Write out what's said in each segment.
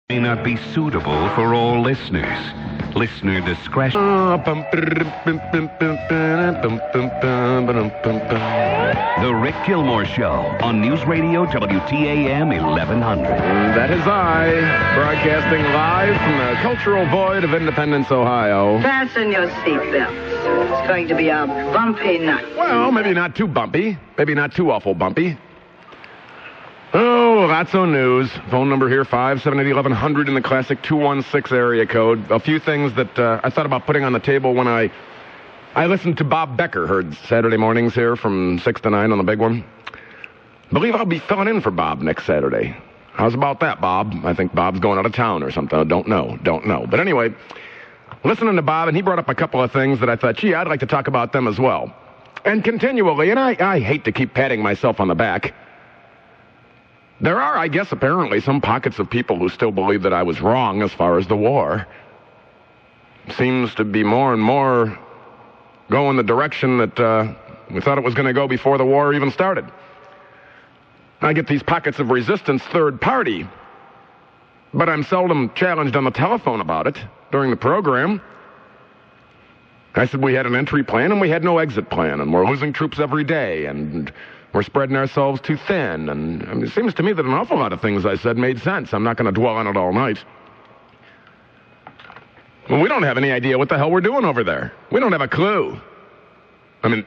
May not be suitable for all listeners. Listener discretion. The Rick Gilmour Show on News Radio WTAM 1100. That is I, broadcasting live from the cultural void of Independence, Ohio. Fasten your seatbelts. It's going to be a bumpy night. Well, maybe not too bumpy. Maybe not too awful bumpy. Oh, that's on news. Phone number here, 578-1100 in the classic 216 area code. A few things that I thought about putting on the table when I listened to Bob Becker, heard Saturday mornings here from 6 to 9 on the big one. Believe I'll be filling in for Bob next Saturday. How's about that, Bob? I think Bob's going out of town or something. I don't know. But anyway, listening to Bob, and he brought up a couple of things that I thought, gee, I'd like to talk about them as well. And continually, and I hate to keep patting myself on the back, there are, I guess, apparently some pockets of people who still believe that I was wrong as far as the war. Seems to be more and more going the direction that we thought it was going to go before the war even started. I get these pockets of resistance third party, but I'm seldom challenged on the telephone about it during the program. I said we had an entry plan and we had no exit plan, and we're losing troops every day, and we're spreading ourselves too thin. And I mean, it seems to me that an awful lot of things I said made sense. I'm not going to dwell on it all night. Well, we don't have any idea what the hell we're doing over there. We don't have a clue. I mean,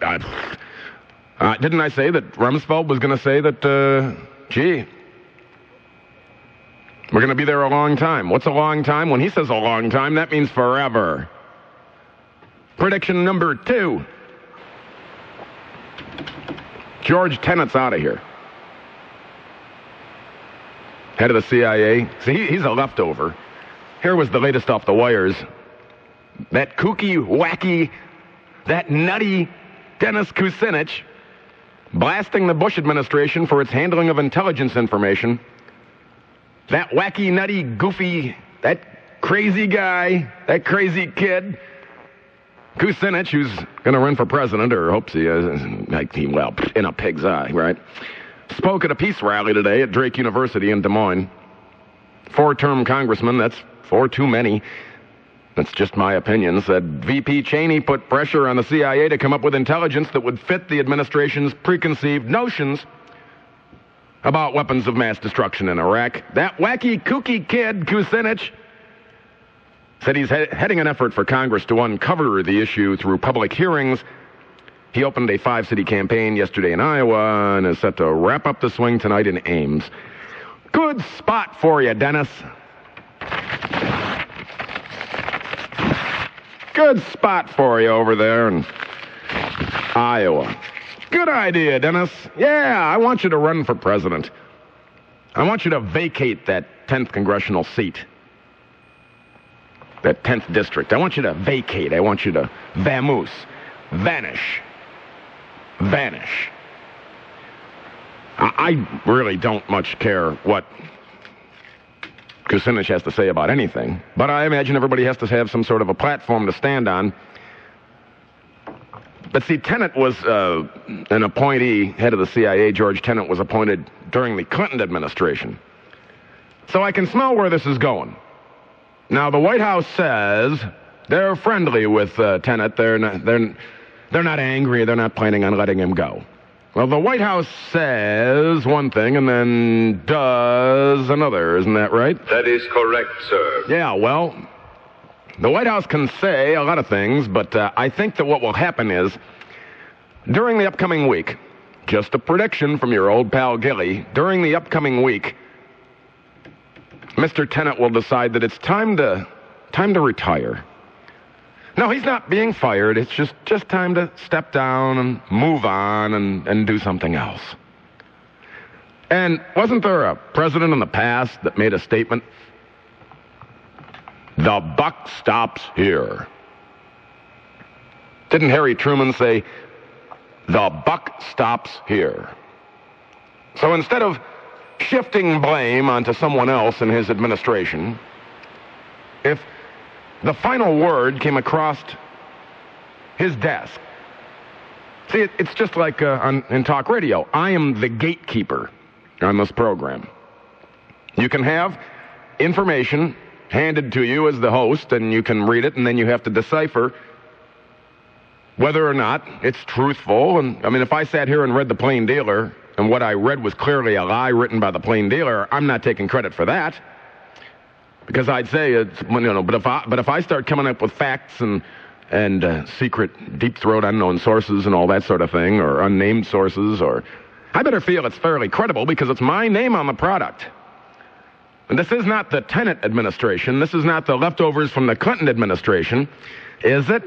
didn't I say that Rumsfeld was going to say that, gee, we're going to be there a long time. What's a long time? When he says a long time, that means forever. Prediction number 2. George Tenet's out of here. Head of the CIA. See, he's a leftover. Here was the latest off the wires. That kooky, wacky, that nutty Dennis Kucinich blasting the Bush administration for its handling of intelligence information. That wacky, nutty, goofy, that crazy guy, that crazy kid, Kucinich, who's going to run for president, or hopes he is, well, in a pig's eye, right? Spoke at a peace rally today at Drake University in Des Moines. 4-term congressman, that's 4 too many. That's just my opinion. Said VP Cheney put pressure on the CIA to come up with intelligence that would fit the administration's preconceived notions about weapons of mass destruction in Iraq. That wacky, kooky kid, Kucinich, said he's heading an effort for Congress to uncover the issue through public hearings. He opened a 5-city campaign yesterday in Iowa and is set to wrap up the swing tonight in Ames. Good spot for you, Dennis. Good spot for you over there in Iowa. Good idea, Dennis. Yeah, I want you to run for president. I want you to vacate that 10th congressional seat. That 10th district. I want you to vacate. I want you to vamoose. Vanish. I really don't much care what Kucinich has to say about anything, but I imagine everybody has to have some sort of a platform to stand on. But see, Tenet was an appointee, head of the CIA. George Tenet was appointed during the Clinton administration. So I can smell where this is going. Now, the White House says they're friendly with Tenet. They're not angry. They're not planning on letting him go. Well, the White House says one thing and then does another. Isn't that right? That is correct, sir. Yeah, well, the White House can say a lot of things, but I think that what will happen is, during the upcoming week, just a prediction from your old pal Gilly, during the upcoming week, Mr. Tenet will decide that it's time to retire. No, he's not being fired. It's just time to step down and move on and do something else. And wasn't there a president in the past that made a statement? The buck stops here. Didn't Harry Truman say, the buck stops here? So instead of shifting blame onto someone else in his administration, if the final word came across his desk. See, it's just like in talk radio. I am the gatekeeper on this program. You can have information handed to you as the host, and you can read it, and then you have to decipher whether or not it's truthful. And I mean, if I sat here and read the Plain Dealer, and what I read was clearly a lie written by the Plain Dealer, I'm not taking credit for that, because I'd say it's, you know. But if I start coming up with facts and secret, deep throat, unknown sources and all that sort of thing, or unnamed sources, or I better feel it's fairly credible because it's my name on the product. And this is not the Tenet administration. This is not the leftovers from the Clinton administration, is it?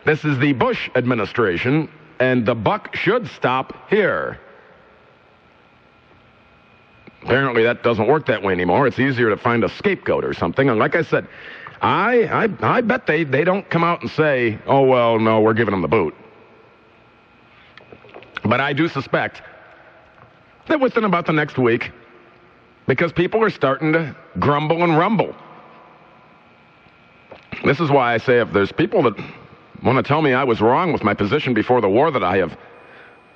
This is the Bush administration, and the buck should stop here. Apparently that doesn't work that way anymore. It's easier to find a scapegoat or something. And like I said, I bet they don't come out and say, oh, well, no, we're giving them the boot. But I do suspect that within about the next week, because people are starting to grumble and rumble. This is why I say if there's people that want to tell me I was wrong with my position before the war, that I have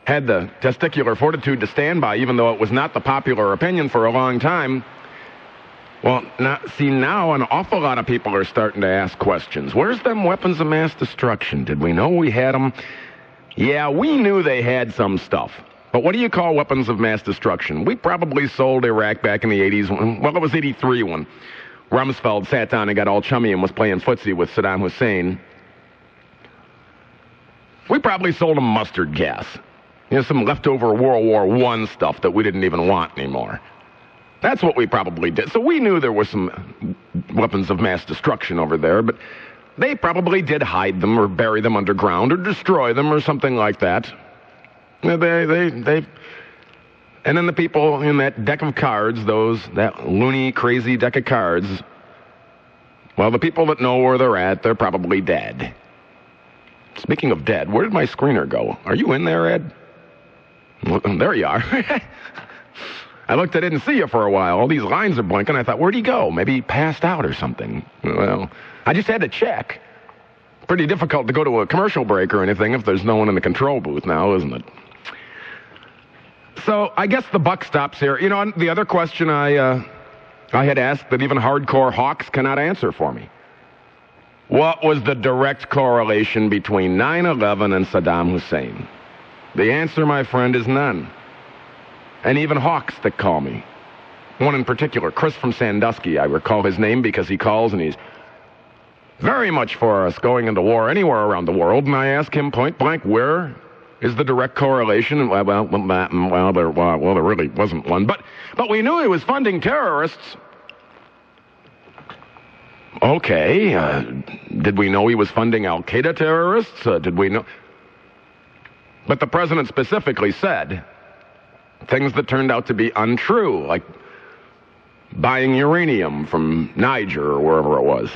had the testicular fortitude to stand by, even though it was not the popular opinion for a long time, well, now an awful lot of people are starting to ask questions. Where's them weapons of mass destruction? Did we know we had them? Yeah, we knew they had some stuff. But what do you call weapons of mass destruction? We probably sold Iraq back in the 80s. Well, it was 83 when Rumsfeld sat down and got all chummy and was playing footsie with Saddam Hussein. We probably sold them mustard gas. You know, some leftover World War I stuff that we didn't even want anymore. That's what we probably did. So we knew there were some weapons of mass destruction over there, but they probably did hide them or bury them underground or destroy them or something like that. And then the people in that deck of cards, that loony, crazy deck of cards, well, the people that know where they're at, they're probably dead. Speaking of dead, where did my screener go? Are you in there, Ed? Well, there you are. I looked, I didn't see you for a while. All these lines are blinking. I thought, where'd he go? Maybe he passed out or something. Well, I just had to check. Pretty difficult to go to a commercial break or anything if there's no one in the control booth now, isn't it? So I guess the buck stops here. You know, the other question I had asked that even hardcore hawks cannot answer for me. What was the direct correlation between 9/11 and Saddam Hussein? The answer, my friend, is none. And even hawks that call me. One in particular, Chris from Sandusky. I recall his name because he calls and he's very much for us going into war anywhere around the world. And I ask him point blank, where is the direct correlation? Well, there really wasn't one. But we knew he was funding terrorists. Okay, did we know he was funding Al-Qaeda terrorists? Did we know? But the president specifically said things that turned out to be untrue, like buying uranium from Niger or wherever it was.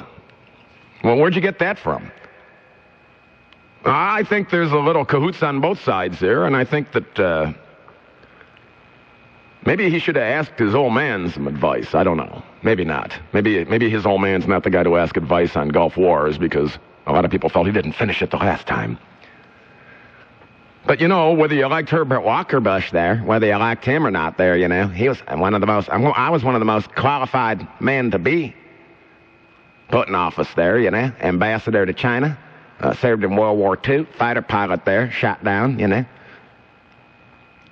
Well, where'd you get that from? I think there's a little cahoots on both sides there, and I think that maybe he should have asked his old man some advice. I don't know. Maybe not. Maybe his old man's not the guy to ask advice on Gulf Wars because a lot of people felt he didn't finish it the last time. But, you know, whether you liked Herbert Walker Bush there, whether you liked him or not there, you know, he was one of the most, I was one of the most qualified men to be put in office there, you know, ambassador to China, served in World War II, fighter pilot there, shot down, you know.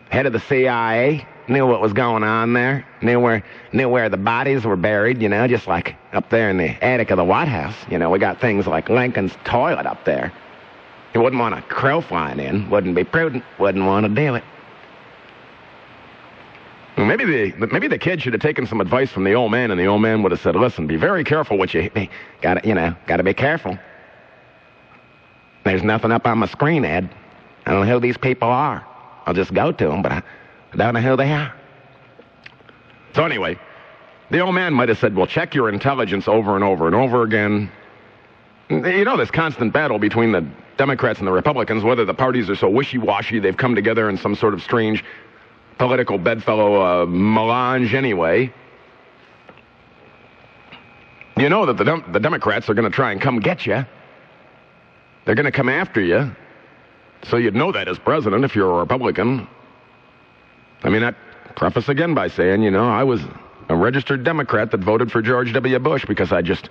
Head of the CIA, knew what was going on there, knew where the bodies were buried, you know, just like up there in the attic of the White House. You know, we got things like Lincoln's toilet up there. You wouldn't want a crow flying in, wouldn't be prudent, wouldn't want to do it. Well, maybe the kid should have taken some advice from the old man, and the old man would have said, listen, be very careful what you gotta be careful. There's nothing up on my screen, Ed. I don't know who these people are. I'll just go to them, but I don't know who they are. So anyway, the old man might have said, well, check your intelligence over and over and over again. You know, this constant battle between the Democrats and the Republicans, whether the parties are so wishy-washy, they've come together in some sort of strange political bedfellow melange anyway. You know that the Democrats are going to try and come get you. They're going to come after you. So you'd know that as president if you're a Republican. I mean, I preface again by saying, you know, I was a registered Democrat that voted for George W. Bush because I just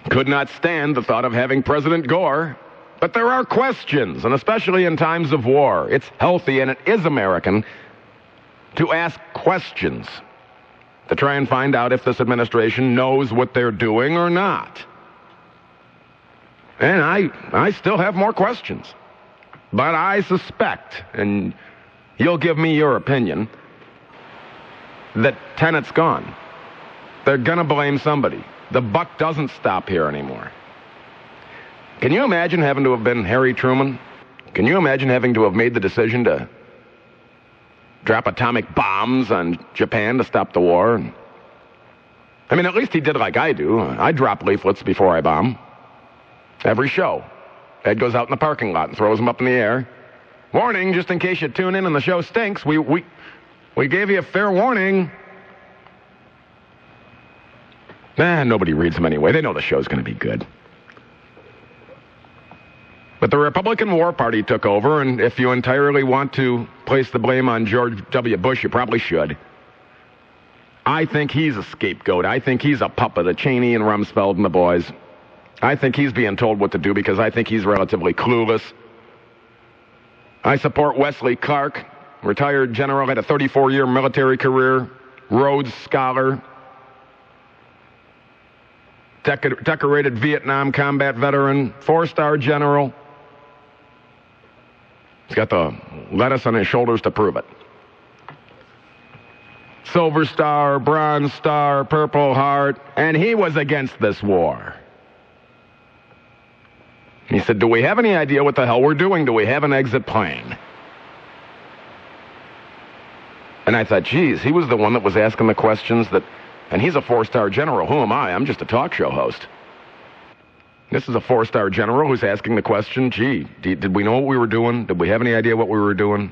could not stand the thought of having President Gore. But there are questions, and especially in times of war, it's healthy and it is American to ask questions to try and find out if this administration knows what they're doing or not. And I still have more questions. But I suspect, and you'll give me your opinion, that Tenet's gone. They're going to blame somebody. The buck doesn't stop here anymore. Can you imagine having to have been Harry Truman? Can you imagine having to have made the decision to drop atomic bombs on Japan to stop the war? I mean, at least he did like I do. I drop leaflets before I bomb. Every show. Ed goes out in the parking lot and throws them up in the air. Warning, just in case you tune in and the show stinks, we gave you a fair warning. Nobody reads them anyway. They know the show's going to be good. But the Republican War Party took over, and if you entirely want to place the blame on George W. Bush, you probably should. I think he's a scapegoat. I think he's a puppet of Cheney and Rumsfeld and the boys. I think he's being told what to do because I think he's relatively clueless. I support Wesley Clark, retired general, had a 34-year military career, Rhodes Scholar, decorated Vietnam combat veteran, 4-star general. He's got the lettuce on his shoulders to prove it. Silver Star, Bronze Star, Purple Heart, and he was against this war. He said, do we have any idea what the hell we're doing? Do we have an exit plan? And I thought, geez, he was the one that was asking the questions that, and he's a 4-star general. Who am I? I'm just a talk show host. This is a 4-star general who's asking the question, gee, did we know what we were doing? Did we have any idea what we were doing?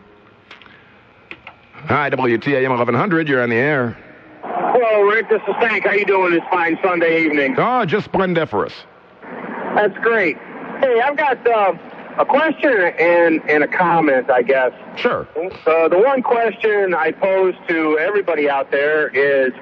Hi, WTAM 1100, you're on the air. Hello, Rick, this is Hank. How you doing this fine Sunday evening? Oh, just splendiferous. That's great. Hey, I've got a question and a comment, I guess. Sure. The one question I pose to everybody out there is,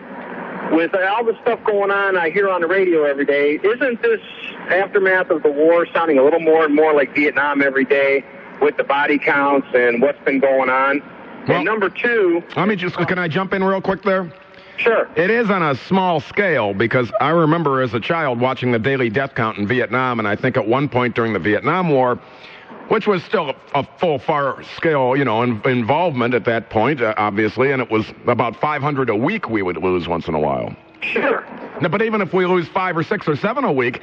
with all the stuff going on I hear on the radio every day, isn't this aftermath of the war sounding a little more and more like Vietnam every day with the body counts and what's been going on? Well, and number two... Can I jump in real quick there? Sure. It is on a small scale because I remember as a child watching the daily death count in Vietnam, and I think at one point during the Vietnam War, which was still a full far scale, involvement at that point, obviously, and it was about 500 a week we would lose once in a while. Sure. Now, but even if we lose 5 or 6 or 7 a week,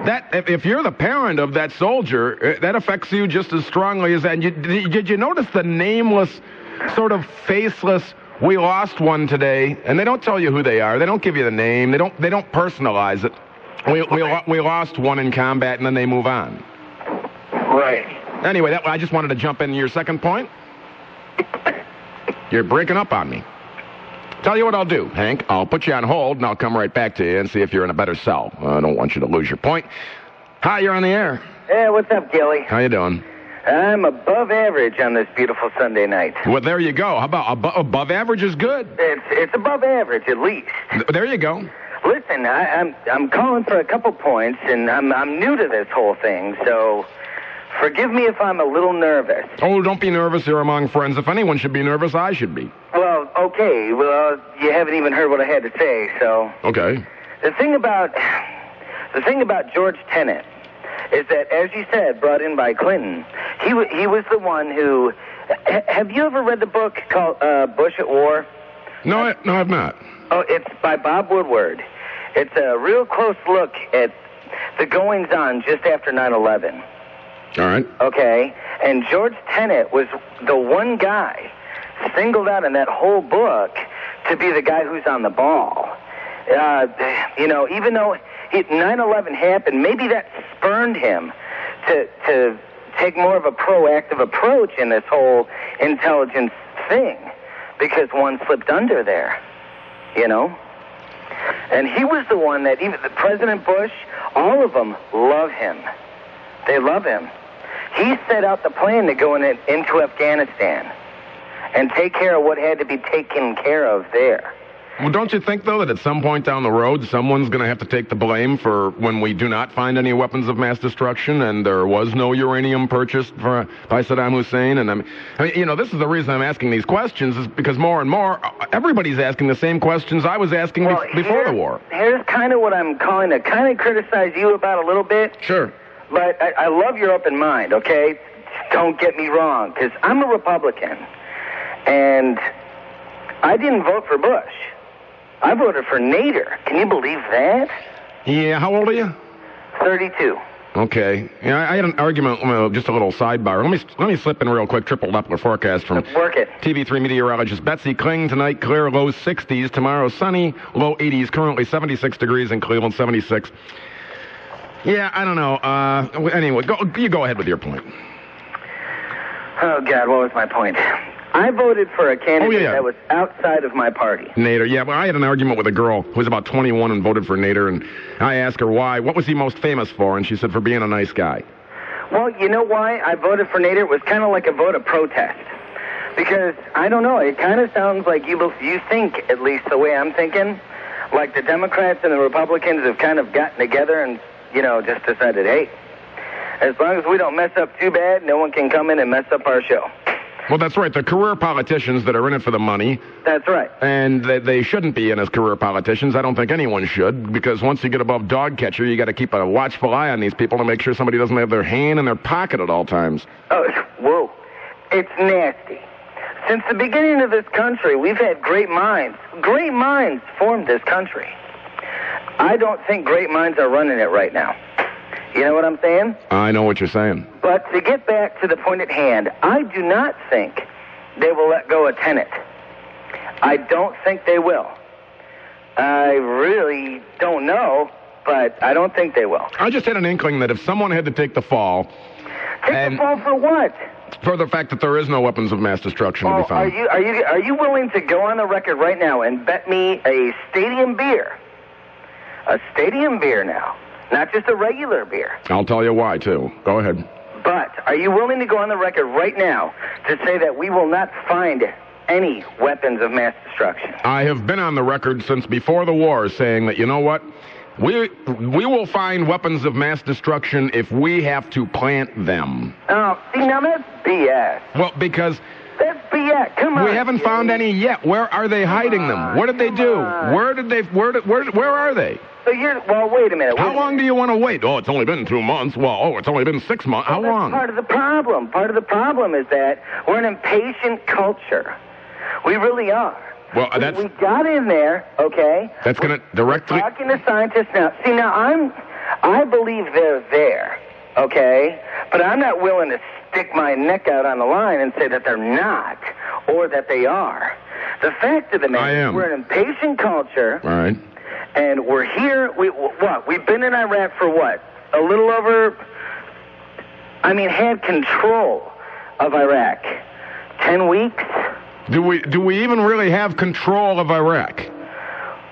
that if you're the parent of that soldier, that affects you just as strongly as that. And did you notice the nameless, sort of faceless, we lost one today, and they don't tell you who they are. They don't give you the name. They don't personalize it. We lost one in combat, and then they move on. Right. Anyway, I just wanted to jump into your second point. You're breaking up on me. Tell you what I'll do, Hank. I'll put you on hold, and I'll come right back to you and see if you're in a better cell. I don't want you to lose your point. Hi, you're on the air. Hey, what's up, Gilly? How you doing? I'm above average on this beautiful Sunday night. Well, there you go. How about above average is good? It's above average, at least. There you go. Listen, I'm calling for a couple points, and I'm new to this whole thing, so forgive me if I'm a little nervous. Oh, don't be nervous. You're among friends. If anyone should be nervous, I should be. Well, okay. Well, you haven't even heard what I had to say, so. Okay. The thing about George Tenet is that, as you said, brought in by Clinton, he was the one who... Have you ever read the book called Bush at War? No, I've not. Oh, it's by Bob Woodward. It's a real close look at the goings-on just after 9/11. All right. Okay? And George Tenet was the one guy singled out in that whole book to be the guy who's on the ball. Even though 9/11 happened, maybe that spurned him to take more of a proactive approach in this whole intelligence thing, because one slipped under there, And he was the one that even President Bush, all of them love him. They love him. He set out the plan to go into Afghanistan and take care of what had to be taken care of there. Well, don't you think, though, that at some point down the road, someone's going to have to take the blame for when we do not find any weapons of mass destruction and there was no uranium purchased by Saddam Hussein? And I mean, this is the reason I'm asking these questions, is because more and more, everybody's asking the same questions I was asking before the war. Here's kind of what I'm calling to kind of criticize you about a little bit. Sure. But I love your open mind, okay? Don't get me wrong, because I'm a Republican, and I didn't vote for Bush. I voted for Nader. Can you believe that? Yeah, how old are you? 32. Okay. Yeah, I had an argument, just a little sidebar. Let me slip in real quick, triple Doppler forecast from Work it. TV3 meteorologist Betsy Kling. Tonight, clear, low 60s. Tomorrow, sunny, low 80s. Currently 76 degrees in Cleveland, 76. Yeah, I don't know. Anyway, you go ahead with your point. Oh, God, what was my point? I voted for a candidate that was outside of my party. Nader, yeah. Well, I had an argument with a girl who was about 21 and voted for Nader, and I asked her why. What was he most famous for? And she said for being a nice guy. Well, you know why I voted for Nader? It was kind of like a vote of protest. Because, I don't know, it kind of sounds like you think, at least the way I'm thinking, like the Democrats and the Republicans have kind of gotten together and, just decided, hey, as long as we don't mess up too bad, no one can come in and mess up our show. Well, that's right. They're career politicians that are in it for the money. That's right. And they shouldn't be in as career politicians. I don't think anyone should, because once you get above dog catcher, you got to keep a watchful eye on these people to make sure somebody doesn't have their hand in their pocket at all times. Oh, whoa. It's nasty. Since the beginning of this country, we've had great minds. Great minds formed this country. I don't think great minds are running it right now. You know what I'm saying? I know what you're saying. But to get back to the point at hand, I do not think they will let go of Tenet. I don't think they will. I really don't know, but I don't think they will. I just had an inkling that if someone had to take the fall... Take the fall for what? For the fact that there is no weapons of mass destruction to be found. Are you willing to go on the record right now and bet me a stadium beer? A stadium beer now. Not just a regular beer. I'll tell you why, too. Go ahead. But are you willing to go on the record right now to say that we will not find any weapons of mass destruction? I have been on the record since before the war saying that, you know what? We will find weapons of mass destruction if we have to plant them. Oh, see, now that's BS. Well, because... That's BS. Come on. We haven't found any yet. Where are they hiding them? What did they do? Where are they? So well, wait a minute. How long do you want to wait? Oh, it's only been 2 months. Well, it's only been 6 months. How long? Part of the problem. Part of the problem is that we're an impatient culture. We really are. Well, we got in there, okay? That's going to directly... We're talking to scientists now. See, now I believe they're there, okay? But I'm not willing to stick my neck out on the line and say that they're not or that they are. The fact of the matter is we're an impatient culture. All right. And we're here, we've been in Iraq for what? A little over, had control of Iraq. 10 weeks? Do we even really have control of Iraq?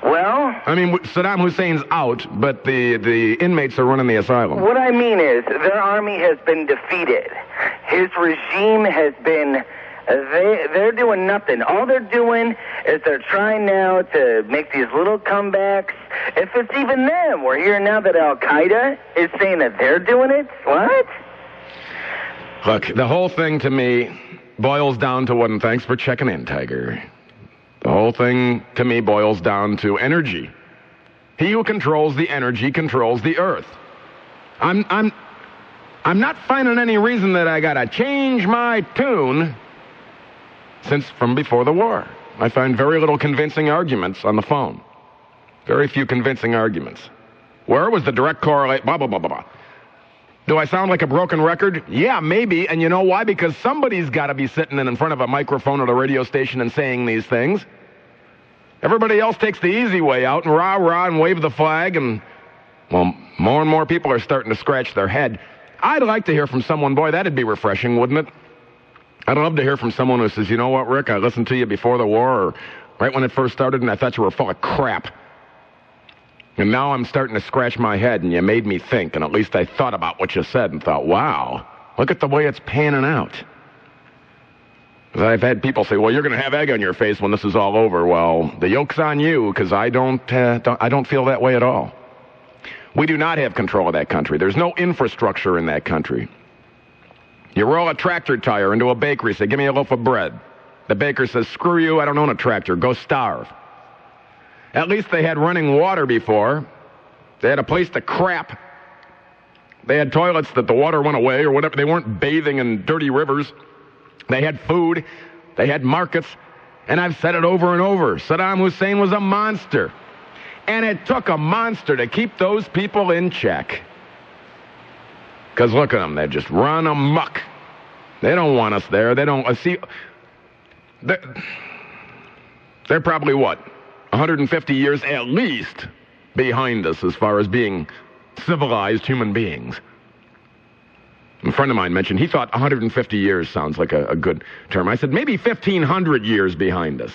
Well... Saddam Hussein's out, but the inmates are running the asylum. What I mean is, their army has been defeated. His regime has been... They're doing nothing. All they're doing is they're trying now to make these little comebacks. If it's even them, we're hearing now that Al-Qaeda is saying that they're doing it. What? Look, the whole thing to me boils down to one. Thanks for checking in, Tiger. The whole thing to me boils down to energy. He who controls the energy controls the earth. I'm not finding any reason that I gotta change my tune. Since from before the war, I find very little convincing arguments on the phone. Very few convincing arguments. Where was the direct correlate? Blah, blah, blah, blah, blah. Do I sound like a broken record? Yeah, maybe. And you know why? Because somebody's got to be sitting in front of a microphone at a radio station and saying these things. Everybody else takes the easy way out and rah-rah and wave the flag. And, well, more and more people are starting to scratch their head. I'd like to hear from someone. Boy, that'd be refreshing, wouldn't it? I'd love to hear from someone who says, you know what, Rick, I listened to you before the war or right when it first started, and I thought you were full of crap. And now I'm starting to scratch my head, and you made me think, and at least I thought about what you said and thought, wow, look at the way it's panning out. I've had people say, well, you're going to have egg on your face when this is all over. Well, the yoke's on you, because I don't feel that way at all. We do not have control of that country. There's no infrastructure in that country. You roll a tractor tire into a bakery, say, give me a loaf of bread. The baker says, screw you, I don't own a tractor, go starve. At least they had running water before. They had a place to crap. They had toilets that the water went away or whatever. They weren't bathing in dirty rivers. They had food. They had markets. And I've said it over and over. Saddam Hussein was a monster. And it took a monster to keep those people in check. Because look at them. They just run amok. They don't want us there. They don't see. They're probably, what, 150 years at least behind us as far as being civilized human beings. A friend of mine mentioned he thought 150 years sounds like a good term. I said maybe 1,500 years behind us.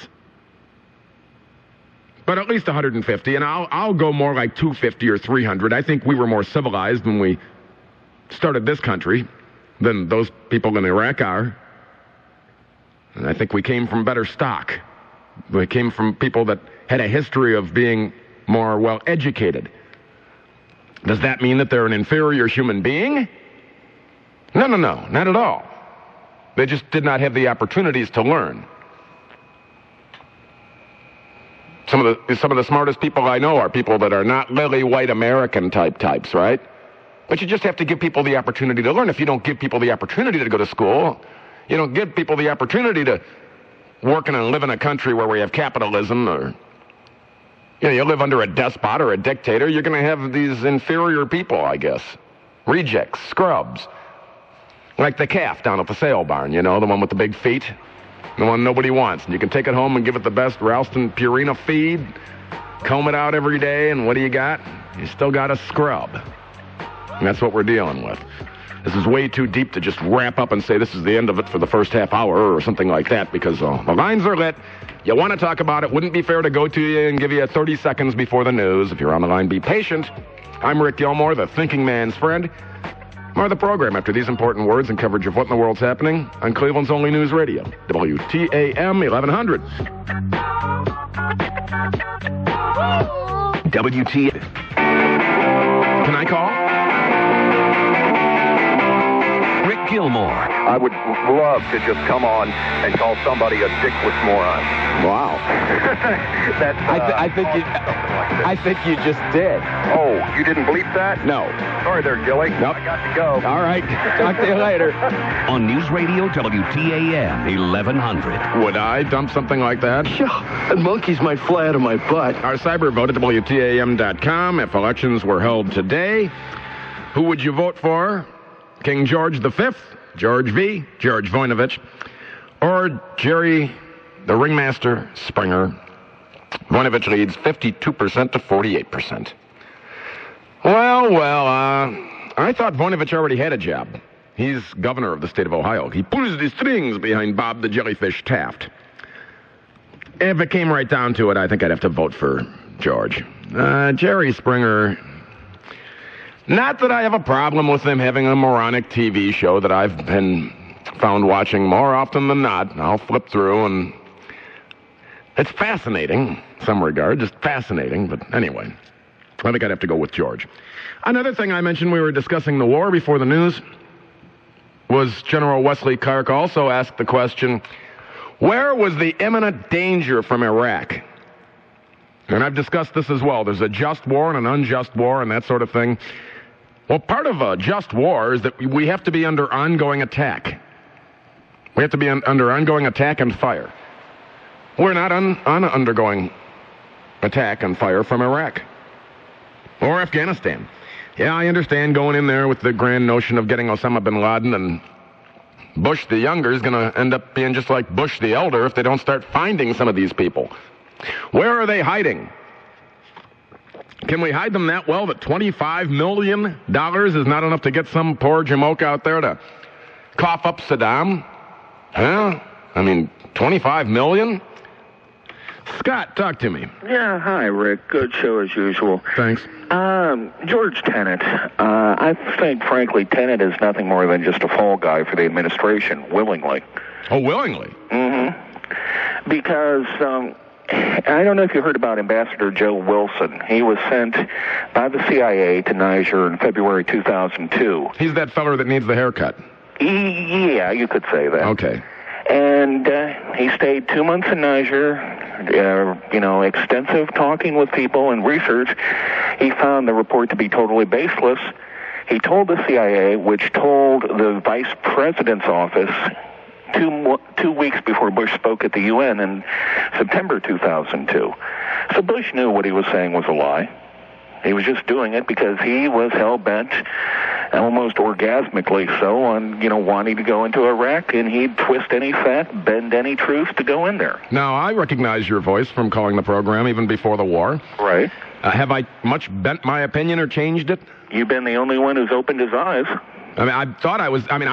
But at least 150, and I'll go more like 250 or 300. I think we were more civilized when we started this country than those people in Iraq are. And I think we came from better stock. We came from people that had a history of being more well-educated. Does that mean that they're an inferior human being? No, not at all. They just did not have the opportunities to learn. Some of the smartest people I know are people that are not lily white American types, right? But you just have to give people the opportunity to learn. If you don't give people the opportunity to go to school, you don't give people the opportunity to work and live in a country where we have capitalism, or you live under a despot or a dictator, you're going to have these inferior people, I guess. Rejects, scrubs. Like the calf down at the sale barn, the one with the big feet. The one nobody wants. And you can take it home and give it the best Ralston Purina feed, comb it out every day, and what do you got? You still got a scrub. And that's what we're dealing with. This is way too deep to just wrap up and say this is the end of it for the first half hour or something like that, because the lines are lit. You want to talk about it. Wouldn't be fair to go to you and give you 30 seconds before the news. If you're on the line, be patient. I'm Rick Gilmour, the thinking man's friend. More of the program after these important words and coverage of what in the world's happening on Cleveland's only news radio, WTAM 1100. WTAM. Can I call? Rick Gilmour. I would love to just come on and call somebody a dickless moron. Wow. That's, I think you just did. Oh, you didn't bleep that? No. Sorry there, Gilly. Nope. I got to go. All right. Talk to you later. On News Radio WTAM 1100. Would I dump something like that? Yeah, and monkeys might fly out of my butt. Our cyber vote at WTAM.com. If elections were held today, who would you vote for? King George V, George V, George Voinovich, or Jerry the Ringmaster Springer? Voinovich leads 52% to 48%. Well, I thought Voinovich already had a job. He's governor of the state of Ohio. He pulls the strings behind Bob the Jellyfish Taft. If it came right down to it, I think I'd have to vote for George. Jerry Springer, not that I have a problem with them having a moronic TV show that I've been found watching more often than not. I'll flip through, and it's fascinating in some regard, just fascinating, but anyway. I think I'd have to go with George. Another thing I mentioned, we were discussing the war before the news, was General Wesley Clark also asked the question, where was the imminent danger from Iraq? And I've discussed this as well. There's a just war and an unjust war and that sort of thing. Well, part of a just war is that we have to be under ongoing attack. We have to be under ongoing attack and fire. We're not undergoing attack and fire from Iraq or Afghanistan. Yeah, I understand going in there with the grand notion of getting Osama bin Laden, and Bush the younger is going to end up being just like Bush the elder if they don't start finding some of these people. Where are they hiding? Can we hide them that well that $25 million is not enough to get some poor jamoke out there to cough up Saddam? Huh? I mean, $25 million? Scott, talk to me. Yeah, hi, Rick. Good show as usual. Thanks. George Tenet. I think, frankly, Tenet is nothing more than just a fall guy for the administration, willingly. Oh, willingly? Mm-hmm. Because I don't know if you heard about Ambassador Joe Wilson. He was sent by the CIA to Niger in February 2002. He's that feller that needs the haircut. Yeah, you could say that. Okay. And he stayed 2 months in Niger, extensive talking with people and research. He found the report to be totally baseless. He told the CIA, which told the Vice President's office 2 weeks before Bush spoke at the UN in September 2002. So Bush knew what he was saying was a lie. He was just doing it because he was hell-bent, almost orgasmically so, on, wanting to go into Iraq, and he'd twist any fact, bend any truth to go in there. Now, I recognize your voice from calling the program even before the war. Right. Have I much bent my opinion or changed it? You've been the only one who's opened his eyes. I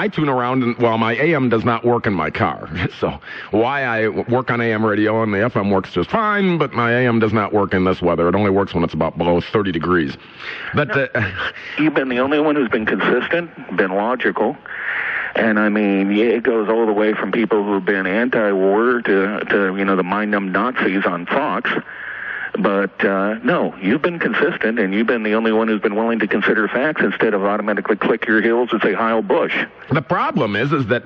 tune around, and, my AM does not work in my car. So why I work on AM radio and the FM works just fine, but my AM does not work in this weather. It only works when it's about below 30 degrees. But you've been the only one who's been consistent, been logical. And, it goes all the way from people who've been anti-war to the mind-numb Nazis on Fox. But, no, you've been consistent, and you've been the only one who's been willing to consider facts instead of automatically click your heels and say, Heil Bush. The problem is that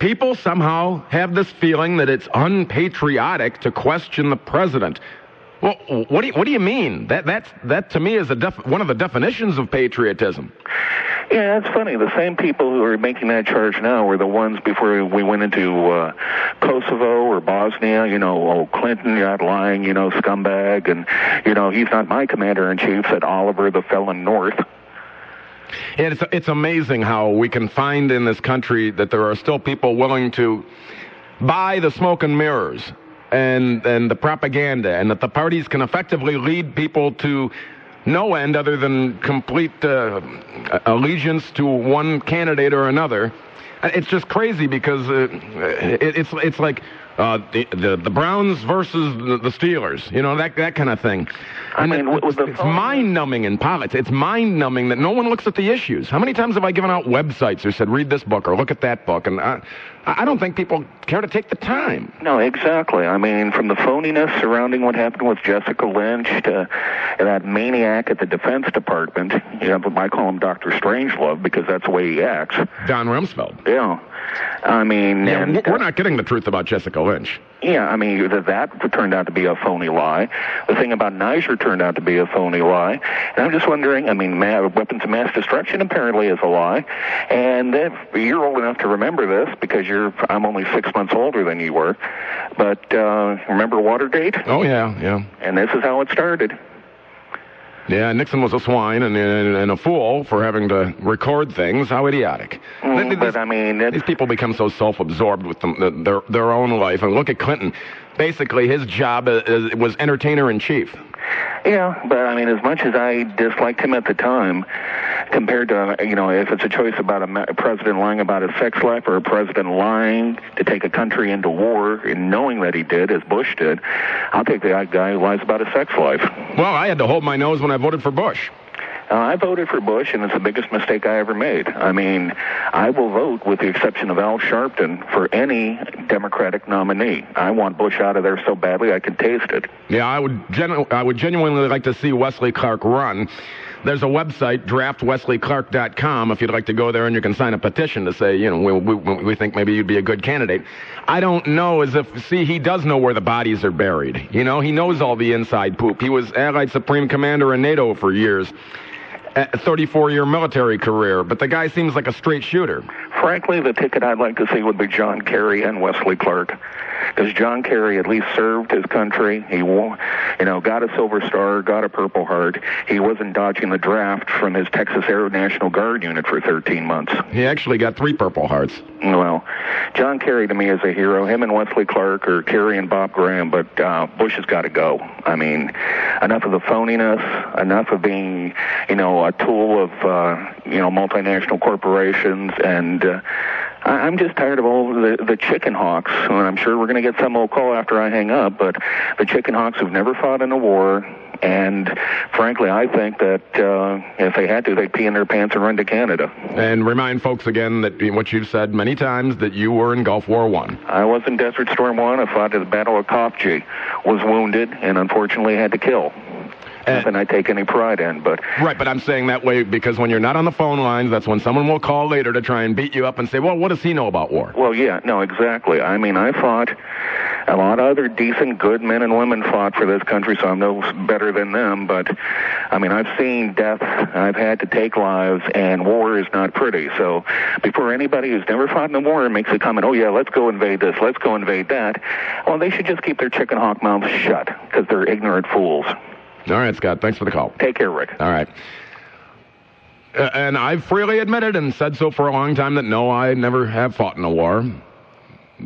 people somehow have this feeling that it's unpatriotic to question the president. Well, what do you mean? That to me is one of the definitions of patriotism. Yeah, it's funny. The same people who are making that charge now were the ones before we went into Kosovo or Bosnia, Clinton, that lying, scumbag, and, he's not my commander-in-chief, said Oliver the Felon North. It's amazing how we can find in this country that there are still people willing to buy the smoke and mirrors and the propaganda, and that the parties can effectively lead people to no end other than complete allegiance to one candidate or another. It's just crazy because it's like the Browns versus the Steelers, that kind of thing. It's mind-numbing in politics. It's mind-numbing that no one looks at the issues. How many times have I given out websites or said, read this book or look at that book? And I don't think people care to take the time. No, exactly. From the phoniness surrounding what happened with Jessica Lynch to that maniac at the Defense Department, I call him Dr. Strangelove because that's the way he acts. Don Rumsfeld. Yeah. We're not getting the truth about Jessica Lynch. Yeah, that turned out to be a phony lie. The thing about Niger turned out to be a phony lie. And I'm just wondering, weapons of mass destruction apparently is a lie. And if you're old enough to remember this because I'm only 6 months older than you were. But remember Watergate? Oh, yeah. And this is how it started. Yeah, Nixon was a swine and a fool for having to record things. How idiotic. These people become so self-absorbed with their own life. And look at Clinton. Basically, his job was entertainer-in-chief. Yeah, but as much as I disliked him at the time, compared to, if it's a choice about a president lying about his sex life or a president lying to take a country into war and knowing that he did, as Bush did, I'll take the guy who lies about his sex life. Well, I had to hold my nose when I voted for Bush. I voted for Bush, and it's the biggest mistake I ever made. I will vote, with the exception of Al Sharpton, for any Democratic nominee. I want Bush out of there so badly I can taste it. Yeah, I would genuinely like to see Wesley Clark run. There's a website, draftwesleyclark.com, if you'd like to go there, and you can sign a petition to say, we think maybe you'd be a good candidate. I don't know he does know where the bodies are buried. He knows all the inside poop. He was Allied Supreme Commander in NATO for years. A 34-year military career, but the guy seems like a straight shooter. Frankly, the ticket I'd like to see would be John Kerry and Wesley Clark, because John Kerry at least served his country. He, got a Silver Star, got a Purple Heart. He wasn't dodging the draft from his Texas Air National Guard unit for 13 months. He actually got 3 Purple Hearts. Well, John Kerry to me is a hero. Him and Wesley Clark, or Kerry and Bob Graham, but Bush has got to go. Enough of the phoniness, enough of being, a tool of, multinational corporations, and I'm just tired of all the chicken hawks, and I'm sure we're going to get some old call after I hang up, but the chicken hawks who've never fought in a war, and frankly, I think that if they had to, they'd pee in their pants and run to Canada. And remind folks again that what you've said many times, that you were in Gulf War I. I was in Desert Storm 1. I fought at the Battle of Kopje, was wounded, and unfortunately had to kill. Nothing I take any pride in, but... Right, but I'm saying that way because when you're not on the phone lines, that's when someone will call later to try and beat you up and say, well, what does he know about war? Well, yeah, no, exactly. I mean, I fought... A lot of other decent, good men and women fought for this country, so I'm no better than them, but, I mean, I've seen death, I've had to take lives, and war is not pretty. So before anybody who's never fought in a war makes a comment, oh, yeah, let's go invade this, let's go invade that, well, they should just keep their chicken hawk mouths shut, because they're ignorant fools. All right, Scott, thanks for the call. Take care, Rick. All right. And I've freely admitted and said so for a long time that, no, I never have fought in a war.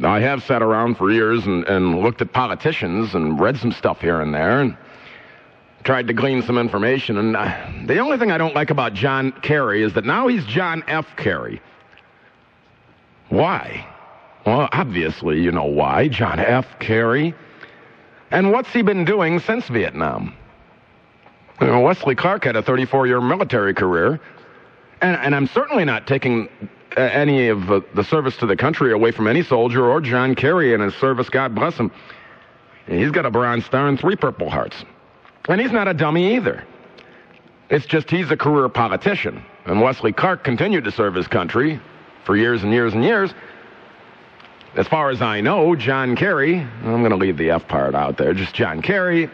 I have sat around for years and looked at politicians and read some stuff here and there and tried to glean some information. And the only thing I don't like about John Kerry is that now he's John F. Kerry. Why? Well, obviously you know why. John F. Kerry. And what's he been doing since Vietnam? You know, Wesley Clark had a 34-year military career. And I'm certainly not taking any of the service to the country away from any soldier or John Kerry and his service. God bless him. He's got a Bronze Star and 3 Purple Hearts. And he's not a dummy either. It's just he's a career politician. And Wesley Clark continued to serve his country for years and years and years. As far as I know, John Kerry, I'm going to leave the F part out there, just John Kerry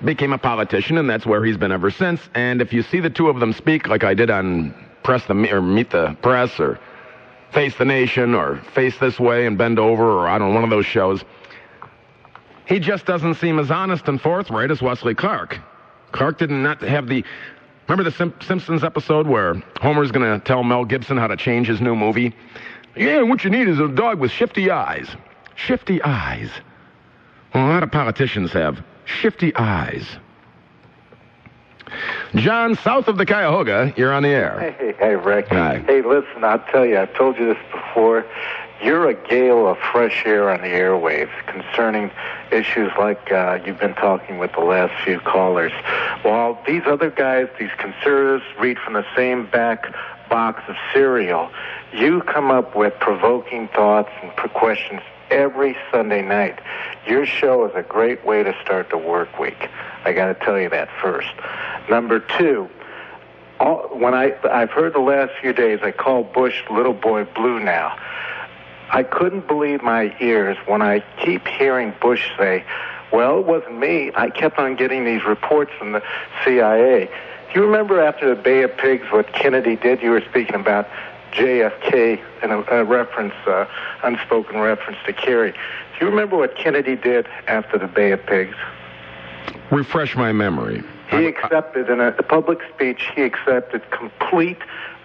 became a politician, and that's where he's been ever since. And if you see the two of them speak, like I did on Meet the Press, or Face the Nation, or Face This Way and Bend Over, or I don't know, one of those shows, he just doesn't seem as honest and forthright as Wesley Clark. Clark did not have the... Remember the Simpsons episode where Homer's going to tell Mel Gibson how to change his new movie? Yeah, what you need is a dog with shifty eyes. Shifty eyes. Well, a lot of politicians have shifty eyes. John, south of the Cuyahoga, you're on the air. Hey, Rick. Hi. Hey, listen, I'll tell you, I've told you this before. You're a gale of fresh air on the airwaves concerning issues like you've been talking with the last few callers. While these other guys, these conservatives, read from the same back box of cereal, you come up with provoking thoughts and questions every Sunday night. Your show is a great way to start the work week. I got to tell you that first. Number two, when I've heard the last few days, I call Bush Little Boy Blue now. I couldn't believe my ears when I keep hearing Bush say, well, it wasn't me. I kept on getting these reports from the CIA. Do you remember after the Bay of Pigs what Kennedy did? You were speaking about JFK and a reference, unspoken reference to Kerry. Do you remember what Kennedy did after the Bay of Pigs? Refresh my memory. He accepted, in a public speech, he accepted complete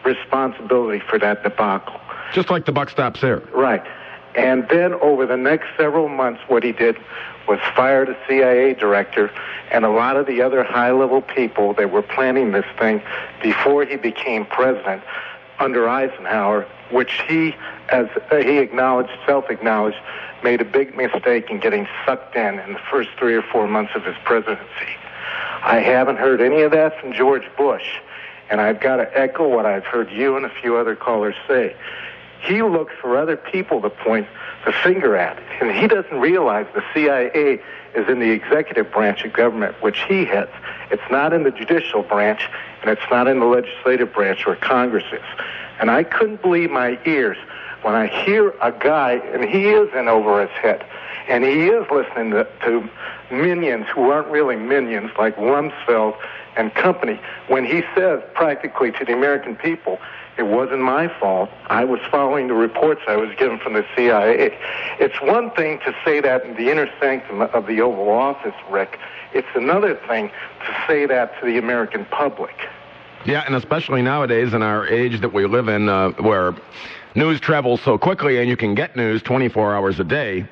responsibility for that debacle. Just like the buck stops there. Right. And then over the next several months, what he did was fire the CIA director and a lot of the other high-level people that were planning this thing before he became president under Eisenhower, which he, as he acknowledged, self-acknowledged, made a big mistake in getting sucked in the first 3 or 4 months of his presidency. I haven't heard any of that from George Bush, and I've got to echo what I've heard you and a few other callers say. He looks for other people to point the finger at, and he doesn't realize the CIA is in the executive branch of government, which he heads. It's not in the judicial branch, and it's not in the legislative branch where Congress is. And I couldn't believe my ears when I hear a guy, and he is in over his head, and he is listening to minions who aren't really minions, like Rumsfeld and company, when he says practically to the American people, it wasn't my fault. I was following the reports I was given from the CIA. It's one thing to say that in the inner sanctum of the Oval Office, Rick. It's another thing to say that to the American public. Yeah, and especially nowadays in our age that we live in, where news travels so quickly and you can get news 24 hours a day,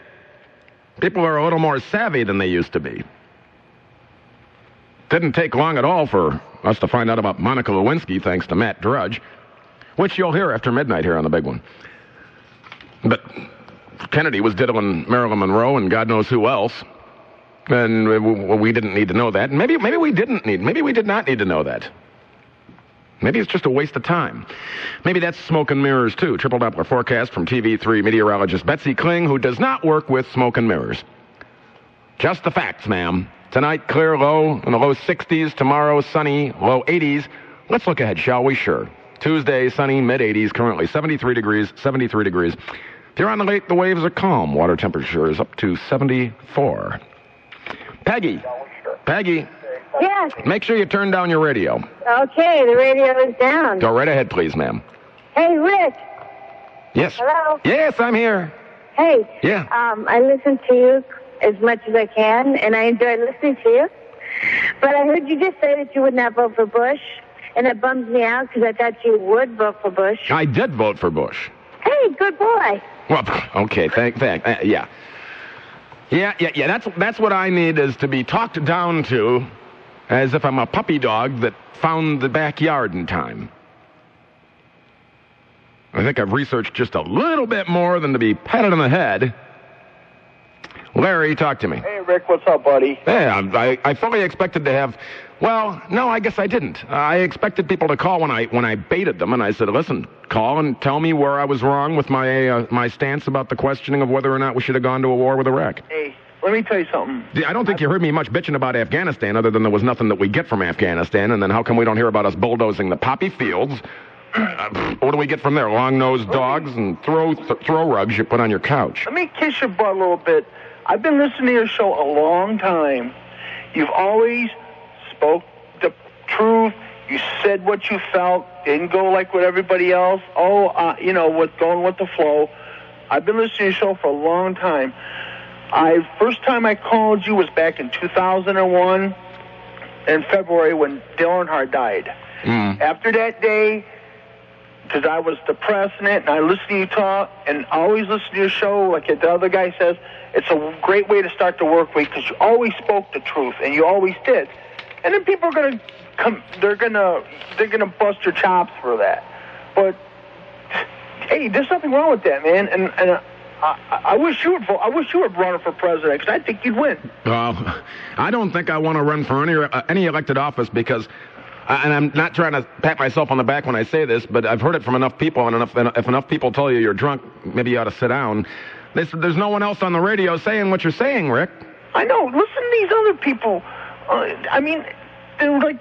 people are a little more savvy than they used to be. Didn't take long at all for us to find out about Monica Lewinsky, thanks to Matt Drudge, which you'll hear after midnight here on the big one. But Kennedy was diddling Marilyn Monroe and God knows who else. And we didn't need to know that. And maybe we did not need to know that. Maybe it's just a waste of time. Maybe that's smoke and mirrors, too. Triple Doppler forecast from TV3 meteorologist Betsy Kling, who does not work with smoke and mirrors. Just the facts, ma'am. Tonight, clear low in the low 60s. Tomorrow, sunny, low 80s. Let's look ahead, shall we? Sure. Tuesday, sunny, mid-80s. Currently 73 degrees. If you're on the lake, the waves are calm. Water temperature is up to 74. Peggy. Yes. Make sure you turn down your radio. Okay, the radio is down. Go right ahead, please, ma'am. Hey, Rick. Yes. Hello? Yes, I'm here. Hey. Yeah. I listen to you as much as I can, and I enjoy listening to you. But I heard you just say that you would not vote for Bush, and it bums me out because I thought you would vote for Bush. I did vote for Bush. Hey, good boy. Well, okay, yeah. That's what I need, is to be talked down to as if I'm a puppy dog that found the backyard in time. I think I've researched just a little bit more than to be patted on the head. Larry, talk to me. Hey, Rick, what's up, buddy? Hey, I fully expected to have... Well, no, I guess I didn't. I expected people to call when I baited them, and I said, listen, call and tell me where I was wrong with my stance about the questioning of whether or not we should have gone to a war with Iraq. Hey, let me tell you something. I don't think you heard me much bitching about Afghanistan, other than there was nothing that we get from Afghanistan, and then how come we don't hear about us bulldozing the poppy fields? What do we get from there? Long-nosed dogs and throw rugs you put on your couch. Let me kiss your butt a little bit. I've been listening to your show a long time. You've always spoke the truth. You said what you felt. Didn't go like with everybody else. What's going with the flow. I've been listening to your show for a long time. First time I called you was back in 2001 in February when Dale Earnhardt died. After that day, because I was depressed in it, and I listened to you talk, and I always listen to your show, like the other guy says, it's a great way to start the work week because you always spoke the truth, and you always did. And then people are gonna come, they're gonna bust your chops for that. But hey, there's nothing wrong with that, man. And I wish you would vote. I wish you would run for president because I think you'd win. Well, I don't think I want to run for any elected office because. And I'm not trying to pat myself on the back when I say this, but I've heard it from enough people, and if enough people tell you you're drunk, maybe you ought to sit down. There's no one else on the radio saying what you're saying, Rick. I know. Listen to these other people. They're like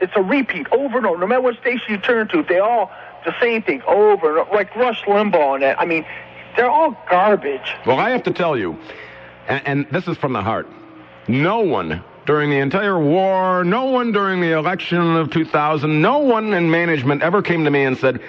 it's a repeat over and over. No matter what station you turn to, they all the same thing over and over, like Rush Limbaugh and that. I mean, they're all garbage. Well, I have to tell you, and this is from the heart, no one during the entire war, no one during the election of 2000, no one in management ever came to me and said,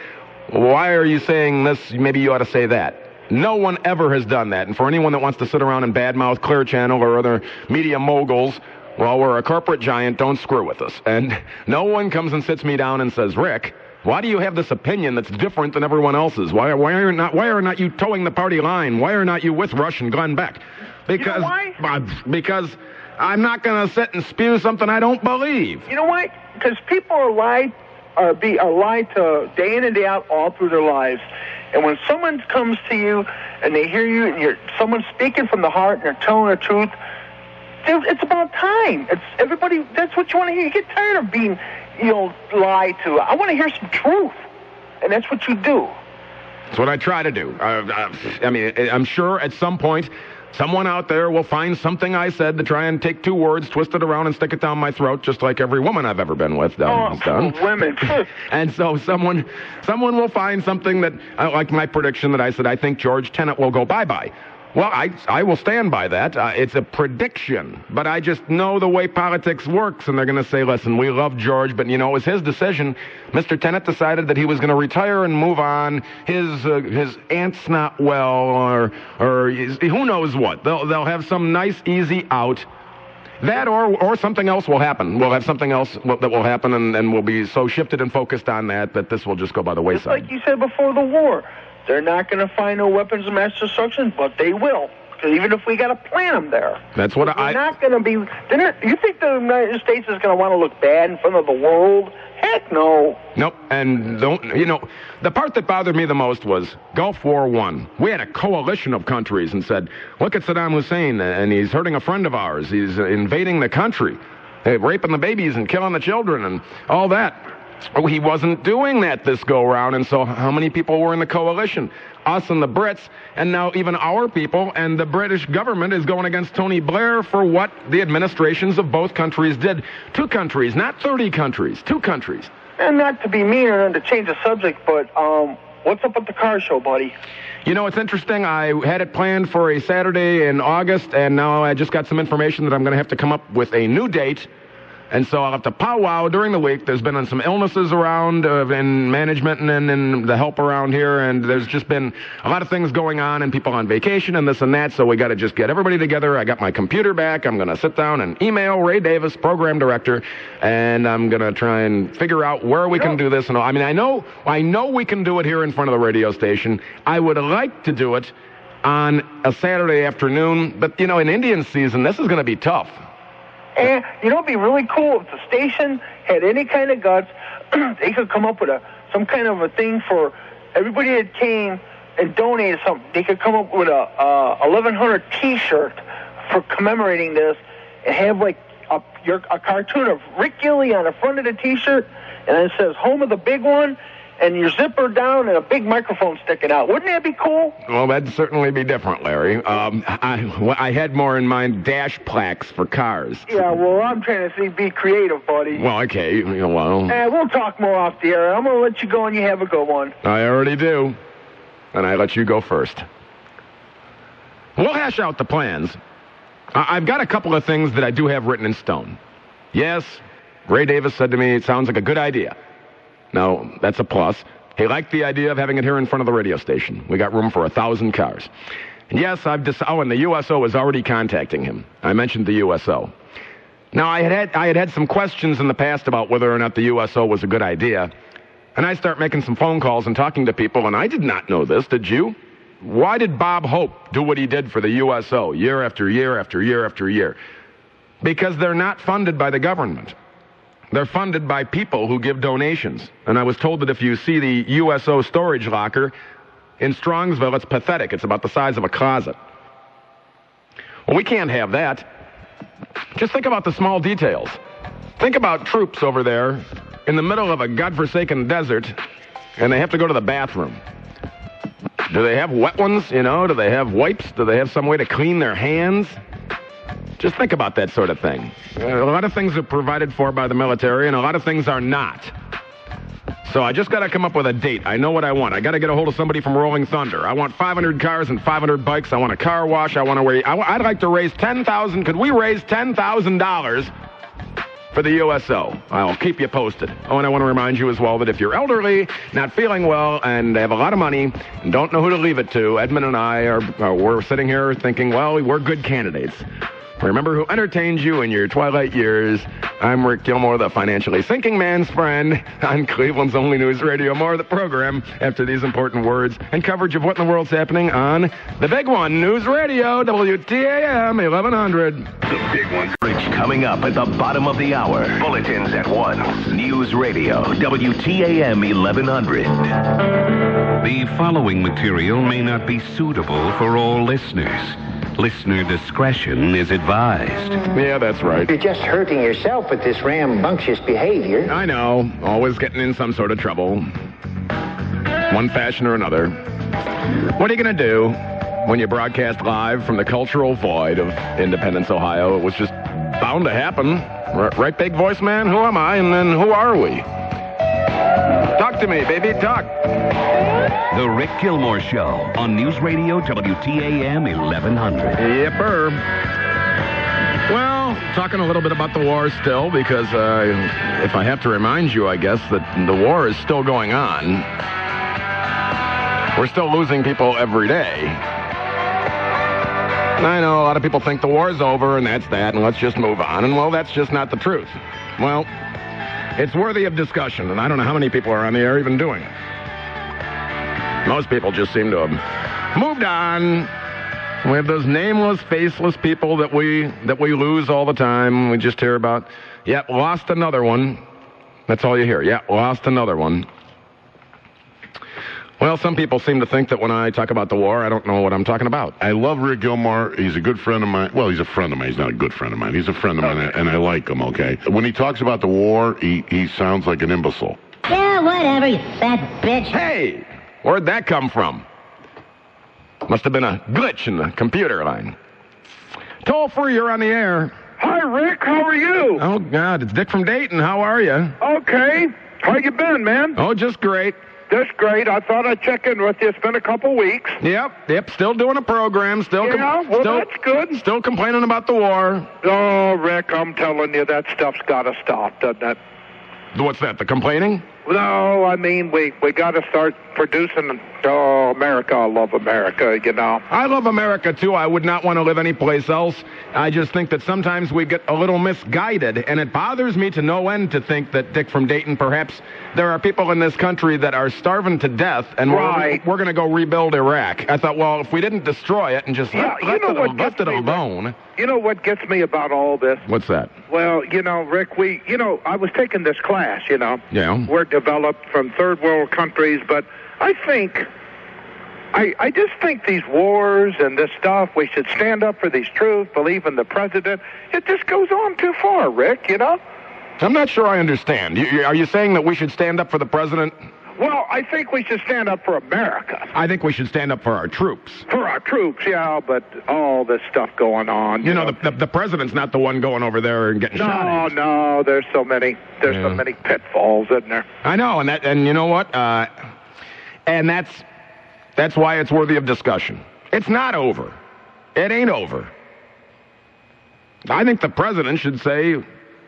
why are you saying this? Maybe you ought to say that. No one ever has done that. And for anyone that wants to sit around and badmouth Clear Channel or other media moguls, well, we're a corporate giant, don't screw with us. And no one comes and sits me down and says, Rick, why do you have this opinion that's different than everyone else's? Why are not you towing the party line? Why are not you with Rush and Glenn Beck? Because, you know why? Because I'm not going to sit and spew something I don't believe. You know why? Because people are lied to day in and day out all through their lives. And when someone comes to you and they hear you and someone's speaking from the heart and they're telling the truth, it's about time. It's everybody. That's what you want to hear. You get tired of being, lied to. I want to hear some truth, and that's what you do. That's what I try to do. I'm sure at some point someone out there will find something I said to try and take two words, twist it around, and stick it down my throat, just like every woman I've ever been with has done. Women. And so someone will find something that, like my prediction that I said, I think George Tenet will go bye-bye. Well, I will stand by that. It's a prediction, but I just know the way politics works, and they're going to say, listen, we love George, but, it was his decision. Mr. Tenet decided that he was going to retire and move on. His aunt's not well, or who knows what. They'll have some nice, easy out. That or something else will happen. We'll have something else that will happen, and we'll be so shifted and focused on that this will just go by the wayside. Just like you said before the war. They're not going to find no weapons of mass destruction, but they will, even if we got to plant them there. That's what We're not going to be... You think the United States is going to want to look bad in front of the world? Heck no. Nope. And the part that bothered me the most was Gulf War I. We had a coalition of countries and said, look at Saddam Hussein, and he's hurting a friend of ours. He's invading the country, raping the babies and killing the children and all that. Oh, he wasn't doing that this go-round, and so how many people were in the coalition? Us and the Brits, and now even our people, and the British government is going against Tony Blair for what the administrations of both countries did. 2 countries, not 30 countries, 2 countries. And not to be mean or to change the subject, but what's up with the car show, buddy? You know, it's interesting. I had it planned for a Saturday in August, and now I just got some information that I'm going to have to come up with a new date. And so I'll have to powwow during the week. There's been some illnesses around in management and the help around here, and there's just been a lot of things going on and people on vacation and this and that, so we got to just get everybody together. I got my computer back. I'm going to sit down and email Ray Davis, program director, and I'm going to try and figure out where we can do this. And I mean, I know we can do it here in front of the radio station. I would like to do it on a Saturday afternoon, but, you know, in Indian season, this is going to be tough. And, you know, it'd be really cool if the station had any kind of guts. They could come up with some kind of a thing for everybody that came and donated something. They could come up with a 1,100 T-shirt for commemorating this and have, like, a cartoon of Rick Gilly on the front of the T-shirt, and it says, home of the big one, and your zipper down and a big microphone sticking out. Wouldn't that be cool? Well, that'd certainly be different, Larry. I had more in mind dash plaques for cars. Yeah, well, I'm trying to be creative, buddy. Well, okay, well... we'll talk more off the air. I'm going to let you go and you have a good one. I already do. And I let you go first. We'll hash out the plans. I've got a couple of things that I do have written in stone. Yes, Ray Davis said to me, it sounds like a good idea. Now, that's a plus. He liked the idea of having it here in front of the radio station. We got room for 1,000 cars. And yes, and the USO was already contacting him. I mentioned the USO. Now, I had some questions in the past about whether or not the USO was a good idea. And I start making some phone calls and talking to people, and I did not know this, did you? Why did Bob Hope do what he did for the USO year after year after year after year? Because they're not funded by the government. They're funded by people who give donations. And I was told that if you see the USO storage locker in Strongsville, it's pathetic. It's about the size of a closet. Well, we can't have that. Just think about the small details. Think about troops over there in the middle of a godforsaken desert, and they have to go to the bathroom. Do they have wet ones, you know? Do they have wipes? Do they have some way to clean their hands? Just think about that sort of thing. A lot of things are provided for by the military, and a lot of things are not. So I just got to come up with a date. I know what I want. I got to get a hold of somebody from Rolling Thunder. I want 500 cars and 500 bikes. I want a car wash. I'd like to raise $10,000. Could we raise $10,000 for the USO? I'll keep you posted. Oh, and I want to remind you as well that if you're elderly, not feeling well, and have a lot of money, and don't know who to leave it to, Edmund and I we're sitting here thinking, well, we're good candidates. Remember who entertains you in your twilight years. I'm Rick Gilmour, the financially sinking man's friend, on Cleveland's only news radio. More of the program after these important words and coverage of what in the world's happening on the big one, News Radio, WTAM 1100. The big one's coming up at the bottom of the hour. Bulletins at 1. News Radio, WTAM 1100. The following material may not be suitable for all listeners. Listener discretion is advised. Yeah, that's right. You're just hurting yourself with this rambunctious behavior. I know. Always getting in some sort of trouble. One fashion or another. What are you going to do when you broadcast live from the cultural void of Independence, Ohio? It was just bound to happen. Right, big voice man? Who am I? And then who are we? Talk to me, baby. Talk. The Rick Gilmour Show on News Radio WTAM 1100. Yepper. Well, talking a little bit about the war still, because if I have to remind you, I guess, that the war is still going on. We're still losing people every day. I know a lot of people think the war's over and that's that, and let's just move on. And, well, that's just not the truth. Well, it's worthy of discussion, and I don't know how many people are on the air even doing it. Most people just seem to have moved on. We have those nameless, faceless people that we lose all the time. We just hear about, yep, lost another one. That's all you hear. Yeah, lost another one. Well, some people seem to think that when I talk about the war, I don't know what I'm talking about. I love Rick Gilmour. He's a good friend of mine. Well, he's a friend of mine. He's not a good friend of mine. He's a friend of mine, and I like him, okay? When he talks about the war, he sounds like an imbecile. Yeah, whatever, you fat bitch. Hey, where'd that come from? Must have been a glitch in the computer line. Toll free, you're on the air. Hi, Rick. How are you? Oh, God, it's Dick from Dayton. How are you? Okay. How you been, man? Oh, just great. Just great. I thought I'd check in with you. It's been a couple weeks. Yep. Still doing a program. That's good. Still complaining about the war. Oh, Rick, I'm telling you, that stuff's got to stop, doesn't it? What's that, the complaining? No, I mean, we got to start producing. Oh, America, I love America, you know. I love America, too. I would not want to live anyplace else. I just think that sometimes we get a little misguided, and it bothers me to no end to think that, Dick from Dayton, perhaps there are people in this country that are starving to death, and we're going to go rebuild Iraq. I thought, well, if we didn't destroy it and just left it alone... You know what gets me about all this? What's that? Well, you know, Rick, I was taking this class, you know. Yeah. We're developed from third world countries, but I just think these wars and this stuff, we should stand up for these truths, believe in the president. It just goes on too far, Rick, you know? I'm not sure I understand. Are you saying that we should stand up for the president? Well, I think we should stand up for America. I think we should stand up for our troops. For our troops, yeah, but all this stuff going on. You know, the president's not the one going over there and getting shot at. No, there's so many pitfalls, isn't there? I know, and you know what? And that's why it's worthy of discussion. It's not over. It ain't over. I think the president should say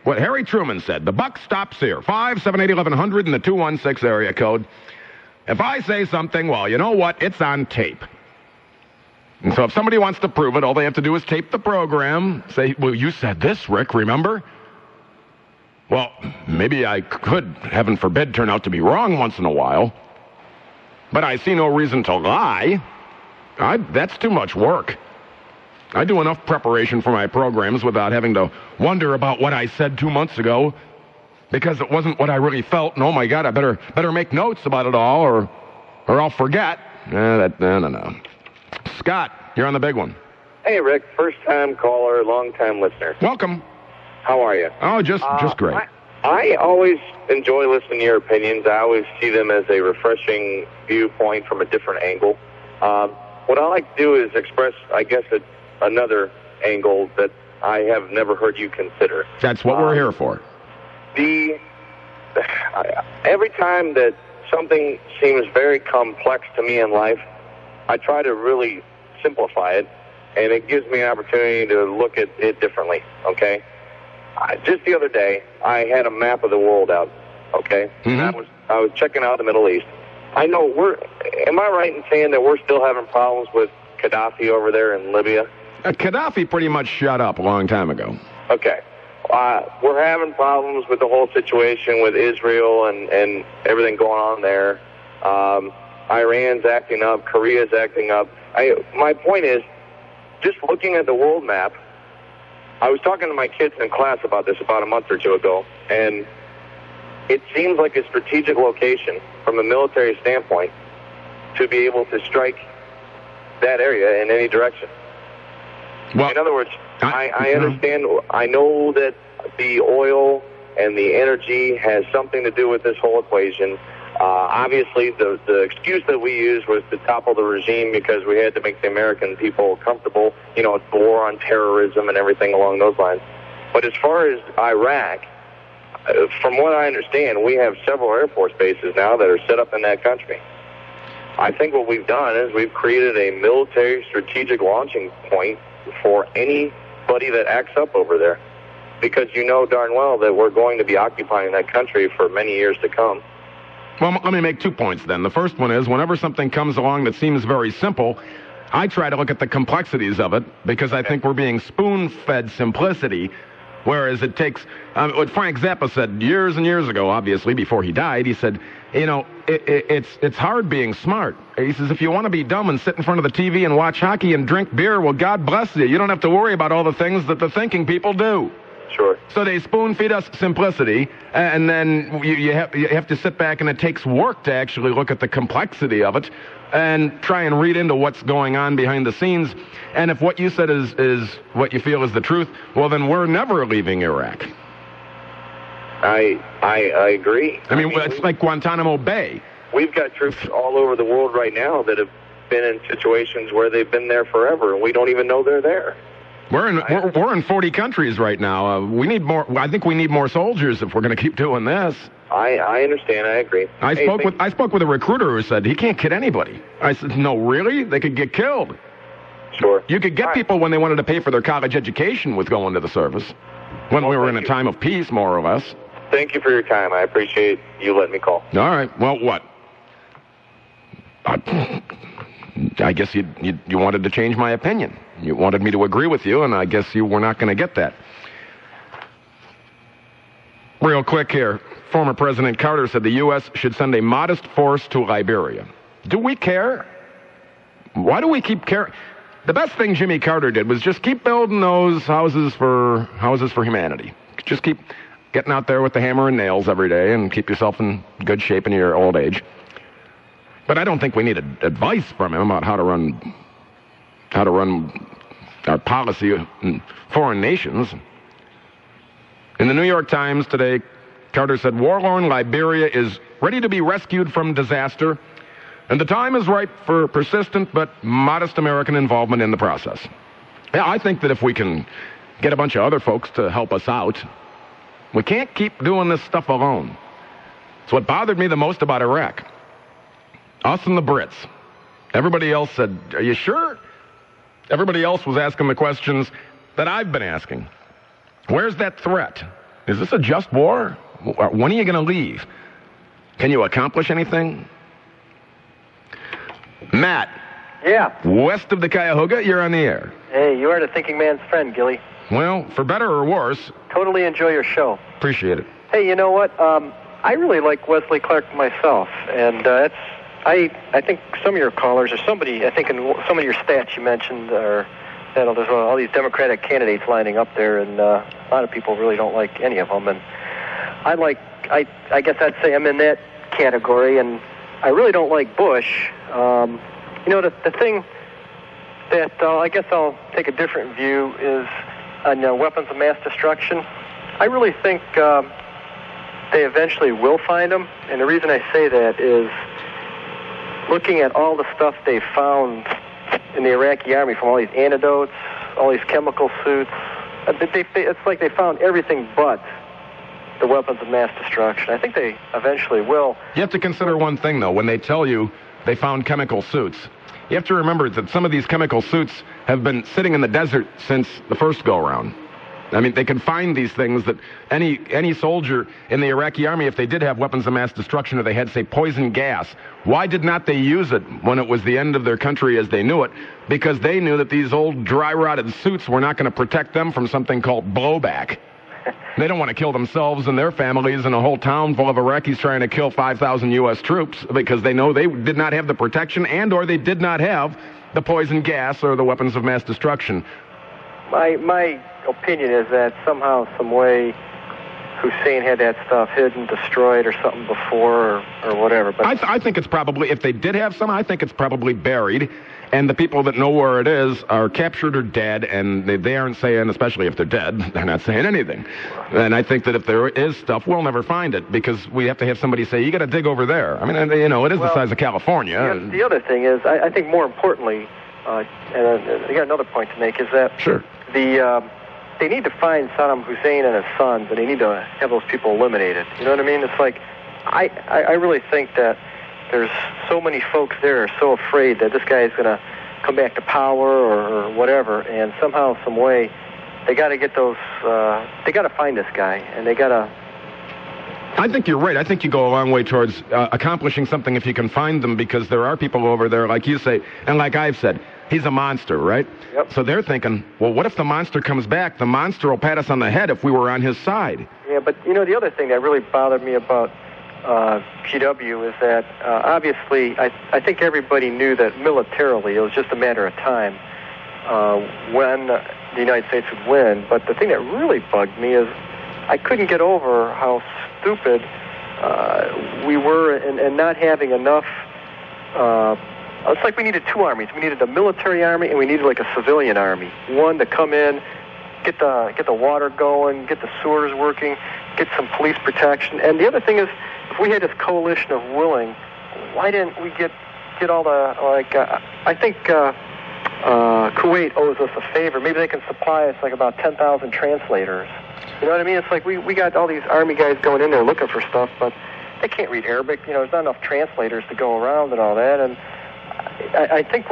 what Harry Truman said. The buck stops here. 578-1100 in the 216 area code. If I say something, well, you know what? It's on tape. And so if somebody wants to prove it, all they have to do is tape the program. Say, well, you said this, Rick, remember? Well, maybe I could, heaven forbid, turn out to be wrong once in a while. But I see no reason to lie. That's too much work. I do enough preparation for my programs without having to wonder about what I said 2 months ago because it wasn't what I really felt. And oh, my God, I better make notes about it all or I'll forget. No. Scott, you're on the big one. Hey, Rick, first-time caller, long-time listener. Welcome. How are you? Oh, just great. I always enjoy listening to your opinions. I always see them as a refreshing viewpoint from a different angle. What I like to do is express, I guess, another angle that I have never heard you consider. That's what we're here for. Every time that something seems very complex to me in life, I try to really simplify it, and it gives me an opportunity to look at it differently, okay? Just the other day, I had a map of the world out, okay? Mm-hmm. I was checking out the Middle East. I know am I right in saying that we're still having problems with Gaddafi over there in Libya? Gaddafi pretty much shut up a long time ago. Okay. We're having problems with the whole situation with Israel and everything going on there. Iran's acting up. Korea's acting up. My point is, just looking at the world map, I was talking to my kids in class about this about a month or two ago, and it seems like a strategic location from a military standpoint to be able to strike that area in any direction. Well, in other words, I understand. I know that the oil and the energy has something to do with this whole equation. Obviously, the excuse that we used was to topple the regime because we had to make the American people comfortable. You know, it's the war on terrorism and everything along those lines. But as far as Iraq, from what I understand, we have several Air Force bases now that are set up in that country. I think what we've done is we've created a military strategic launching point for anybody that acts up over there, because you know darn well that we're going to be occupying that country for many years to come. Well, let me make 2 points then. The first one is, whenever something comes along that seems very simple, I try to look at the complexities of it, because I think we're being spoon-fed simplicity Whereas it takes, what Frank Zappa said years and years ago, obviously, before he died, he said, it's hard being smart. He says, if you want to be dumb and sit in front of the TV and watch hockey and drink beer, well, God bless you. You don't have to worry about all the things that the thinking people do. Sure. So they spoon-feed us simplicity, and then you have to sit back, and it takes work to actually look at the complexity of it and try and read into what's going on behind the scenes. And if what you said is what you feel is the truth, well, then we're never leaving Iraq. I agree. I mean, it's like Guantanamo Bay. We've got troops all over the world right now that have been in situations where they've been there forever, and we don't even know they're there. We're in 40 countries right now. We need more. I think we need more soldiers if we're going to keep doing this. I understand. I agree. I spoke with a recruiter who said he can't get anybody. I said, no, really? They could get killed. Sure. You could get people when they wanted to pay for their college education with going to the service. When we were in a time of peace, more or less. Thank you for your time. I appreciate you letting me call. All right. Well, what? I guess you wanted to change my opinion. You wanted me to agree with you, and I guess you were not going to get that. Real quick here. Former President Carter said the U.S. should send a modest force to Liberia. Do we care? Why do we keep caring? The best thing Jimmy Carter did was just keep building those houses for humanity. Just keep getting out there with the hammer and nails every day and keep yourself in good shape in your old age. But I don't think we need advice from him about how to run our policy in foreign nations. In the New York Times today, Carter said, war-worn Liberia is ready to be rescued from disaster, and the time is ripe for persistent but modest American involvement in the process. Yeah, I think that if we can get a bunch of other folks to help us out, we can't keep doing this stuff alone. It's what bothered me the most about Iraq. Us and the Brits. Everybody else said, are you sure? Everybody else was asking the questions that I've been asking. Where's that threat? Is this a just war? When are you going to leave? Can you accomplish anything? Matt. Yeah. West of the Cuyahoga, you're on the air. Hey, you are the thinking man's friend, Gilly. Well, for better or worse. Totally enjoy your show. Appreciate it. Hey, you know what? I really like Wesley Clark myself, and I think some of your callers, or somebody, I think in some of your stats you mentioned, there's all these Democratic candidates lining up there, and a lot of people really don't like any of them. And I guess I'd say I'm in that category, and I really don't like Bush. The thing that I guess I'll take a different view is on weapons of mass destruction. I really think they eventually will find them, and the reason I say that is looking at all the stuff they found in the Iraqi army, from all these antidotes, all these chemical suits. It's like they found everything but the weapons of mass destruction. I think they eventually will. You have to consider one thing, though. When they tell you they found chemical suits, you have to remember that some of these chemical suits have been sitting in the desert since the first go-around. I mean, they can find these things that any soldier in the Iraqi army, if they did have weapons of mass destruction or they had, say, poison gas, why did not they use it when it was the end of their country as they knew it? Because they knew that these old dry-rotted suits were not going to protect them from something called blowback. They don't want to kill themselves and their families and a whole town full of Iraqis trying to kill 5,000 U.S. troops because they know they did not have the protection and or they did not have the poison gas or the weapons of mass destruction. My opinion is that somehow, some way, Hussein had that stuff hidden, destroyed, or something before, or whatever. But I think it's probably, if they did have some, I think it's probably buried, and the people that know where it is are captured or dead, and they aren't saying, especially if they're dead, they're not saying anything. And I think that if there is stuff, we'll never find it, because we have to have somebody say, you got to dig over there. I mean, it is the size of California. The other thing is, I think more importantly, and I got another point to make, is that sure. They need to find Saddam Hussein and his sons, and they need to have those people eliminated. You know what I mean? It's like, I really think that there's so many folks there are so afraid that this guy is going to come back to power or whatever, and somehow, some way, they got to get those, they got to find this guy, and they got to... I think you're right. I think you go a long way towards accomplishing something if you can find them, because there are people over there, like you say, and like I've said, He's a monster, right? Yep. So they're thinking, well, what if the monster comes back? The monster will pat us on the head if we were on his side. Yeah, but the other thing that really bothered me about GW is that obviously I think everybody knew that militarily it was just a matter of time when the United States would win. But the thing that really bugged me is I couldn't get over how stupid we were in not having enough. It's like we needed two armies. We needed a military army and we needed like a civilian army. One to come in, get the water going, get the sewers working, get some police protection. And the other thing is, if we had this coalition of willing, why didn't we get all the, I think Kuwait owes us a favor. Maybe they can supply us like about 10,000 translators. You know what I mean? It's like we got all these army guys going in there looking for stuff, but they can't read Arabic. There's not enough translators to go around and all that. And I think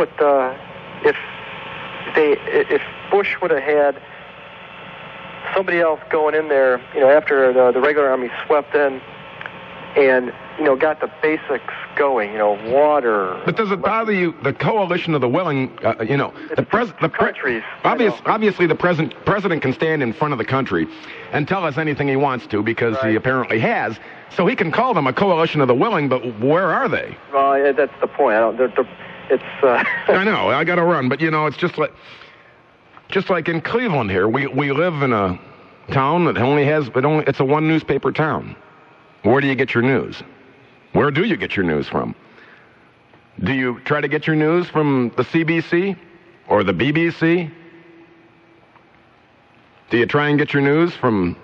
if Bush would have had somebody else going in there, after the regular army swept in and, got the basics going, water. But does it bother you, the coalition of the willing, countries. Obviously the president can stand in front of the country and tell us anything he wants to because he apparently has. So he can call them a coalition of the willing, but where are they? Well, that's the point. I know, I got to run, but it's just like in Cleveland here, we live in a town that it's a one newspaper town. Where do you get your news? Where do you get your news from? Do you try to get your news from the CBC or the BBC? Do you try and get your news from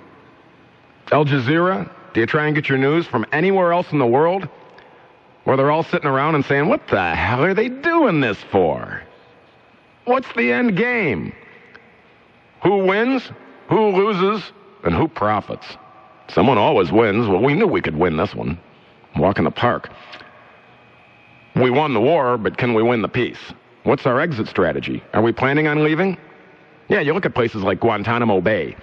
Al Jazeera? Do you try and get your news from anywhere else in the world? Where they're all sitting around and saying, what the hell are they doing this for? What's the end game? Who wins, who loses, and who profits? Someone always wins. Well, we knew we could win this one. Walk in the park. We won the war, but can we win the peace? What's our exit strategy? Are we planning on leaving? Yeah, you look at places like Guantanamo Bay.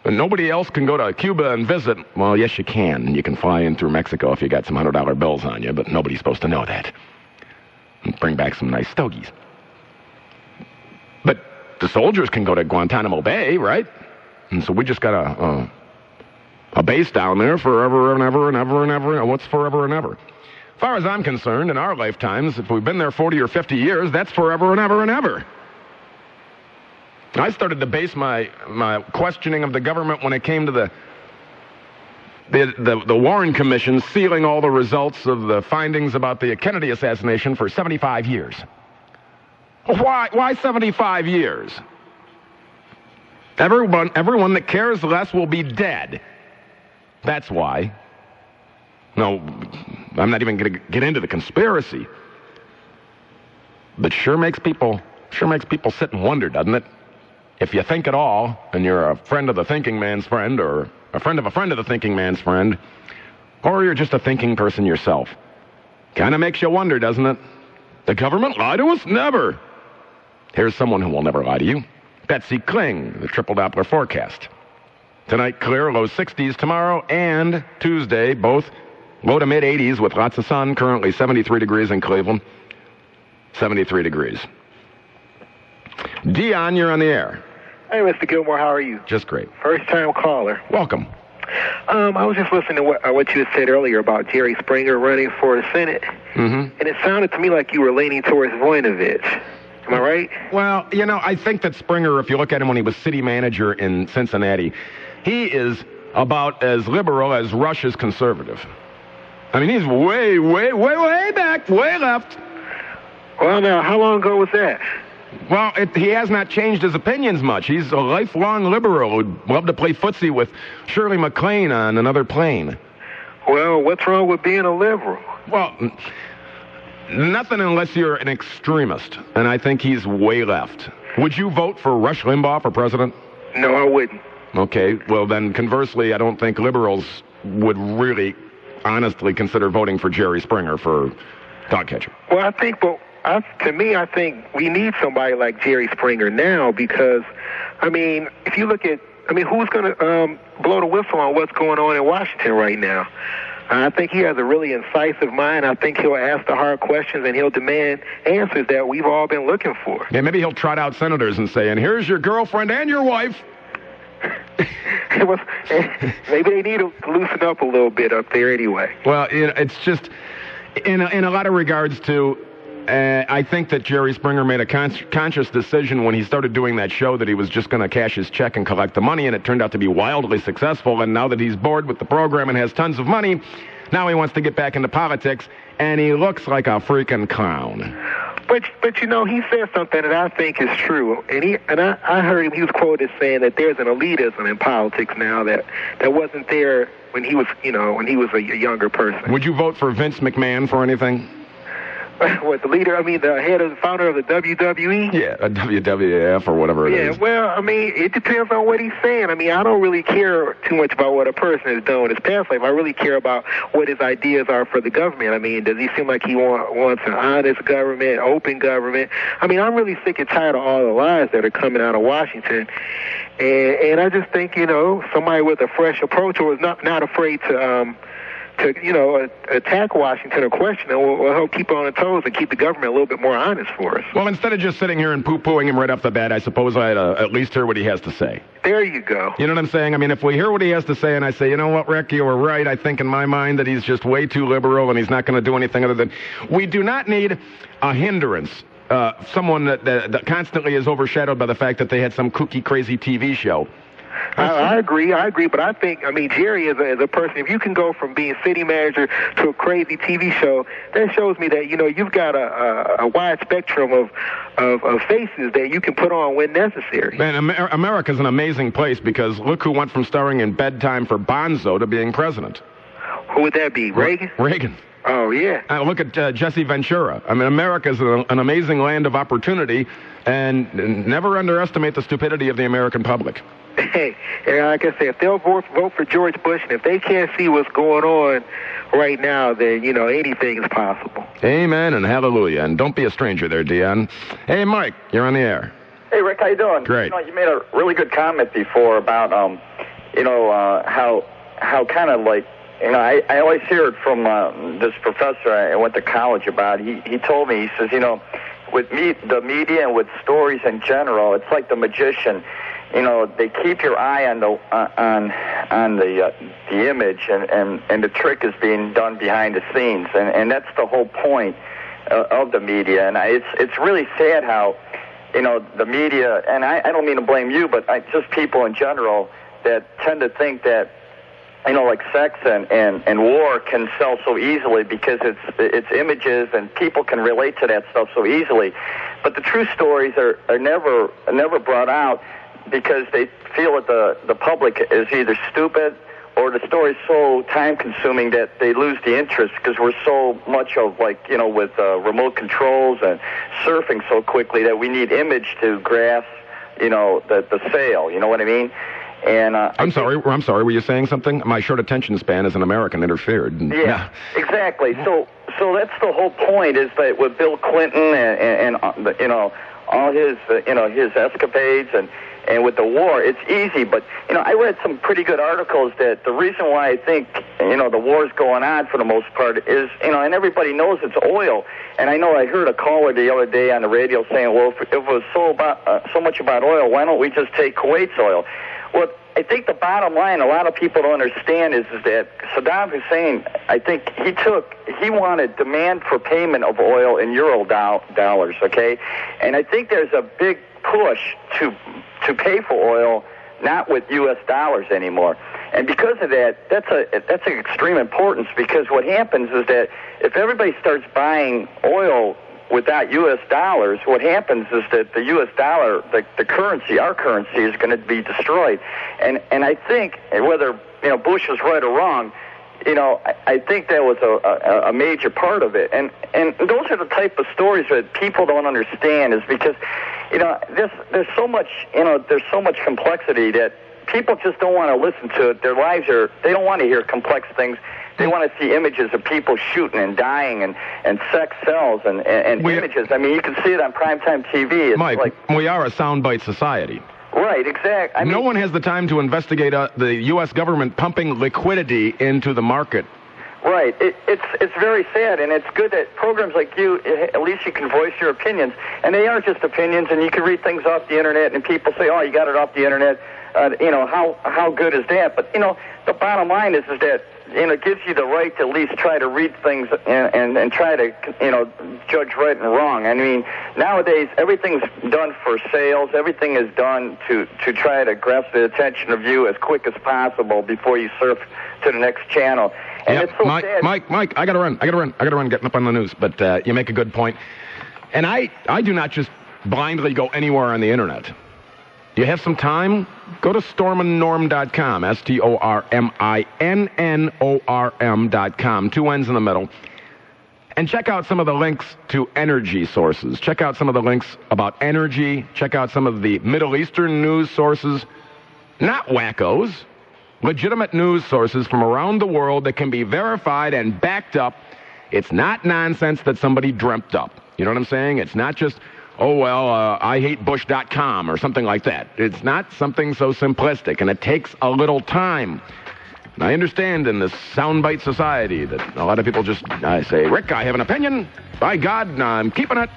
And nobody else can go to Cuba and visit. Well, yes, you can. You can fly in through Mexico if you got some $100 bills on you, but nobody's supposed to know that. And bring back some nice stogies. But the soldiers can go to Guantanamo Bay, right? And so we just got a base down there forever and ever and ever and ever. What's forever and ever? As far as I'm concerned, in our lifetimes, if we've been there 40 or 50 years, that's forever and ever and ever. I started to base my questioning of the government when it came to the Warren Commission sealing all the results of the findings about the Kennedy assassination for 75 years. Why 75 years? Everyone that cares less will be dead. That's why. No, I'm not even going to get into the conspiracy. But sure makes people sit and wonder, doesn't it? If you think at all, and you're a friend of the thinking man's friend, or a friend of the thinking man's friend, or you're just a thinking person yourself, kind of makes you wonder, doesn't it? The government lied to us? Never. Here's someone who will never lie to you. Betsy Kling, the triple Doppler forecast. Tonight, clear, low 60s. Tomorrow and Tuesday, both low to mid 80s with lots of sun. Currently 73 degrees in Cleveland. 73 degrees. Dion, you're on the air. Hey, Mr. Gilmore, how are you? Just great. First-time caller. Welcome. I was just listening to what you had said earlier about Jerry Springer running for the Senate, and it sounded to me like you were leaning towards Voinovich. Am I right? Well, I think that Springer, if you look at him when he was city manager in Cincinnati, he is about as liberal as Rush is conservative. I mean, he's way, way, way, way back, way left. Well, now, how long ago was that? Well, he has not changed his opinions much. He's a lifelong liberal who'd love to play footsie with Shirley MacLaine on another plane. Well, what's wrong with being a liberal? Well, nothing unless you're an extremist, and I think he's way left. Would you vote for Rush Limbaugh for president? No, I wouldn't. Okay, well then, conversely, I don't think liberals would really honestly consider voting for Jerry Springer for dog catcher. Well, I think we need somebody like Jerry Springer now because, if you look at, who's going to blow the whistle on what's going on in Washington right now? I think he has a really incisive mind. I think he'll ask the hard questions and he'll demand answers that we've all been looking for. Yeah, maybe he'll trot out senators and say, and here's your girlfriend and your wife. Maybe they need to loosen up a little bit up there anyway. Well, it's just, in a lot of regards to, I think that Jerry Springer made a conscious decision when he started doing that show that he was just going to cash his check and collect the money, and it turned out to be wildly successful. And now that he's bored with the program and has tons of money, now he wants to get back into politics, and he looks like a freaking clown. But you know, he said something that I think is true, and I heard him. He was quoted saying that there's an elitism in politics now that wasn't there when he was a younger person. Would you vote for Vince McMahon for anything? What, the leader? I mean, the founder of the WWE? Yeah, a WWF or whatever it is. Yeah, well, I mean, it depends on what he's saying. I mean, I don't really care too much about what a person is doing in his past life. I really care about what his ideas are for the government. I mean, does he seem like he wants an honest government, open government? I mean, I'm really sick and tired of all the lies that are coming out of Washington. And I just think, somebody with a fresh approach or is not afraid to attack Washington or question it will help keep on the toes and keep the government a little bit more honest for us. Well, instead of just sitting here and poo-pooing him right off the bat, I suppose I'd at least hear what he has to say. There you go. You know what I'm saying? I mean, if we hear what he has to say and I say, you know what, Rick, you were right, I think in my mind that he's just way too liberal and he's not going to do anything other than... We do not need a hindrance. Someone that constantly is overshadowed by the fact that they had some kooky, crazy TV show. I agree, but I think, Jerry is a person, if you can go from being city manager to a crazy TV show, that shows me that, you've got a wide spectrum of faces that you can put on when necessary. Man, America's an amazing place because look who went from starring in Bedtime for Bonzo to being president. Who would that be, Reagan? Reagan. Oh, yeah. Look at Jesse Ventura. I mean, America's an amazing land of opportunity, and never underestimate the stupidity of the American public. Hey, like I said, if they'll vote for George Bush, and if they can't see what's going on right now, then, anything is possible. Amen and hallelujah. And don't be a stranger there, Dion. Hey, Mike, you're on the air. Hey, Rick, how you doing? Great. You made a really good comment before about, how kind of like, I always hear it from this professor I went to college about. He told me, he says, with the media and with stories in general, it's like the magician. They keep your eye on the image, and the trick is being done behind the scenes, and that's the whole point of the media. And it's really sad how, the media, and I don't mean to blame you, but just people in general that tend to think that, like sex and war can sell so easily because it's images and people can relate to that stuff so easily. But the true stories are never brought out because they feel that the public is either stupid or the story's so time-consuming that they lose the interest because we're so much of, with remote controls and surfing so quickly that we need image to grasp, the sale. You know what I mean? And I'm sorry. Were you saying something? My short attention span as an American interfered. Yeah, exactly. So that's the whole point. Is that with Bill Clinton and all his his escapades and with the war, it's easy. But I read some pretty good articles that the reason why I think the war's going on for the most part is and everybody knows it's oil. And I know I heard a caller the other day on the radio saying, well, if it was so much about oil, why don't we just take Kuwait's oil? Well, I think the bottom line a lot of people don't understand is that Saddam Hussein, I think he wanted demand for payment of oil in euro dollars, okay? And I think there's a big push to pay for oil not with U.S. dollars anymore. And because of that, that's an extreme importance because what happens is that if everybody starts buying oil without U.S. dollars, what happens is that the U.S. dollar, the currency, our currency, is going to be destroyed. And I think, whether Bush was right or wrong, I think that was a major part of it. And those are the type of stories that people don't understand is because, there's so much complexity that people just don't want to listen to it. Their lives they don't want to hear complex things. They want to see images of people shooting and dying and sex sells and images. I mean, you can see it on primetime TV. It's Mike, we are a soundbite society. Right, exactly. No one has the time to investigate the U.S. government pumping liquidity into the market. Right. It's very sad, and it's good that programs like you, at least you can voice your opinions, and they are just opinions, and you can read things off the internet, and people say, oh, you got it off the internet. How good is that? But, the bottom line is that, it gives you the right to at least try to read things and try to, judge right and wrong. I mean, nowadays, everything's done for sales. Everything is done to try to grasp the attention of you as quick as possible before you surf to the next channel. And it's so sad. Mike, I gotta run getting up on the news. But you make a good point. And I do not just blindly go anywhere on the internet. Do you have some time? Go to stormandnorm.com, STORMINNORM.com, 2 N's in the middle, and check out some of the links to energy sources. Check out some of the links about energy. Check out some of the Middle Eastern news sources, not wackos, legitimate news sources from around the world that can be verified and backed up. It's not nonsense that somebody dreamt up. You know what I'm saying? It's not just, IHateBush.com or something like that. It's not something so simplistic, and it takes a little time. And I understand in this soundbite society that a lot of people just say, Rick, I have an opinion. By God, I'm keeping it.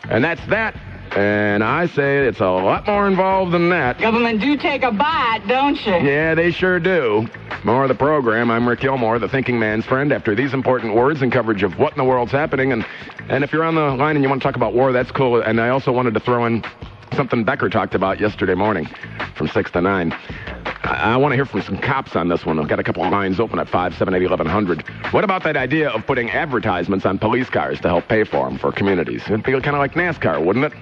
And that's that. And I say it's a lot more involved than that. Government do take a bite, don't you? Yeah, they sure do. More of the program. I'm Rick Gilmour, the thinking man's friend. After these important words and coverage of what in the world's happening. And if you're on the line and you want to talk about war, that's cool. And I also wanted to throw in something Becker talked about yesterday morning from 6 to 9. I want to hear from some cops on this one. I've got a couple of lines open at 578-1100. What about that idea of putting advertisements on police cars to help pay for them for communities? It'd be kind of like NASCAR, wouldn't it?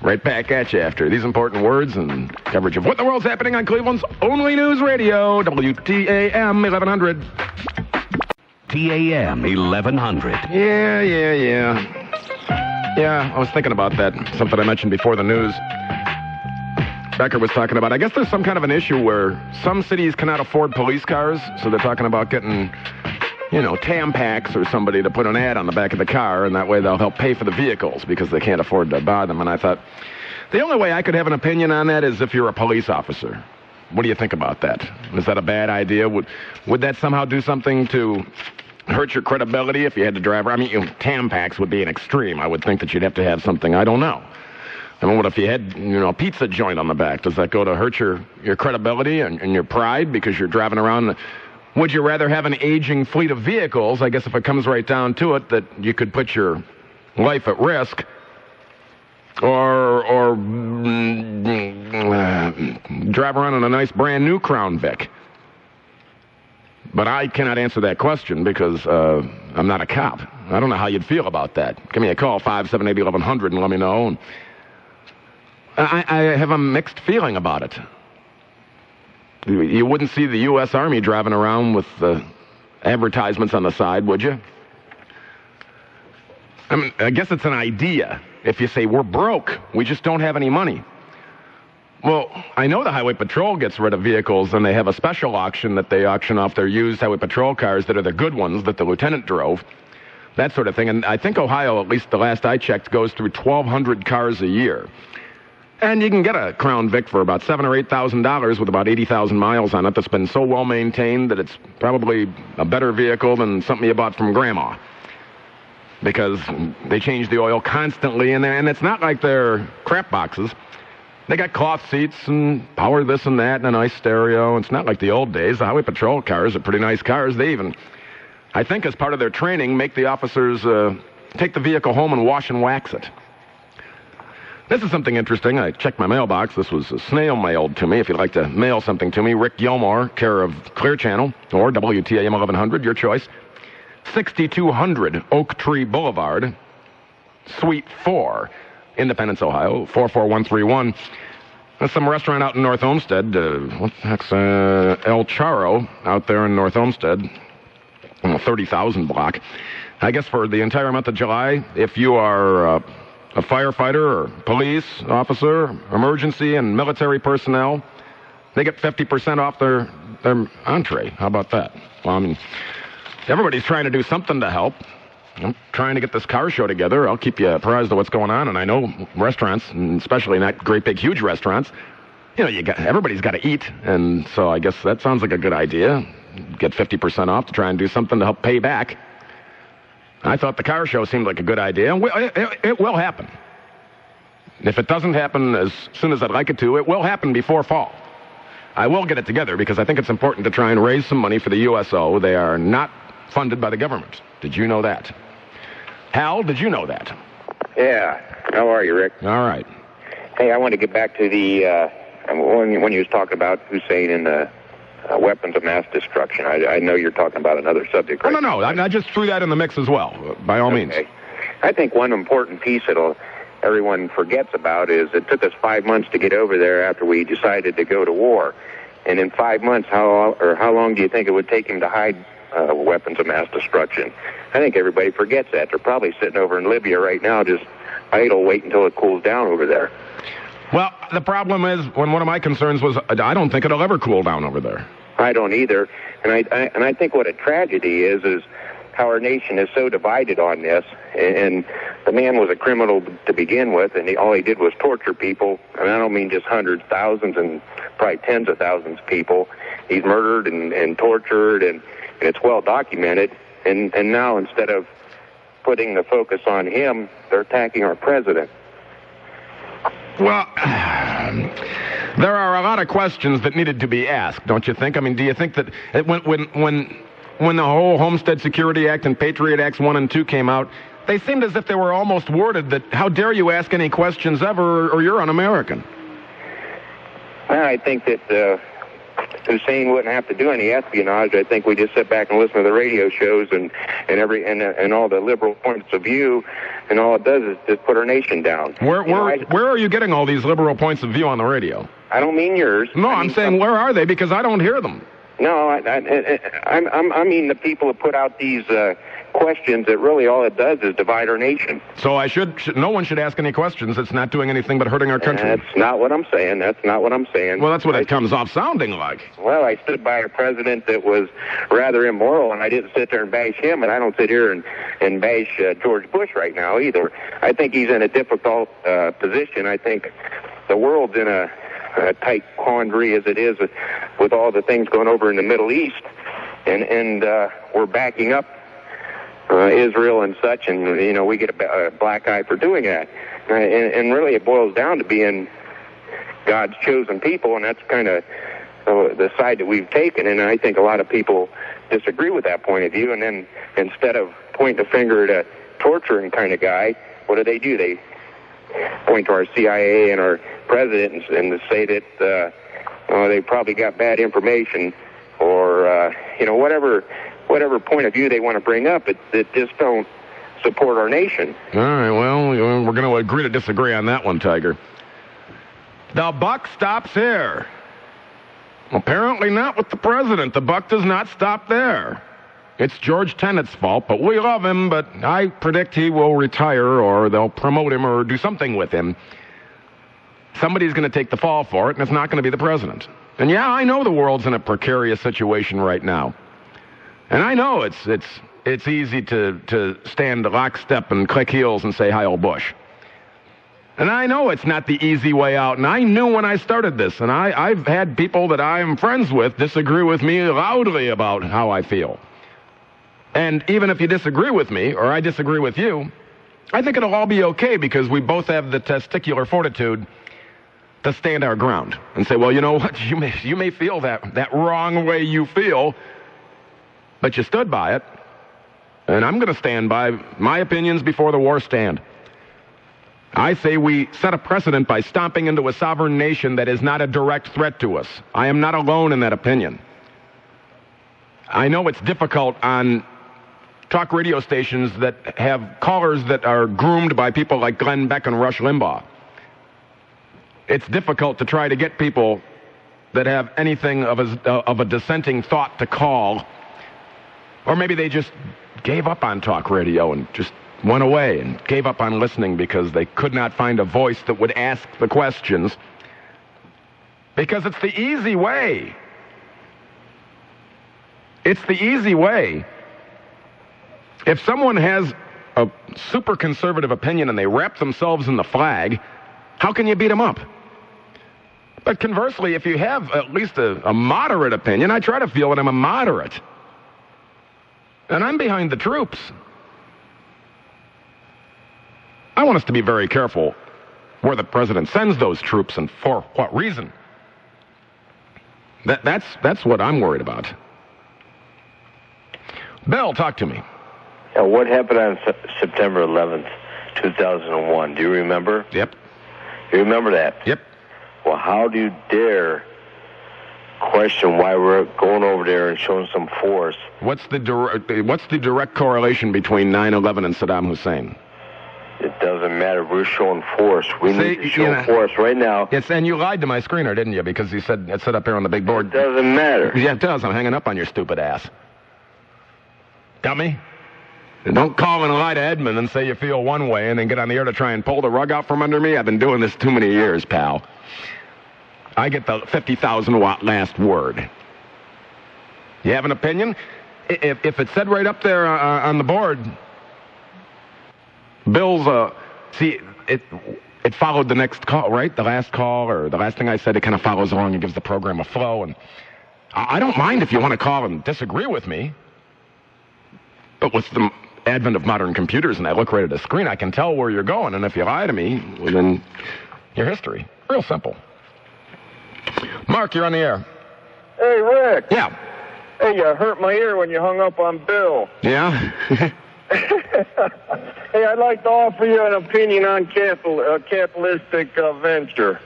Right back at you after these important words and coverage of what in the world's happening on Cleveland's only news radio, WTAM 1100. TAM 1100. Yeah, I was thinking about that, something I mentioned before the news. Becker was talking about, I guess there's some kind of an issue where some cities cannot afford police cars, so they're talking about getting, Tampax or somebody to put an ad on the back of the car, and that way they'll help pay for the vehicles because they can't afford to buy them. And I thought, the only way I could have an opinion on that is if you're a police officer. What do you think about that? Is that a bad idea? Would that somehow do something to hurt your credibility if you had to drive around? I mean, Tampax would be an extreme. I would think that you'd have to have something, I don't know. I mean, what if you had, a pizza joint on the back? Does that go to hurt your credibility and your pride because you're driving around? Would you rather have an aging fleet of vehicles, I guess if it comes right down to it, that you could put your life at risk, or drive around in a nice brand new Crown Vic? But I cannot answer that question because I'm not a cop. I don't know how you'd feel about that. Give me a call, 578-1100, and let me know. And I have a mixed feeling about it. You wouldn't see the U.S. Army driving around with advertisements on the side, would you? I mean, I guess it's an idea. If you say, we're broke, we just don't have any money. Well, I know the Highway Patrol gets rid of vehicles, and they have a special auction that they auction off their used Highway Patrol cars that are the good ones that the lieutenant drove, that sort of thing. And I think Ohio, at least the last I checked, goes through 1,200 cars a year. And you can get a Crown Vic for about $7,000 or $8,000 with about 80,000 miles on it that's been so well maintained that it's probably a better vehicle than something you bought from Grandma. Because they change the oil constantly, and it's not like they're crap boxes. They got cloth seats and power this and that and a nice stereo. It's not like the old days. The Highway Patrol cars are pretty nice cars. They even, I think as part of their training, make the officers take the vehicle home and wash and wax it. This is something interesting. I checked my mailbox. This was snail mailed to me. If you'd like to mail something to me, Rick Gilmour, care of Clear Channel, or WTAM 1100, your choice. 6200 Oak Tree Boulevard, Suite 4, Independence, Ohio, 44131. That's some restaurant out in North Olmsted. What the heck's El Charro out there in North Olmsted, 30,000 block. I guess for the entire month of July, if you are a firefighter or police officer, emergency and military personnel, they get 50% off their entree. How about that? Well, I mean, everybody's trying to do something to help. I'm trying to get this car show together. I'll keep you apprised of what's going on. And I know restaurants, and especially not great big huge restaurants, everybody's got to eat. And so I guess that sounds like a good idea. get 50% off to try and do something to help pay back. I thought the car show seemed like a good idea, and it will happen. If it doesn't happen as soon as I'd like it to, it will happen before fall. I will get it together because I think it's important to try and raise some money for the USO. They are not funded by the government. Did you know that? Hal, did you know that? Yeah. How are you, Rick? All right. Hey, I want to get back to the when you was talking about Hussein and the weapons of mass destruction. I know you're talking about another subject, right? No. I just threw that in the mix as well, by all means. I think one important piece that everyone forgets about is it took us 5 months to get over there after we decided to go to war. And in 5 months, how long do you think it would take him to hide weapons of mass destruction? I think everybody forgets that. They're probably sitting over in Libya right now just idle, wait until it cools down over there. Well, the problem is, one of my concerns was, I don't think it'll ever cool down over there. I don't either. And I think what a tragedy is how our nation is so divided on this. And the man was a criminal to begin with, and all he did was torture people. And I don't mean just hundreds, thousands, and probably tens of thousands of people. He's murdered and tortured, and it's well documented. And now, instead of putting the focus on him, they're attacking our president. Well, there are a lot of questions that needed to be asked, don't you think? I mean, do you think that when the whole Homestead Security Act and Patriot Acts 1 and 2 came out, they seemed as if they were almost worded that, how dare you ask any questions ever, or you're un-American? Well, I think that Hussein wouldn't have to do any espionage. I think we just sit back and listen to the radio shows and all the liberal points of view, and all it does is just put our nation down. Where are you getting all these liberal points of view on the radio? I don't mean yours. No, I'm saying where are they, because I don't hear them. No, I mean the people who put out these questions that really all it does is divide our nation. So no one should ask any questions. It's not doing anything but hurting our country. That's not what I'm saying. Well, that's what it comes off sounding like. Well, I stood by a president that was rather immoral, and I didn't sit there and bash him, and I don't sit here and bash George Bush right now either. I think he's in a difficult position. I think the world's in a tight quandary as it is with all the things going over in the Middle East, and we're backing up Israel and such, and we get a black eye for doing that, and really it boils down to being God's chosen people, and that's kind of the side that we've taken, and I think a lot of people disagree with that point of view. And then instead of pointing a finger at a torturing kind of guy, what do? They point to our CIA and our president and say that they probably got bad information, or whatever point of view they want to bring up, that just don't support our nation. All right, well, we're going to agree to disagree on that one, Tiger. The buck stops here. Apparently not with the president. The buck does not stop there. It's George Tenet's fault, but we love him, but I predict he will retire, or they'll promote him or do something with him. Somebody's going to take the fall for it, and it's not going to be the president. And yeah, I know the world's in a precarious situation right now. And I know it's easy to stand lockstep and click heels and say, hi, old Bush. And I know it's not the easy way out, and I knew when I started this, and I've had people that I'm friends with disagree with me loudly about how I feel. And even if you disagree with me, or I disagree with you, I think it'll all be okay, because we both have the testicular fortitude to stand our ground and say, well, you know what, you may feel that wrong way you feel, but you stood by it, and I'm going to stand by my opinions before the war stand. I say we set a precedent by stomping into a sovereign nation that is not a direct threat to us. I am not alone in that opinion. I know it's difficult on talk radio stations that have callers that are groomed by people like Glenn Beck and Rush Limbaugh. It's difficult to try to get people that have anything of a dissenting thought to call, or maybe they just gave up on talk radio and just went away and gave up on listening because they could not find a voice that would ask the questions, because it's the easy way. It's the easy way. If someone has a super conservative opinion and they wrap themselves in the flag, how can you beat them up? But conversely, if you have at least a moderate opinion, I try to feel that I'm a moderate. And I'm behind the troops. I want us to be very careful where the president sends those troops and for what reason. That's what I'm worried about. Bill, talk to me. Now, what happened on September 11th, 2001? Do you remember? Yep. You remember that? Yep. Well, how do you dare question why we're going over there and showing some force? What's the direct correlation between 9/11 and Saddam Hussein? It doesn't matter. We're showing force. We need to show force right now. Yes, and you lied to my screener, didn't you? Because you said it said up here on the big board. It doesn't matter. Yeah, it does. I'm hanging up on your stupid ass. Got me? Don't call and lie to Edmund and say you feel one way and then get on the air to try and pull the rug out from under me. I've been doing this too many years, pal. I get the 50,000-watt last word. You have an opinion? If it said right up there on the board, Bill's, see, it followed the next call, right? The last call or the last thing I said, it kind of follows along and gives the program a flow. And I don't mind if you want to call and disagree with me. But with the advent of modern computers and I look right at the screen, I can tell where you're going. And if you lie to me, well, then your history. Real simple. Mark, you're on the air. Hey, Rick. Yeah. Hey, you hurt my ear when you hung up on Bill. Yeah? Hey, I'd like to offer you an opinion on capitalistic venture.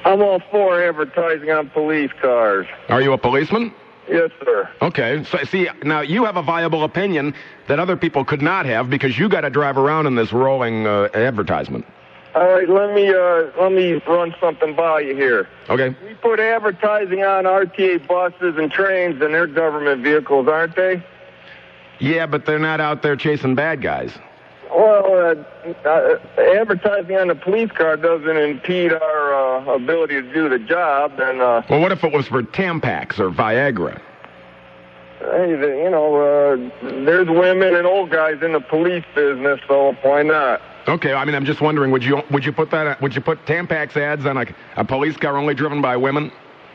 I'm all for advertising on police cars. Are you a policeman? Yes, sir. Okay. So, see, now you have a viable opinion that other people could not have because you got to drive around in this rolling advertisement. All right, let me run something by you here. Okay. We put advertising on RTA buses and trains and their government vehicles, aren't they? Yeah, but they're not out there chasing bad guys. Well, advertising on the police car doesn't impede our ability to do the job. And well, what if it was for Tampax or Viagra? Hey, there's women and old guys in the police business, so why not? Okay, I mean, I'm just wondering, would you put Tampax ads on a police car only driven by women?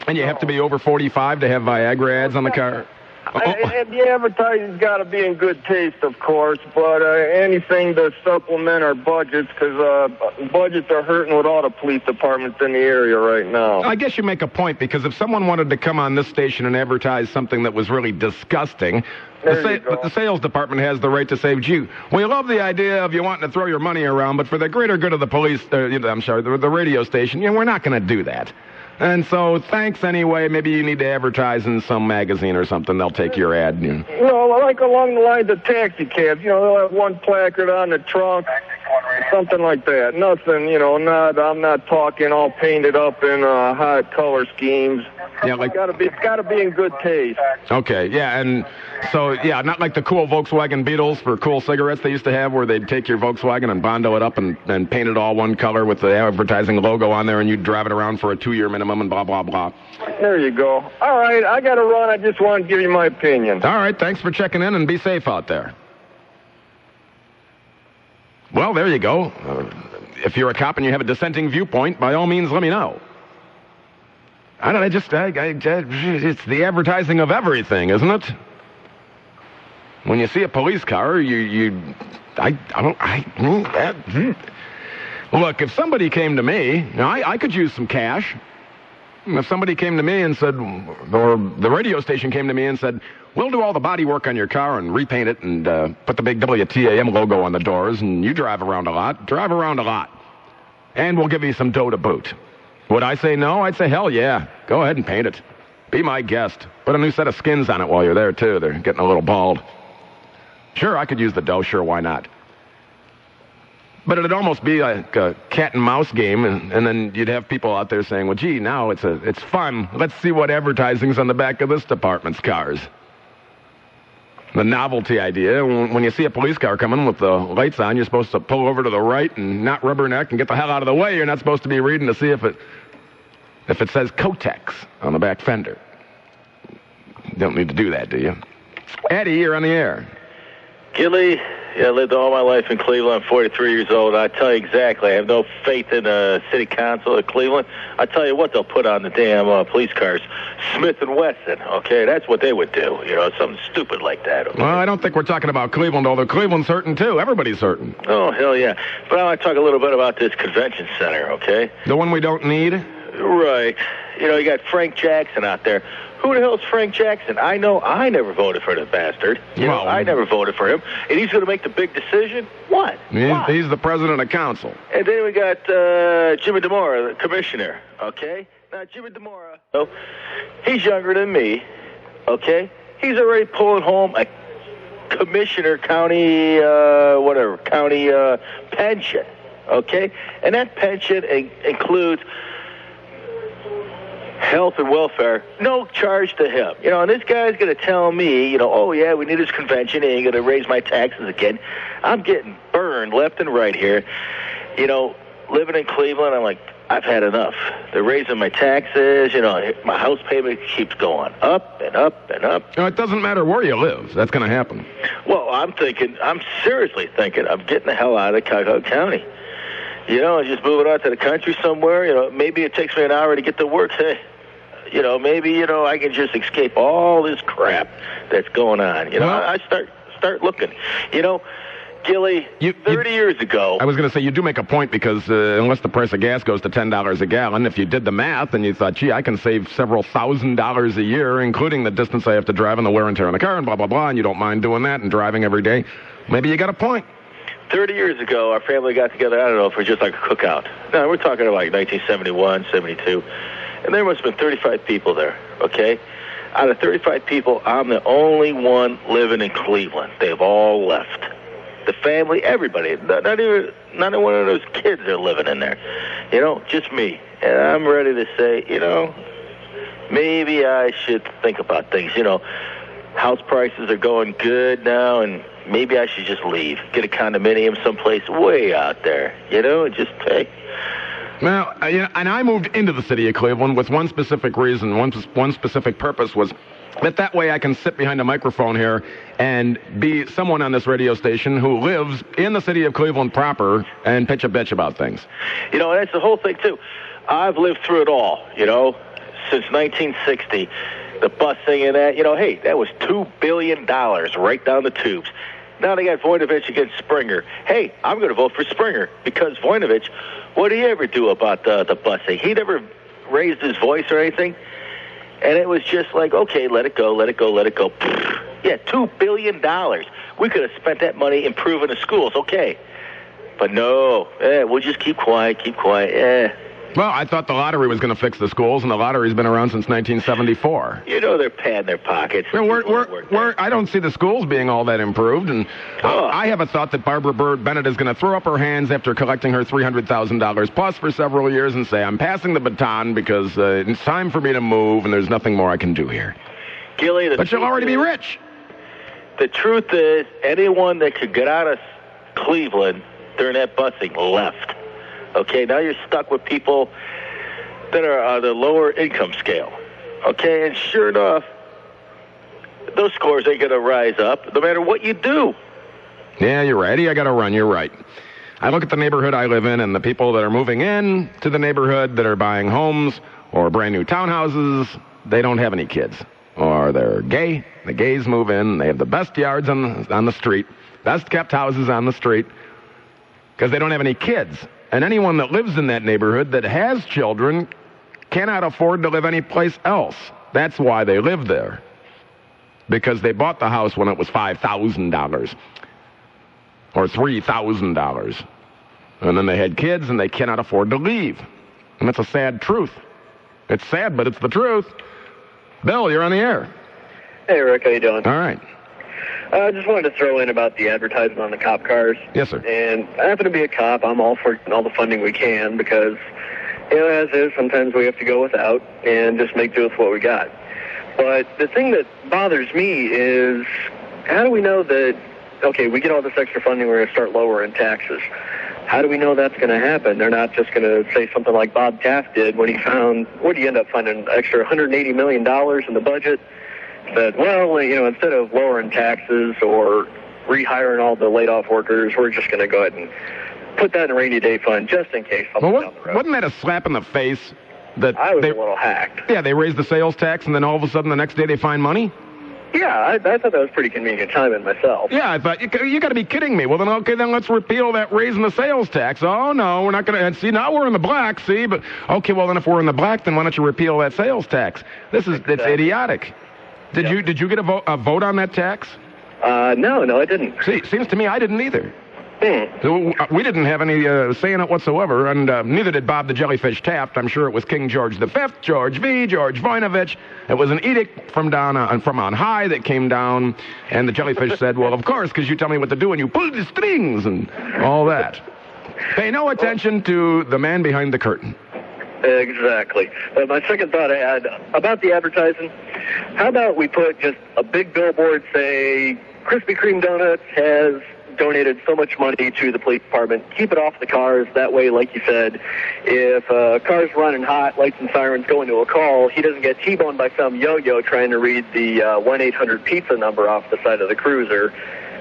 And you have to be over 45 to have Viagra ads on the car? And the advertising's got to be in good taste, of course, but anything to supplement our budgets, because budgets are hurting with all the police departments in the area right now. I guess you make a point, because if someone wanted to come on this station and advertise something that was really disgusting, the sales department has the right to say, gee, we love the idea of you wanting to throw your money around, but for the greater good of the police, the radio station, we're not going to do that. And so, thanks anyway. Maybe you need to advertise in some magazine or something. They'll take your ad. Like along the lines of taxi cabs. They'll have one placard on the trunk, something like that. Nothing, I'm not talking all painted up in hot color schemes. Yeah, it's got to be in good taste. Okay, yeah, and so, yeah, not like the cool Volkswagen Beetles for cool cigarettes they used to have, where they'd take your Volkswagen and bondo it up and paint it all one color with the advertising logo on there, and you'd drive it around for a 2-year minimum and blah, blah, blah. There you go. All right, I got to run. I just wanted to give you my opinion. All right, thanks for checking in, and be safe out there. Well, there you go. If you're a cop and you have a dissenting viewpoint, by all means, let me know. It's the advertising of everything, isn't it? When you see a police car, look, if somebody came to me, now I could use some cash. If somebody came to me and said, or the radio station came to me and said, we'll do all the body work on your car and repaint it and put the big WTAM logo on the doors, and you drive around a lot, and we'll give you some dough to boot. Would I say no? I'd say, hell yeah. Go ahead and paint it. Be my guest. Put a new set of skins on it while you're there, too. They're getting a little bald. Sure, I could use the dough. Sure, why not? But it'd almost be like a cat and mouse game, and then you'd have people out there saying, well, gee, now it's fun. Let's see what advertising's on the back of this department's cars. The novelty idea, when you see a police car coming with the lights on, you're supposed to pull over to the right and not rubberneck and get the hell out of the way. You're not supposed to be reading to see if it says Kotex on the back fender. You don't need to do that, do you? Eddie, you're on the air. Gilly, Yeah, I lived all my life in Cleveland. I'm 43 years old. I tell you exactly, I have no faith in the city council of Cleveland. I tell you what, they'll put on the damn police cars. Smith & Wesson, okay? That's what they would do, something stupid like that. Okay? Well, I don't think we're talking about Cleveland, although Cleveland's hurting, too. Everybody's hurting. Oh, hell yeah. But I want to talk a little bit about this convention center, okay? The one we don't need? Right. You got Frank Jackson out there. Who the hell's Frank Jackson? I know I never voted for the bastard. I never voted for him. And he's going to make the big decision? What? He's the president of council. And then we got Jimmy DeMora, the commissioner, okay? Now, Jimmy DeMora, he's younger than me, okay? He's already pulling home a commissioner county pension, okay? And that pension includes health and welfare, no charge to him. And this guy's going to tell me, oh, yeah, we need this convention, and you're going to raise my taxes again. I'm getting burned left and right here. Living in Cleveland, I'm like, I've had enough. They're raising my taxes. My house payment keeps going up and up and up. It doesn't matter where you live. That's going to happen. Well, I'm seriously thinking I'm getting the hell out of Cuyahoga County. Just moving out to the country somewhere. Maybe it takes me an hour to get to work. Hey, maybe, I can just escape all this crap that's going on. I start looking. Gilly, 30 years ago. I was going to say, you do make a point because unless the price of gas goes to $10 a gallon, if you did the math and you thought, gee, I can save several $1,000s a year, including the distance I have to drive and the wear and tear on the car and blah, blah, blah, and you don't mind doing that and driving every day, maybe you got a point. 30 years ago, our family got together, I don't know, for just like a cookout. No, we're talking about like 1971, 72. And there must have been 35 people there, okay? Out of 35 people, I'm the only one living in Cleveland. They've all left. The family, everybody. Not one of those kids are living in there. Just me. And I'm ready to say, maybe I should think about things. House prices are going good now, and maybe I should just leave. Get a condominium someplace way out there, and just take. Well, and I moved into the city of Cleveland with one specific reason, one specific purpose was that way I can sit behind a microphone here and be someone on this radio station who lives in the city of Cleveland proper and pitch a bitch about things. That's the whole thing, too. I've lived through it all, since 1960. The busing and that, hey, that was $2 billion right down the tubes. Now they got Voinovich against Springer. Hey, I'm going to vote for Springer because Voinovich, what did he ever do about the busing? He never raised his voice or anything. And it was just like, okay, let it go, let it go, let it go. Yeah, $2 billion. We could have spent that money improving the schools, okay. But no, we'll just keep quiet. Well, I thought the lottery was going to fix the schools, and the lottery's been around since 1974. They're padding their pockets. I don't see the schools being all that improved, and I have a thought that Barbara Byrd Bennett is going to throw up her hands after collecting her $300,000 plus for several years and say, I'm passing the baton because it's time for me to move, and there's nothing more I can do here. Gilly, but you'll already be rich. The truth is, anyone that could get out of Cleveland during that busing left. Okay, now you're stuck with people that are on the lower income scale. Okay, and sure enough, those scores ain't going to rise up no matter what you do. Yeah, you're right. Eddie, I got to run. You're right. I look at the neighborhood I live in and the people that are moving in to the neighborhood that are buying homes or brand new townhouses, they don't have any kids. Or they're gay. The gays move in. They have the best yards on the street, best kept houses on the street because they don't have any kids. And anyone that lives in that neighborhood that has children cannot afford to live anyplace else. That's why they live there. Because they bought the house when it was $5,000 or $3,000. And then they had kids and they cannot afford to leave. And that's a sad truth. It's sad, but it's the truth. Bill, you're on the air. Hey, Rick, how you doing? All right. I just wanted to throw in about the advertisement on the cop cars. Yes, sir. And I happen to be a cop. I'm all for all the funding we can because, as is, sometimes we have to go without and just make do with what we got. But the thing that bothers me is, how do we know that, okay, we get all this extra funding, we're going to start lowering taxes. How do we know that's going to happen? They're not just going to say something like Bob Taft did when he found, what did he end up finding, an extra $180 million in the budget? That, well, instead of lowering taxes or rehiring all the laid-off workers. We're just going to go ahead and put that in a rainy day fund just in case something down the road. Wasn't that a slap in the face? That I was a little hacked. Yeah, they raised the sales tax, and then all of a sudden the next day they find money? Yeah, I thought that was pretty convenient timing myself. Yeah, I thought, you got to be kidding me. Well, then, okay, then let's repeal that raising the sales tax. Oh, no, we're not going to. See, now we're in the black, see? But, okay, well, then if we're in the black, then why don't you repeal that sales tax? It's idiotic. Did you get a vote on that tax? No, I didn't. See, seems to me I didn't either. So we didn't have any say in it whatsoever, and neither did Bob the Jellyfish Taft. I'm sure it was King George V, George V, George Voinovich. It was an edict from on high that came down, and the Jellyfish said, well, of course, because you tell me what to do and you pull the strings and all that. Pay no attention to the man behind the curtain. Exactly. My second thought I had about the advertising, how about we put just a big billboard, say, Krispy Kreme Donuts has donated so much money to the police department. Keep it off the cars. That way, like you said, if a car's running hot, lights and sirens go into a call, he doesn't get T-boned by some yo-yo trying to read the 1-800-PIZZA number off the side of the cruiser,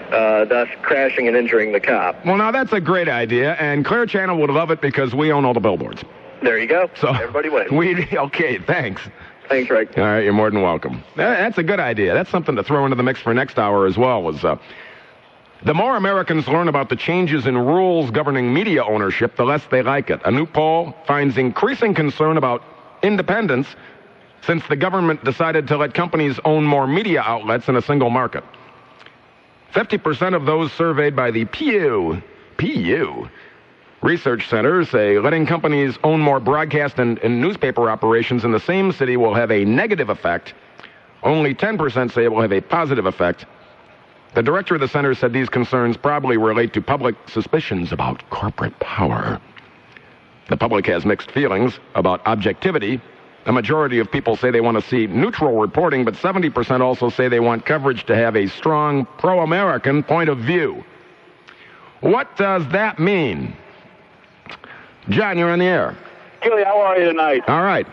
thus crashing and injuring the cop. Well, now, that's a great idea, and Clear Channel would love it because we own all the billboards. There you go. So everybody wins. Okay, thanks. Thanks, Rick. All right, you're more than welcome. That's a good idea. That's something to throw into the mix for next hour as well. The more Americans learn about the changes in rules governing media ownership, the less they like it. A new poll finds increasing concern about independence since the government decided to let companies own more media outlets in a single market. 50% of those surveyed by the Pew Research Center say letting companies own more broadcast and newspaper operations in the same city will have a negative effect. Only 10% say it will have a positive effect. The director of the center said these concerns probably relate to public suspicions about corporate power. The public has mixed feelings about objectivity. A majority of people say they want to see neutral reporting, but 70% also say they want coverage to have a strong pro-American point of view. What does that mean? John, you're on the air. Gilly, how are you tonight? All right.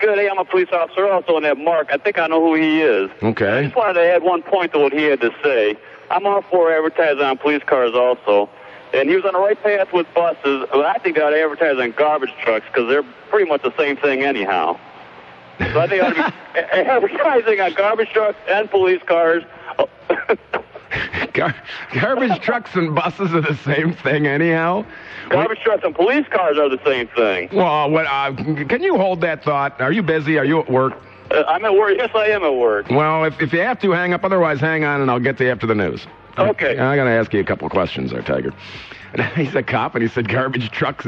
Good. Hey, I'm a police officer also on that Mark. I think I know who he is. Okay. I just wanted to add one point to what he had to say. I'm all for advertising on police cars also. And he was on the right path with buses. But I think they ought to advertise on garbage trucks because they're pretty much the same thing anyhow. So I think I ought to be advertising on garbage trucks and police cars. Garbage trucks and buses are the same thing anyhow? Garbage trucks and police cars are the same thing. Well, can you hold that thought? Are you busy? Are you at work? I'm at work. Yes, I am at work. Well, if you have to, hang up. Otherwise, hang on, and I'll get to you after the news. Okay. I got to ask you a couple of questions there, Tiger. He's a cop, and he said garbage trucks.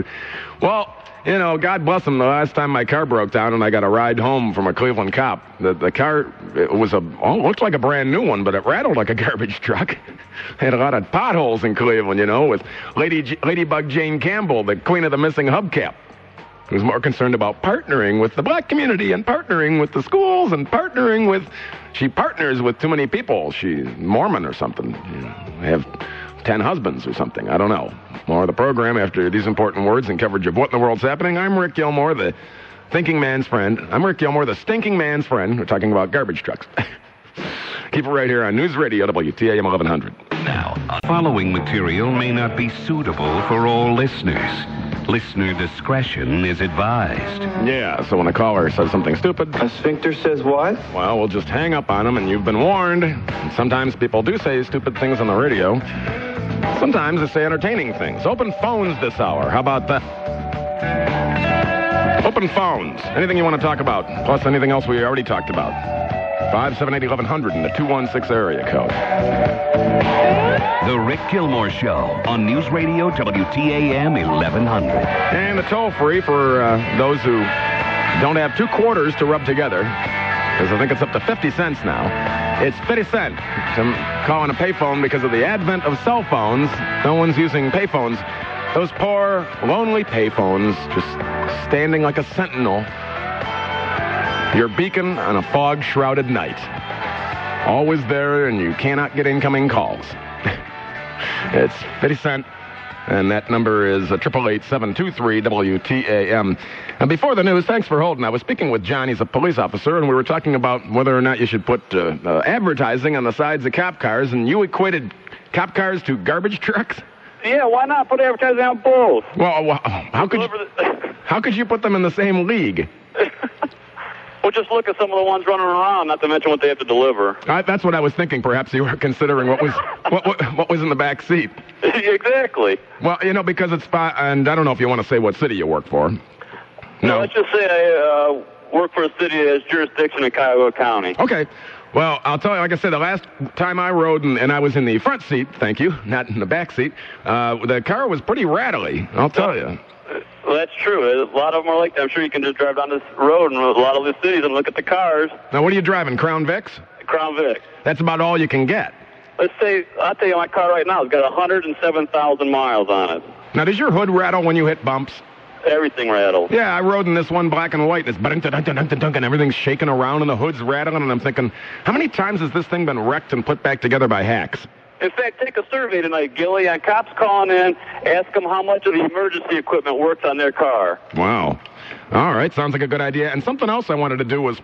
Well, you know, God bless him. The last time my car broke down and I got a ride home from a Cleveland cop, the car looked like a brand new one, but it rattled like a garbage truck. Had a lot of potholes in Cleveland, you know, with Ladybug Jane Campbell, the queen of the missing hubcap, who's more concerned about partnering with the black community and partnering with the schools and she partners with too many people. She's Mormon or something. They have 10 husbands or something. I don't know. More of the program after these important words and coverage of what in the world's happening. I'm Rick Gilmour, the thinking man's friend. I'm Rick Gilmour, the stinking man's friend. We're talking about garbage trucks. Keep it right here on News Radio WTAM 1100. Now, following material may not be suitable for all listeners. Listener discretion is advised. Yeah, so when a caller says something stupid... A sphincter says what? Well, we'll just hang up on them, and you've been warned. And sometimes people do say stupid things on the radio. Sometimes they say entertaining things. Open phones this hour. How about that? Open phones. Anything you want to talk about, plus anything else we already talked about. 578-1100 in the 216 area code. The Rick Gilmour Show on News Radio WTAM 1100. And the toll-free for those who don't have 2 quarters to rub together, because I think it's up to 50 cents now. It's 50 cents. I'm calling a payphone because of the advent of cell phones. No one's using payphones. Those poor, lonely payphones just standing like a sentinel. Your beacon on a fog-shrouded night. Always there, and you cannot get incoming calls. It's 50 cents, and that number is 888-723-WTAM. And before the news, thanks for holding. I was speaking with John. He's a police officer, and we were talking about whether or not you should put advertising on the sides of cop cars, and you equated cop cars to garbage trucks? Yeah, why not put advertising on both? Well, how could you put them in the same league? Well, just look at some of the ones running around, not to mention what they have to deliver. That's what I was thinking. Perhaps you were considering what was in the back seat. Exactly. Well, because it's and I don't know if you want to say what city you work for. No. Let's just say I work for a city that has jurisdiction in Cuyahoga County. Okay. Well, I'll tell you, like I said, the last time I rode, and I was in the front seat, thank you, not in the back seat, the car was pretty rattly, I'll tell you. Well, that's true. A lot of them are like that. I'm sure you can just drive down this road in a lot of the cities and look at the cars. Now, what are you driving, Crown Vics? Crown Vic. That's about all you can get. Let's say, I'll tell you, my car right now has got 107,000 miles on it. Now, does your hood rattle when you hit bumps? Everything rattles. Yeah, I rode in this one black and white, and everything's shaking around, and the hood's rattling, and I'm thinking, how many times has this thing been wrecked and put back together by hacks? In fact, take a survey tonight, Gilly, on cops calling in, ask them how much of the emergency equipment works on their car. Wow. All right, sounds like a good idea. And something else I wanted to do was,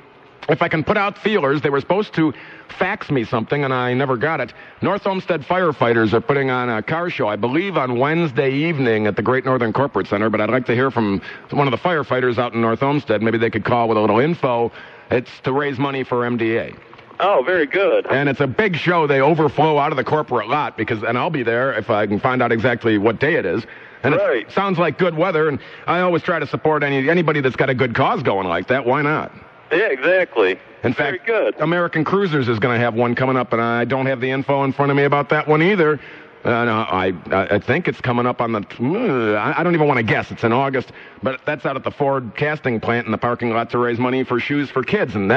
if I can put out feelers, they were supposed to fax me something, and I never got it. North Olmsted firefighters are putting on a car show, I believe, on Wednesday evening at the Great Northern Corporate Center, but I'd like to hear from one of the firefighters out in North Olmsted. Maybe they could call with a little info. It's to raise money for MDA. Oh, very good. And it's a big show. They overflow out of the corporate lot, and I'll be there if I can find out exactly what day it is. And It sounds like good weather, and I always try to support anybody that's got a good cause going like that. Why not? Yeah, exactly. In fact, American Cruisers is going to have one coming up, and I don't have the info in front of me about that one either. I think it's coming up on the... I don't even want to guess. It's in August, but that's out at the Ford casting plant in the parking lot to raise money for shoes for kids, and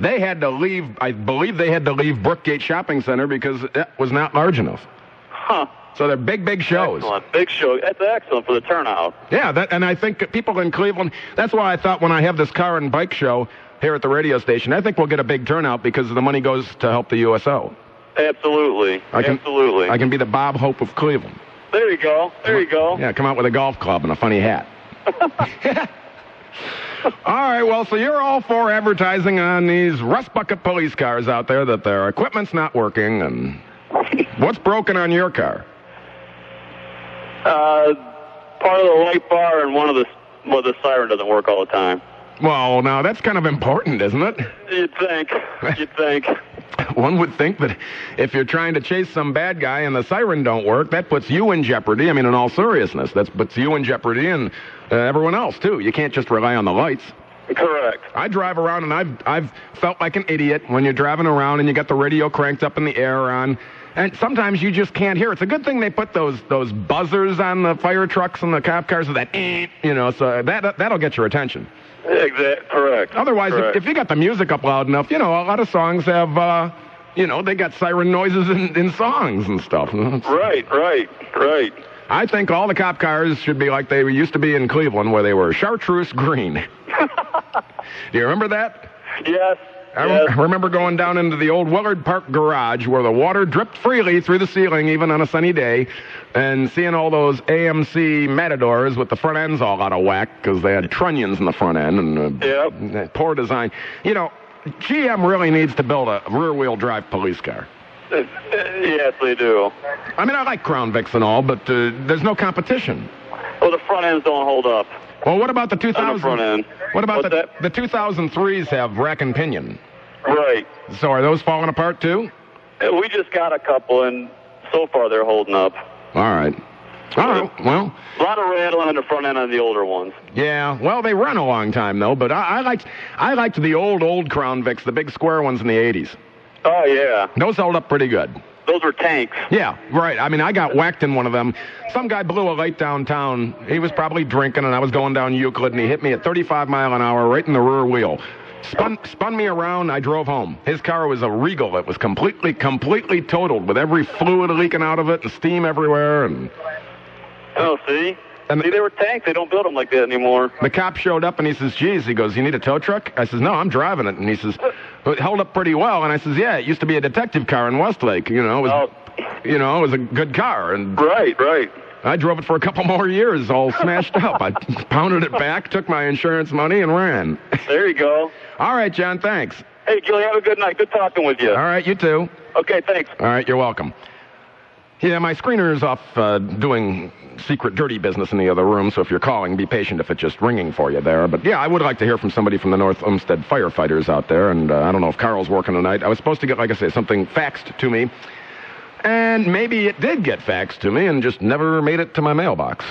they had to leave... I believe they had to leave Brookgate Shopping Center because it was not large enough. Huh. So they're big shows. Excellent. Big show. That's excellent for the turnout. Yeah, and I think people in Cleveland... That's why I thought when I have this car and bike show here at the radio station, I think we'll get a big turnout because the money goes to help the USO. Absolutely. Absolutely. I can be the Bob Hope of Cleveland. There you go. There you go. Yeah, come out with a golf club and a funny hat. All right, well, so you're all for advertising on these rust bucket police cars out there that their equipment's not working, and what's broken on your car? Part of the light bar and the siren doesn't work all the time. Well, now, that's kind of important, isn't it? You'd think. One would think that if you're trying to chase some bad guy and the siren don't work, that puts you in jeopardy. I mean, in all seriousness, that puts you in jeopardy and everyone else, too. You can't just rely on the lights. Correct. I drive around, and I've felt like an idiot when you're driving around and you got the radio cranked up and the air on, and sometimes you just can't hear. It's a good thing they put those buzzers on the fire trucks and the cop cars with that, so that'll get your attention. Exactly. Correct. Otherwise, if you got the music up loud enough, a lot of songs have, they got siren noises in songs and stuff. Right. I think all the cop cars should be like they used to be in Cleveland, where they were chartreuse green. Do you remember that? Yes. I remember going down into the old Willard Park garage where the water dripped freely through the ceiling, even on a sunny day, and seeing all those AMC Matadors with the front ends all out of whack because they had trunnions in the front end and poor design. GM really needs to build a rear-wheel drive police car. Yes, they do. I mean, I like Crown Vics and all, but there's no competition. Well, the front ends don't hold up. Well, what about the 2000? Front end. What about the 2003s have rack and pinion? Right. So are those falling apart too? We just got a couple, and so far they're holding up. All right. Well, a lot of rattling in the front end on the older ones. Yeah. Well, they run a long time though. But I liked the old Crown Vics, the big square ones in the 80s. Oh yeah. Those held up pretty good. Those were tanks. Yeah, right. I mean, I got whacked in one of them. Some guy blew a light downtown. He was probably drinking, and I was going down Euclid, and he hit me at 35 miles an hour right in the rear wheel. Spun me around. I drove home. His car was a Regal. It was completely totaled with every fluid leaking out of it and steam everywhere. And see? They were tanks. They don't build them like that anymore. The cop showed up, and he says, geez, he goes, you need a tow truck? I says, no, I'm driving it. And he says, it held up pretty well. And I says, yeah, it used to be a detective car in Westlake. It was a good car. And Right. I drove it for a couple more years, all smashed up. I pounded it back, took my insurance money, and ran. There you go. All right, John, thanks. Hey, Gilly, have a good night. Good talking with you. All right, you too. Okay, thanks. All right, you're welcome. Yeah, my screener's off doing secret dirty business in the other room, so if you're calling, be patient if it's just ringing for you there. But yeah, I would like to hear from somebody from the North Olmsted firefighters out there, and I don't know if Carl's working tonight. I was supposed to get, like I say, something faxed to me, and maybe it did get faxed to me and just never made it to my mailbox.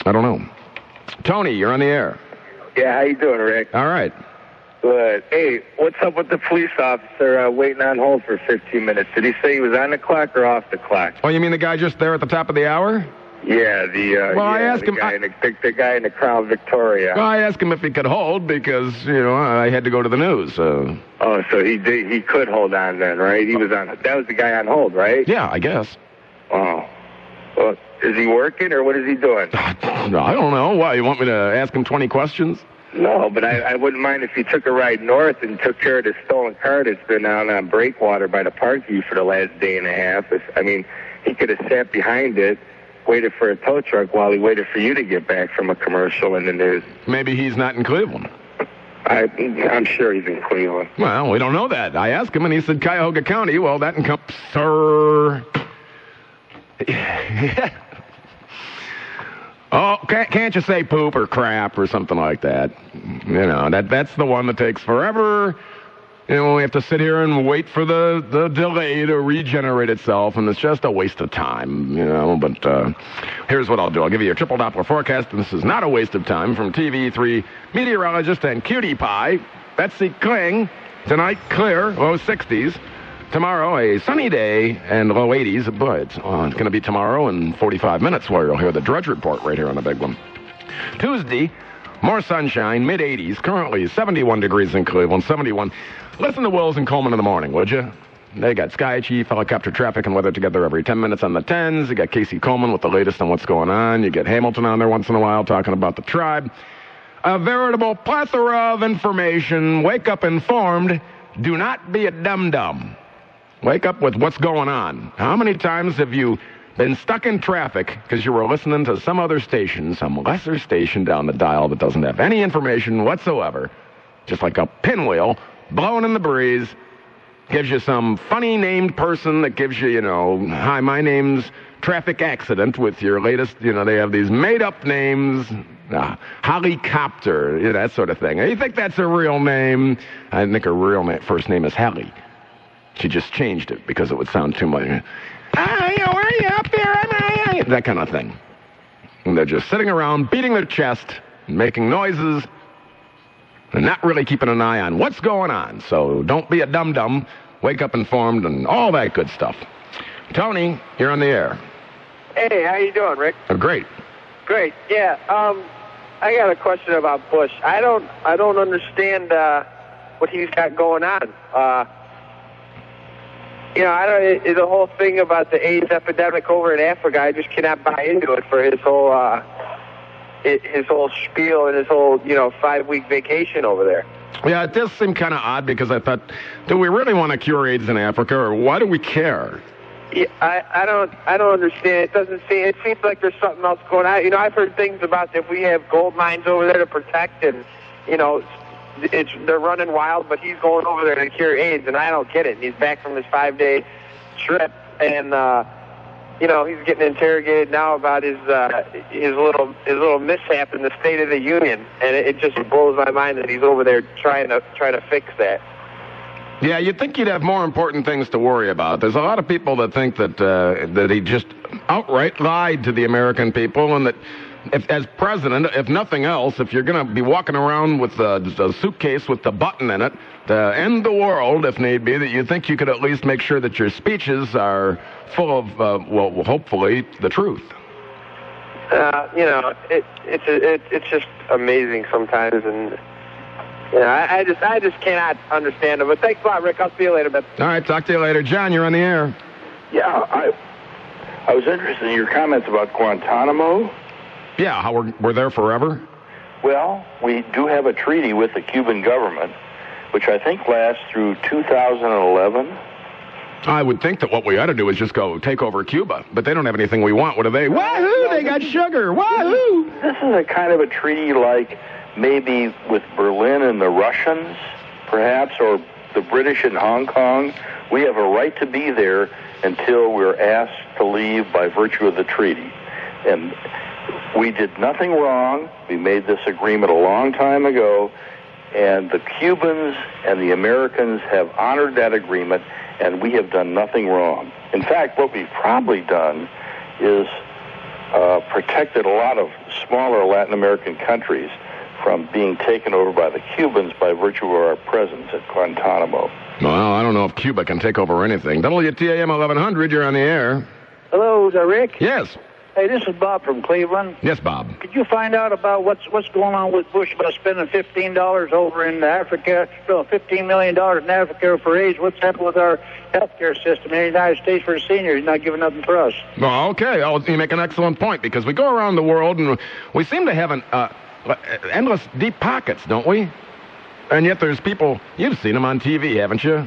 I don't know. Tony, you're on the air. Yeah, how you doing, Rick? All right. Good. Hey, what's up with the police officer waiting on hold for 15 minutes? Did he say he was on the clock or off the clock? Oh, you mean the guy just there at the top of the hour? Yeah, the guy in the Crown Victoria. Well, I asked him if he could hold because, I had to go to the news. Oh, so he could hold on then, right? That was the guy on hold, right? Yeah, I guess. Oh. Well, is he working or what is he doing? I don't know. Why, you want me to ask him 20 questions? No, but I wouldn't mind if he took a ride north and took care of this stolen car that's been out on Breakwater by the Parkview for the last day and a half. He could have sat behind it, waited for a tow truck while he waited for you to get back from a commercial in the news. Maybe he's not in Cleveland. I'm sure he's in Cleveland. Well, we don't know that. I asked him, and he said Cuyahoga County. Well, that encompasses, sir. Oh, can't you say poop or crap or something like that? That's the one that takes forever. We have to sit here and wait for the delay to regenerate itself, and it's just a waste of time, But here's what I'll do. I'll give you a triple Doppler forecast, and this is not a waste of time, from TV3 meteorologist and cutie pie, Betsy Kling. Tonight, clear, low 60s. Tomorrow, a sunny day and low 80s. Boy, it's going to be tomorrow in 45 minutes where you'll hear the Drudge Report right here on the big one. Tuesday, more sunshine, mid-80s. Currently 71 degrees in Cleveland, 71. Listen to Wills and Coleman in the morning, would you? They got Sky Chief, helicopter traffic and weather together every 10 minutes on the 10s. You got Casey Coleman with the latest on what's going on. You get Hamilton on there once in a while talking about the tribe. A veritable plethora of information. Wake up informed. Do not be a dum-dum. Wake up with what's going on. How many times have you been stuck in traffic because you were listening to some other station, some lesser station down the dial that doesn't have any information whatsoever, just like a pinwheel blowing in the breeze, gives you some funny named person that gives you, hi, my name's Traffic Accident with your latest, they have these made-up names, Helicopter, that sort of thing. You think that's a real name? I think her real first name is Hallie. She just changed it because it would sound too much. Are you up there? That kind of thing. And they're just sitting around, beating their chest, making noises, and not really keeping an eye on what's going on. So don't be a dum-dum. Wake up informed and all that good stuff. Tony, you're on the air. Hey, how you doing, Rick? Oh, great. Great. Yeah. I got a question about Bush. I don't understand what he's got going on. The whole thing about the AIDS epidemic over in Africa, I just cannot buy into it for his whole spiel and his whole, 5-week vacation over there. Yeah, it does seem kind of odd because I thought, do we really want to cure AIDS in Africa, or why do we care? Yeah, I don't understand. It seems like there's something else going on. I've heard things about if we have gold mines over there to protect, and they're running wild, but he's going over there to cure AIDS, and I don't get it. He's back from his 5-day trip, and he's getting interrogated now about his little mishap in the State of the Union, and it just blows my mind that he's over there trying to fix that. Yeah, you'd think he'd have more important things to worry about. There's a lot of people that think that he just outright lied to the American people, and that as president, if nothing else, if you're going to be walking around with a suitcase with the button in it to end the world, if need be, that you think you could at least make sure that your speeches are full of, hopefully, the truth. It's just amazing sometimes, and I just cannot understand it. But thanks a lot, Rick. I'll see you later, man. All right, talk to you later. John, you're on the air. Yeah, I was interested in your comments about Guantanamo. Yeah, how we're there forever? Well, we do have a treaty with the Cuban government, which I think lasts through 2011. I would think that what we ought to do is just go take over Cuba, but they don't have anything we want. What do they? Wahoo! They got sugar! Wahoo! This is a kind of a treaty like maybe with Berlin and the Russians, perhaps, or the British in Hong Kong, We have a right to be there until we're asked to leave by virtue of the treaty. And we did nothing wrong. We made this agreement a long time ago, and the Cubans and the Americans have honored that agreement, and we have done nothing wrong. In fact, what we've probably done is protected a lot of smaller Latin American countries from being taken over by the Cubans by virtue of our presence at Guantanamo. Well, I don't know if Cuba can take over anything. WTAM 1100, you're on the air. Hello, is that Rick? Yes. Hey, this is Bob from Cleveland. Yes, Bob. Could you find out about what's going on with Bush about spending $15 over in Africa, $15 million in Africa for AIDS? What's happened with our healthcare system in the United States for the seniors? He's not giving nothing for us. Well, okay. You make an excellent point, because we go around the world and we seem to have endless deep pockets, don't we? And yet there's people, you've seen them on TV, haven't you?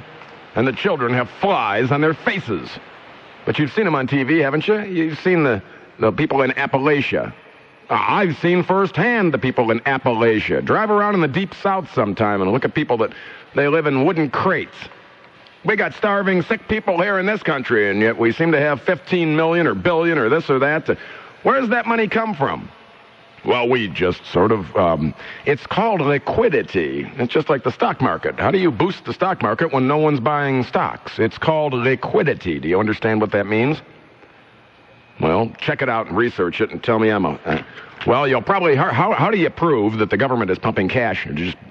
And the children have flies on their faces. But you've seen them on TV, haven't you? You've seen the people in Appalachia. I've seen firsthand the people in Appalachia. Drive around in the deep south sometime and look at people that they live in wooden crates. We got starving, sick people here in this country, and yet we seem to have 15 million or billion or this or that. Where does that money come from? Well, we just sort of, it's called liquidity. It's just like the stock market. How do you boost the stock market when no one's buying stocks? It's called liquidity. Do you understand what that means? Well, check it out and research it and tell me well, you'll probably, how do you prove that the government is pumping cash?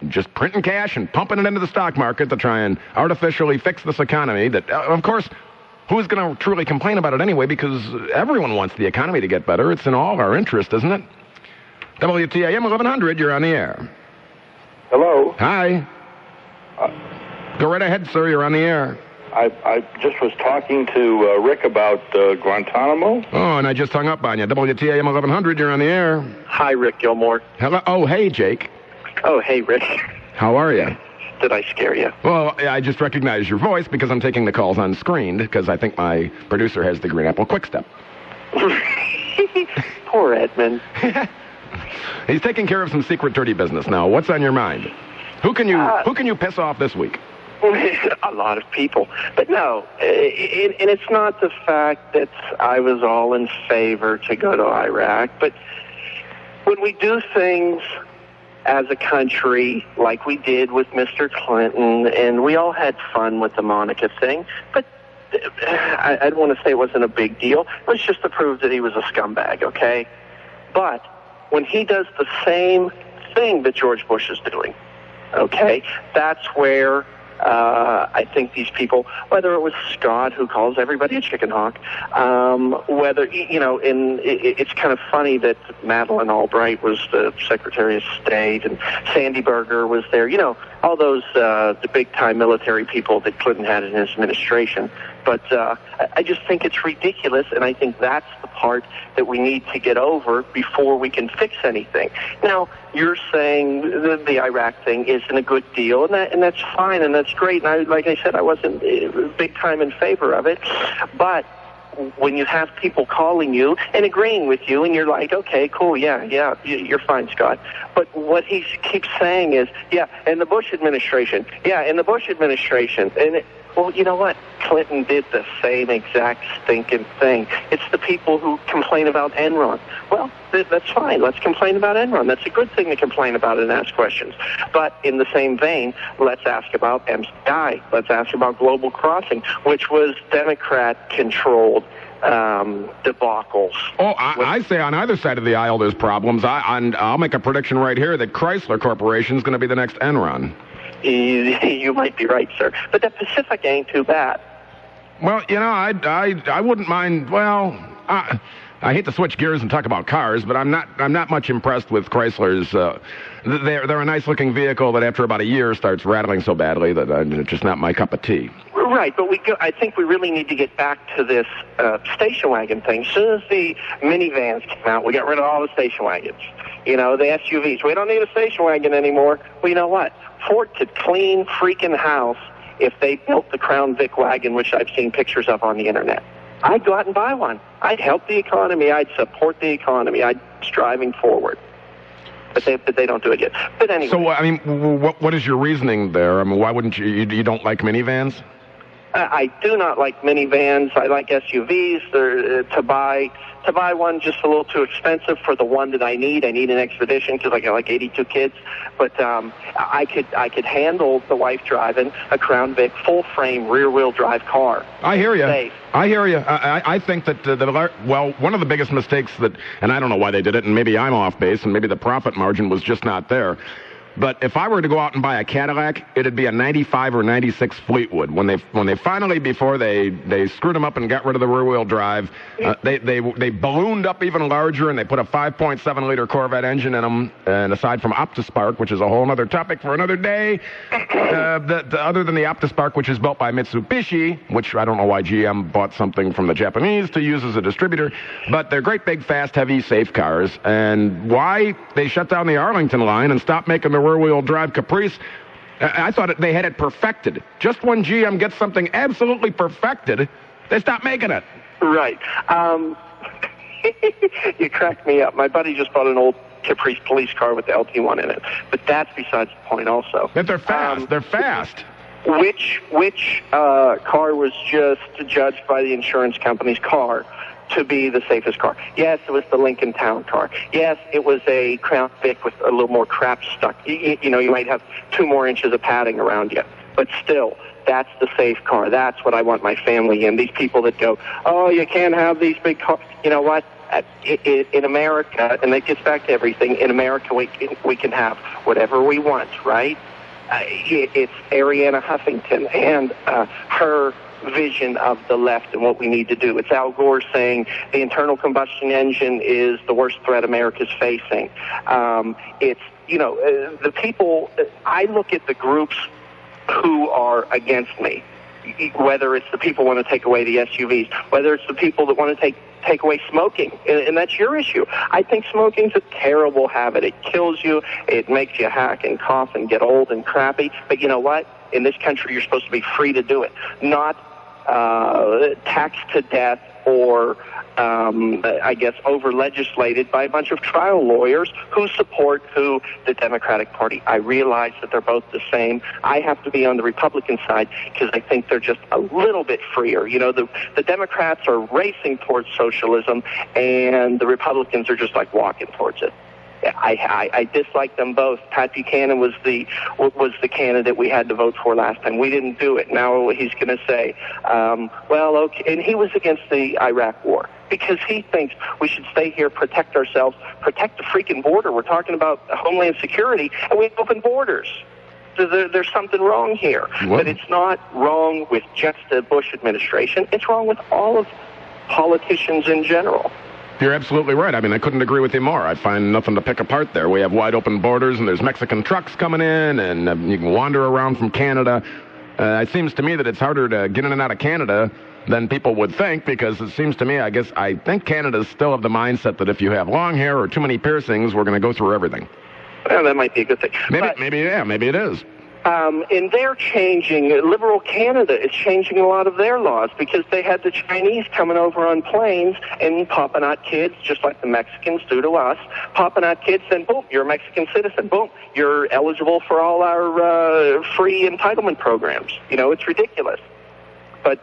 Just printing cash and pumping it into the stock market to try and artificially fix this economy that, of course, who's going to truly complain about it anyway, because everyone wants the economy to get better. It's in all our interest, isn't it? WTAM 1100, you're on the air. Hello. Hi. Go right ahead, sir. You're on the air. I just was talking to Rick about Guantanamo. Oh, and I just hung up on you. WTAM 1100, you're on the air. Hi, Rick Gilmour. Hello. Oh, hey, Jake. Oh, hey, Rick. How are you? Did I scare you? Well, I just recognized your voice because I'm taking the calls unscreened because I think my producer has the Green Apple Quick Step. Poor Edmund. He's taking care of some secret dirty business now. What's on your mind? Who can you piss off this week? A lot of people. But no, and it's not the fact that I was all in favor to go to Iraq, but when we do things as a country like we did with Mr. Clinton, and we all had fun with the Monica thing, but I don't want to say it wasn't a big deal. It was just to prove that he was a scumbag, okay? But when he does the same thing that George Bush is doing, okay, that's where I think these people, whether it was Scott, who calls everybody a chicken hawk, whether, and it's kind of funny that Madeleine Albright was the Secretary of State and Sandy Berger was there, all those the big-time military people that Clinton had in his administration. But I just think it's ridiculous, and I think that's the part that we need to get over before we can fix anything. Now, you're saying the Iraq thing isn't a good deal, and that's fine, and that's great. And like I said, I wasn't big time in favor of it. But when you have people calling you and agreeing with you, and you're like, okay, cool, yeah, you're fine, Scott. But what he keeps saying is, in the Bush administration, and well, you know what? Clinton did the same exact stinking thing. It's the people who complain about Enron. Well, that's fine. Let's complain about Enron. That's a good thing to complain about and ask questions. But in the same vein, let's ask about MCI. Let's ask about Global Crossing, which was Democrat-controlled debacles. Oh, I say on either side of the aisle there's problems. I'll make a prediction right here that Chrysler Corporation is going to be the next Enron. You might be right, sir. But the Pacific ain't too bad. Well, I wouldn't mind. Well, I hate to switch gears and talk about cars, but I'm not much impressed with Chrysler's. They're a nice-looking vehicle that after about a year starts rattling so badly that it's just not my cup of tea. Right, but I think we really need to get back to this station wagon thing. As soon as the minivans came out, we got rid of all the station wagons. The SUVs. We don't need a station wagon anymore. Well, you know what? Ford could clean freaking house if they built the Crown Vic wagon, which I've seen pictures of on the internet. I'd go out and buy one. I'd help the economy. I'd support the economy. I'd striving forward. But they don't do it yet. But anyway. So, what is your reasoning there? Why wouldn't you don't like minivans? I do not like minivans. I like SUVs. To buy one just a little too expensive for the one that I need. I need an Expedition because I got like 82 kids. But I could handle the wife driving a Crown Vic full frame rear wheel drive car. I hear you. Safe. I hear you. I think that one of the biggest mistakes that, and I don't know why they did it, and maybe I'm off base, and maybe the profit margin was just not there. But if I were to go out and buy a Cadillac, it'd be a 95 or 96 Fleetwood. When they finally, before they screwed them up and got rid of the rear-wheel drive, they ballooned up even larger, and they put a 5.7-liter Corvette engine in them. And aside from OptiSpark, which is a whole other topic for another day, other than the OptiSpark, which is built by Mitsubishi, which I don't know why GM bought something from the Japanese to use as a distributor, but they're great, big, fast, heavy, safe cars. And why they shut down the Arlington line and stopped making the rear-wheel drive Caprice, I thought they had it perfected. Just when GM gets something absolutely perfected, they stop making it. Right. You cracked me up. My buddy just bought an old Caprice police car with the LT1 in it. But that's besides the point also. But they're fast. They're fast. Which car was just judged by the insurance company's car to be the safest car? Yes, it was the Lincoln Town car. Yes, it was a Crown Vic with a little more crap stuck. You know, you might have 2 more inches of padding around you. But still, that's the safe car. That's what I want my family in. These people that go, oh, you can't have these big cars. You know what? In America, and that gets back to everything, in America we can have whatever we want, right? It's Arianna Huffington and her vision of the left and what we need to do. It's Al Gore saying the internal combustion engine is the worst threat America's facing. It's, you know, the people, I look at the groups who are against me, whether it's the people who want to take away the SUVs, whether it's the people that want to take away smoking, and that's your issue. I think smoking's a terrible habit. It kills you. It makes you hack and cough and get old and crappy. But you know what? In this country, you're supposed to be free to do it, not taxed to death or, I guess, over-legislated by a bunch of trial lawyers who support the Democratic Party. I realize that they're both the same. I have to be on the Republican side because I think they're just a little bit freer. You know, the Democrats are racing towards socialism, and the Republicans are just like walking towards it. I dislike them both. Pat Buchanan was the candidate we had to vote for last time. We didn't do it. Now he's going to say, well, okay. And he was against the Iraq war because he thinks we should stay here, protect ourselves, protect the freaking border. We're talking about Homeland Security, and we have open borders. There's something wrong here. What? But it's not wrong with just the Bush administration. It's wrong with all of politicians in general. You're absolutely right. I mean, I couldn't agree with you more. I find nothing to pick apart there. We have wide open borders, and there's Mexican trucks coming in, and you can wander around from Canada. It seems to me that it's harder to get in and out of Canada than people would think, because it seems to me, I think Canada's still of the mindset that if you have long hair or too many piercings, we're going to go through everything. Well, that might be a good thing. Maybe it is. And they're changing. Liberal Canada is changing a lot of their laws because they had the Chinese coming over on planes and popping out kids, just like the Mexicans do to us, popping out kids, and boom, you're a Mexican citizen. Boom, you're eligible for all our free entitlement programs. You know, it's ridiculous. But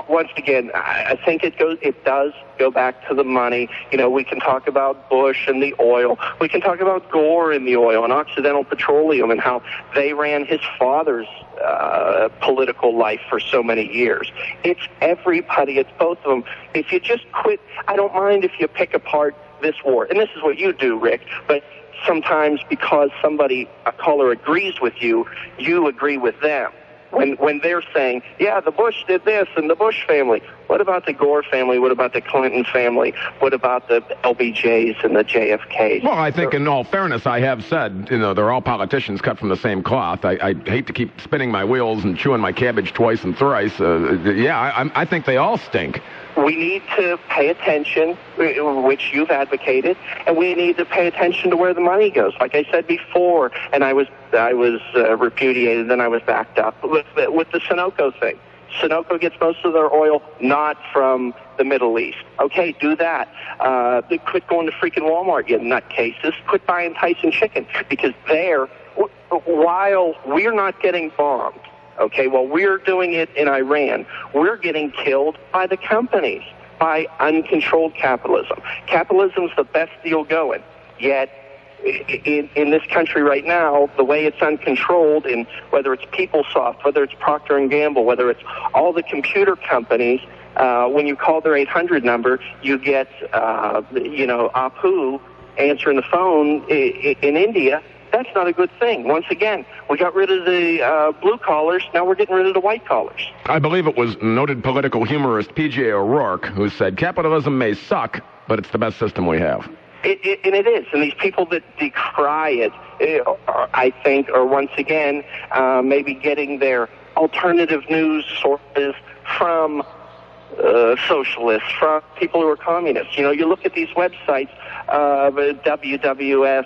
once again, I think it does go back to the money. You know, we can talk about Bush and the oil. We can talk about Gore and the oil and Occidental Petroleum and how they ran his father's political life for so many years. It's everybody. It's both of them. If you just quit, I don't mind if you pick apart this war. And this is what you do, Rick. But sometimes because somebody, a caller, agrees with you, you agree with them. When they're saying, yeah, the Bush did this and the Bush family. What about the Gore family? What about the Clinton family? What about the LBJs and the JFKs? Well, I think in all fairness, I have said, you know, they're all politicians cut from the same cloth. I hate to keep spinning my wheels and chewing my cabbage twice and thrice. I think they all stink. We need to pay attention, which you've advocated, and we need to pay attention to where the money goes. Like I said before, and I was repudiated, then I was backed up with the Sunoco thing. Sunoco gets most of their oil not from the Middle East. Okay, do that. Quit going to freaking Walmart, you nutcases. Quit buying Tyson chicken, because there, while we're not getting bombed, Okay, well, we're doing it in Iran. We're getting killed by the companies, by uncontrolled capitalism. Capitalism's the best deal going. Yet, in this country right now, the way it's uncontrolled, in whether it's PeopleSoft, whether it's Procter & Gamble, whether it's all the computer companies, when you call their 800 number, you get, Apu answering the phone in India. That's not a good thing. Once again, we got rid of the blue collars. Now we're getting rid of the white collars. I believe it was noted political humorist P.J. O'Rourke who said, capitalism may suck, but it's the best system we have. And it is. And these people that decry it, I think, are once again maybe getting their alternative news sources from socialists, from people who are communists. You know, you look at these websites, WWS,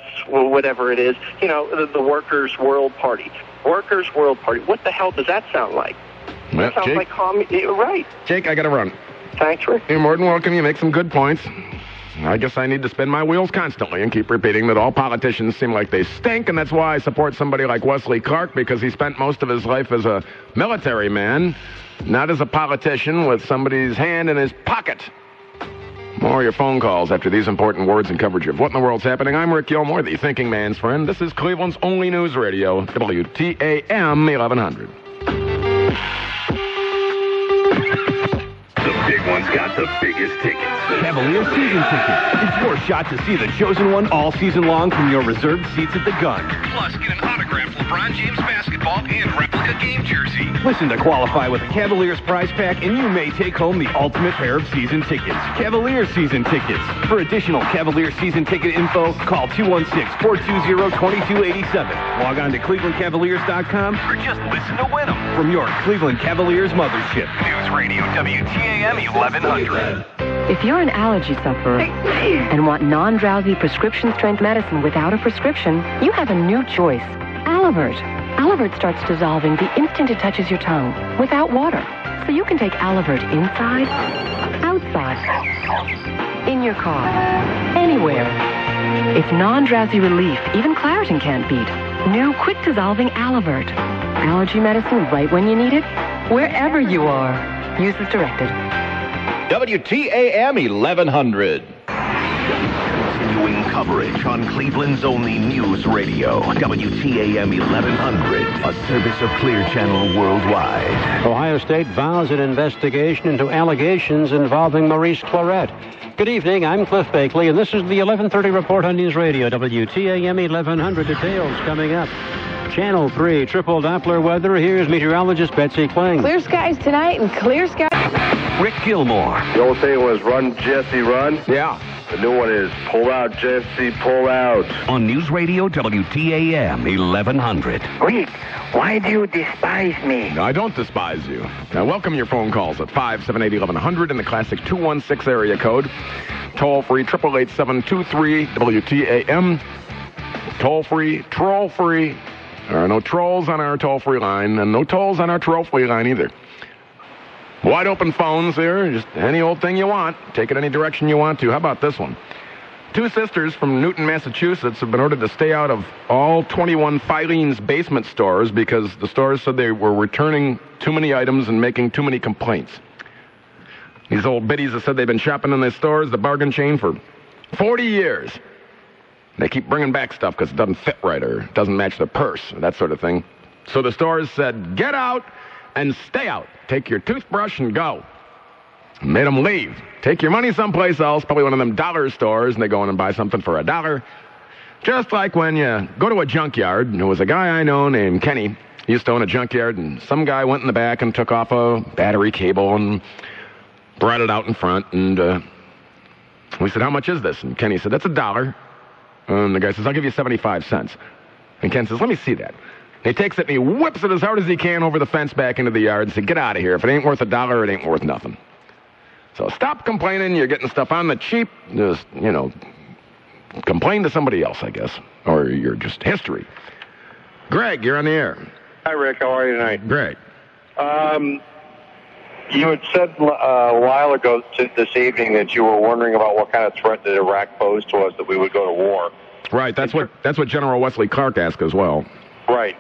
whatever it is, the Workers' World Party. Workers' World Party. What the hell does that sound like? That sounds Jake, like right. Jake, I got to run. Thanks, Rick. You're more than welcome. You make some good points. I guess I need to spin my wheels constantly and keep repeating that all politicians seem like they stink, and that's why I support somebody like Wesley Clark, because he spent most of his life as a military man, not as a politician with somebody's hand in his pocket. More of your phone calls after these important words and coverage of what in the world's happening. I'm Rick Gilmore, the thinking man's friend. This is Cleveland's only news radio, WTAM 1100. The big one's got the biggest tickets. Cavaliers season tickets. It's your shot to see the chosen one all season long from your reserved seats at the gun. Plus, get an autographed LeBron James basketball and replica game jersey. Listen to qualify with a Cavaliers prize pack, and you may take home the ultimate pair of season tickets. Cavaliers season tickets. For additional Cavaliers season ticket info, call 216-420-2287. Log on to ClevelandCavaliers.com or just listen to win them from your Cleveland Cavaliers mothership. News Radio WTAM 1100. If you're an allergy sufferer and want non-drowsy prescription-strength medicine without a prescription, you have a new choice. Alivert. Alivert starts dissolving the instant it touches your tongue, without water. So you can take Alivert inside, outside, in your car, anywhere. It's non-drowsy relief even Claritin can't beat. New quick-dissolving Alivert. Allergy medicine right when you need it, wherever you are. Use as directed. WTAM 1100. Continuing coverage on Cleveland's only news radio, WTAM 1100, a service of Clear Channel Worldwide. Ohio State vows an investigation into allegations involving Maurice Clarett. Good evening, I'm Cliff Bakley, and this is the 1130 report on News Radio, WTAM 1100. Details coming up. Channel 3, triple Doppler weather. Here's meteorologist Betsy Kling. Clear skies tonight and clear skies. Rick Gilmore. The old saying was run, Jesse, run. Yeah. The new one is pull out, Jesse, pull out. On News Radio WTAM 1100. Rick, why do you despise me? No, I don't despise you. Now, welcome your phone calls at 578-1100 in the classic 216 area code. Toll free, 888-723 WTAM. Toll free, troll free. There are no trolls on our toll-free line, and no tolls on our troll-free line either. Wide open phones here, just any old thing you want. Take it any direction you want to. How about this one? Two sisters from Newton, Massachusetts have been ordered to stay out of all 21 Filene's basement stores because the stores said they were returning too many items and making too many complaints. These old biddies have said they've been shopping in the stores, the bargain chain, for 40 years. They keep bringing back stuff because it doesn't fit right or doesn't match their purse, that sort of thing. So the stores said, get out and stay out. Take your toothbrush and go. Made them leave. Take your money someplace else, probably one of them dollar stores, and they go in and buy something for $1. Just like when you go to a junkyard. There was a guy I know named Kenny. He used to own a junkyard, and some guy went in the back and took off a battery cable and brought it out in front. And we said, how much is this? And Kenny said, that's $1. And the guy says, I'll give you 75 cents. And Ken says, let me see that. And he takes it and he whips it as hard as he can over the fence back into the yard and said, get out of here. If it ain't worth $1, it ain't worth nothing. So stop complaining. You're getting stuff on the cheap. Just, complain to somebody else, I guess. Or you're just history. Greg, you're on the air. Hi, Rick. How are you tonight? Great. You had said a while ago this evening that you were wondering about what kind of threat did Iraq pose to us that we would go to war. Right. That's what General Wesley Clark asked as well. Right.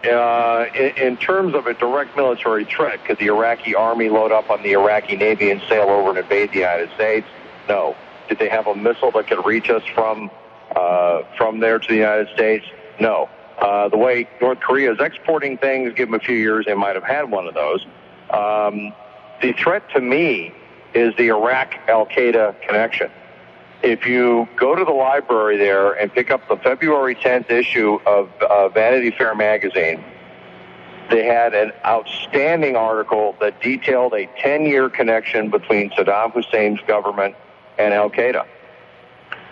In terms of a direct military threat, could the Iraqi army load up on the Iraqi Navy and sail over and invade the United States? No. Did they have a missile that could reach us from there to the United States? No. The way North Korea is exporting things, give them a few years, they might have had one of those. The threat to me is the Iraq-Al-Qaeda connection. If you go to the library there and pick up the February 10th issue of Vanity Fair magazine, they had an outstanding article that detailed a 10-year connection between Saddam Hussein's government and Al-Qaeda.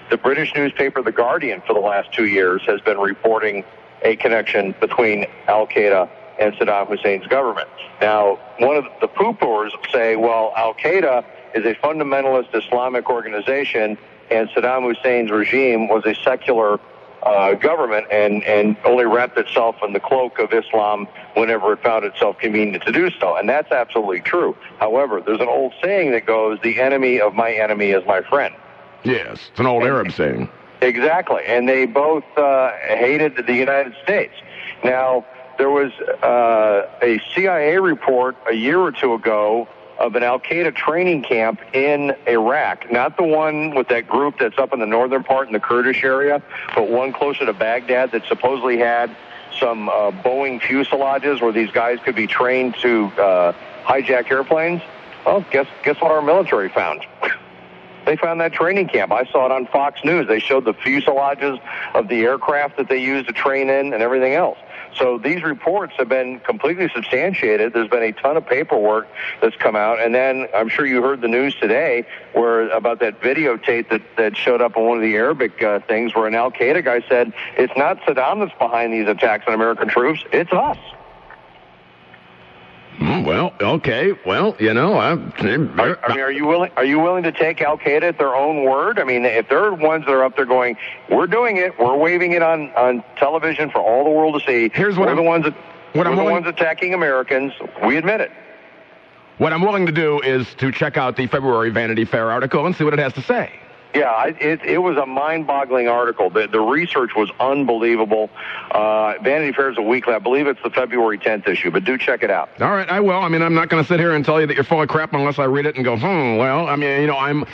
The British newspaper The Guardian for the last 2 years has been reporting a connection between Al-Qaeda and Saddam Hussein's government. Now, one of the poo-pooers say, well, Al-Qaeda is a fundamentalist Islamic organization, and Saddam Hussein's regime was a secular government and only wrapped itself in the cloak of Islam whenever it found itself convenient to do so. And that's absolutely true. However, there's an old saying that goes, the enemy of my enemy is my friend. Yes, it's an old Arab saying. Exactly. And they both hated the United States. Now, there was a CIA report a year or two ago of an Al-Qaeda training camp in Iraq, not the one with that group that's up in the northern part in the Kurdish area, but one closer to Baghdad that supposedly had some Boeing fuselages where these guys could be trained to hijack airplanes. Well, guess what our military found? They found that training camp. I saw it on Fox News. They showed the fuselages of the aircraft that they used to train in and everything else. So these reports have been completely substantiated. There's been a ton of paperwork that's come out. And then I'm sure you heard the news today where about that videotape that showed up on one of the Arabic things where an Al-Qaeda guy said, it's not Saddam that's behind these attacks on American troops, it's us. Well, okay. Well, you know, I mean, are you willing to take Al-Qaeda at their own word? I mean, if they're ones that are up there going, we're doing it, we're waving it on television for all the world to see. We're the ones attacking Americans. We admit it. What I'm willing to do is to check out the February Vanity Fair article and see what it has to say. Yeah, it was a mind-boggling article. The research was unbelievable. Vanity Fair is a weekly. I believe it's the February 10th issue, but do check it out. All right, I will. I mean, I'm not going to sit here and tell you that you're full of crap unless I read it and go, well, I mean, you know, I'm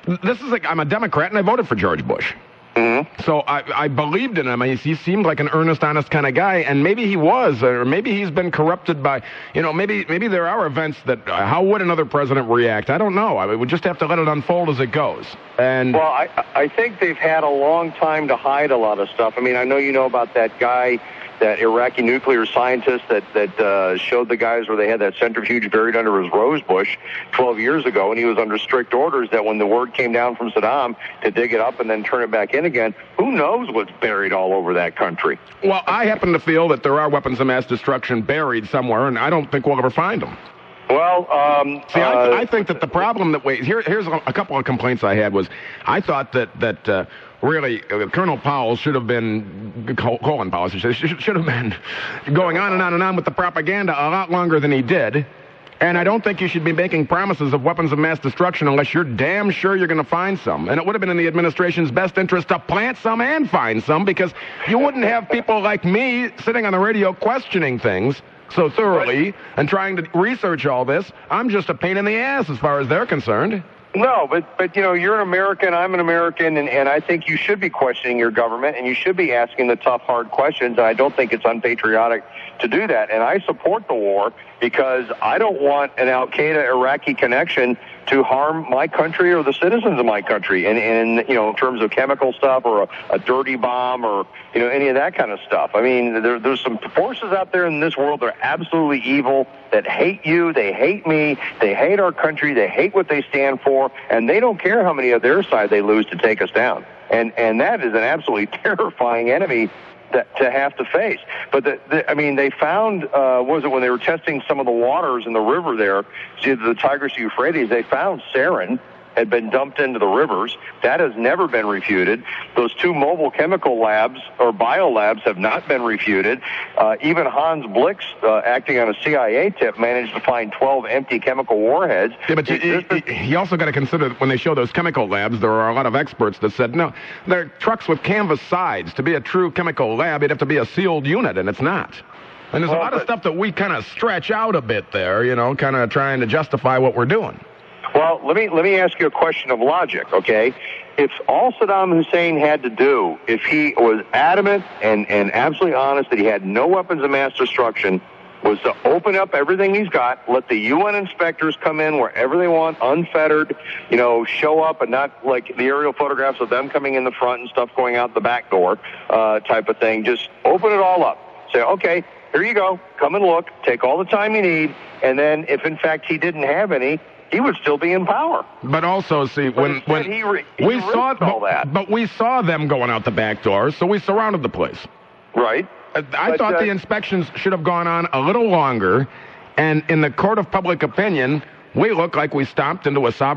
a Democrat and I voted for George Bush. Mm-hmm. So I believed in him. He seemed like an earnest, honest kind of guy, and maybe he was, or maybe he's been corrupted by, you know, maybe there are events that, how would another president react? I don't know. I mean, we just have to let it unfold as it goes. And well, I think they've had a long time to hide a lot of stuff. I mean, I know you know about that guy, that Iraqi nuclear scientist that showed the guys where they had that centrifuge buried under his rose bush 12 years ago, and he was under strict orders that when the word came down from Saddam to dig it up and then turn it back in again, who knows what's buried all over that country? Well, I happen to feel that there are weapons of mass destruction buried somewhere, and I don't think we'll ever find them. Well, I think that the problem that here's a couple of complaints I had was I thought that really Colonel Powell should have been Colin Powell should have been going on and on and on with the propaganda a lot longer than he did. And I don't think you should be making promises of weapons of mass destruction unless you're damn sure you're going to find some. And it would have been in the administration's best interest to plant some and find some, because you wouldn't have people like me sitting on the radio questioning things so thoroughly and trying to research all this. I'm just a pain in the ass as far as they're concerned. No, but you know, you're an American, I'm an American, and I think you should be questioning your government, and you should be asking the tough, hard questions, and I don't think it's unpatriotic to do that. And I support the war because I don't want an Al-Qaeda Iraqi connection to harm my country or the citizens of my country, and you know, in terms of chemical stuff or a dirty bomb or, you know, any of that kind of stuff. I mean, there's some forces out there in this world that are absolutely evil, that hate you, they hate me, they hate our country, they hate what they stand for, and they don't care how many of their side they lose to take us down. And that is an absolutely terrifying enemy to have to face. But I mean, they found, was it when they were testing some of the waters in the river there, the Tigris Euphrates, they found sarin had been dumped into the rivers. That has never been refuted. Those 2 mobile chemical labs or biolabs have not been refuted. Even Hans Blix, acting on a CIA tip, managed to find 12 empty chemical warheads. Yeah, but you also got to consider that when they show those chemical labs, there are a lot of experts that said, no, they're trucks with canvas sides. To be a true chemical lab, it'd have to be a sealed unit, and it's not. And there's a lot of stuff that we kind of stretch out a bit there, kind of trying to justify what we're doing. Well, let me ask you a question of logic, okay? If all Saddam Hussein had to do, if he was adamant and absolutely honest that he had no weapons of mass destruction, was to open up everything he's got, let the UN inspectors come in wherever they want, unfettered, show up and not like the aerial photographs of them coming in the front and stuff going out the back door type of thing. Just open it all up. Say, okay, here you go. Come and look. Take all the time you need. And then if, in fact, he didn't have any, he would still be in power. But also, see, when we saw all that, but we saw them going out the back door, so we surrounded the place. Right. I thought the inspections should have gone on a little longer, and in the court of public opinion, we look like we stomped into a sovereign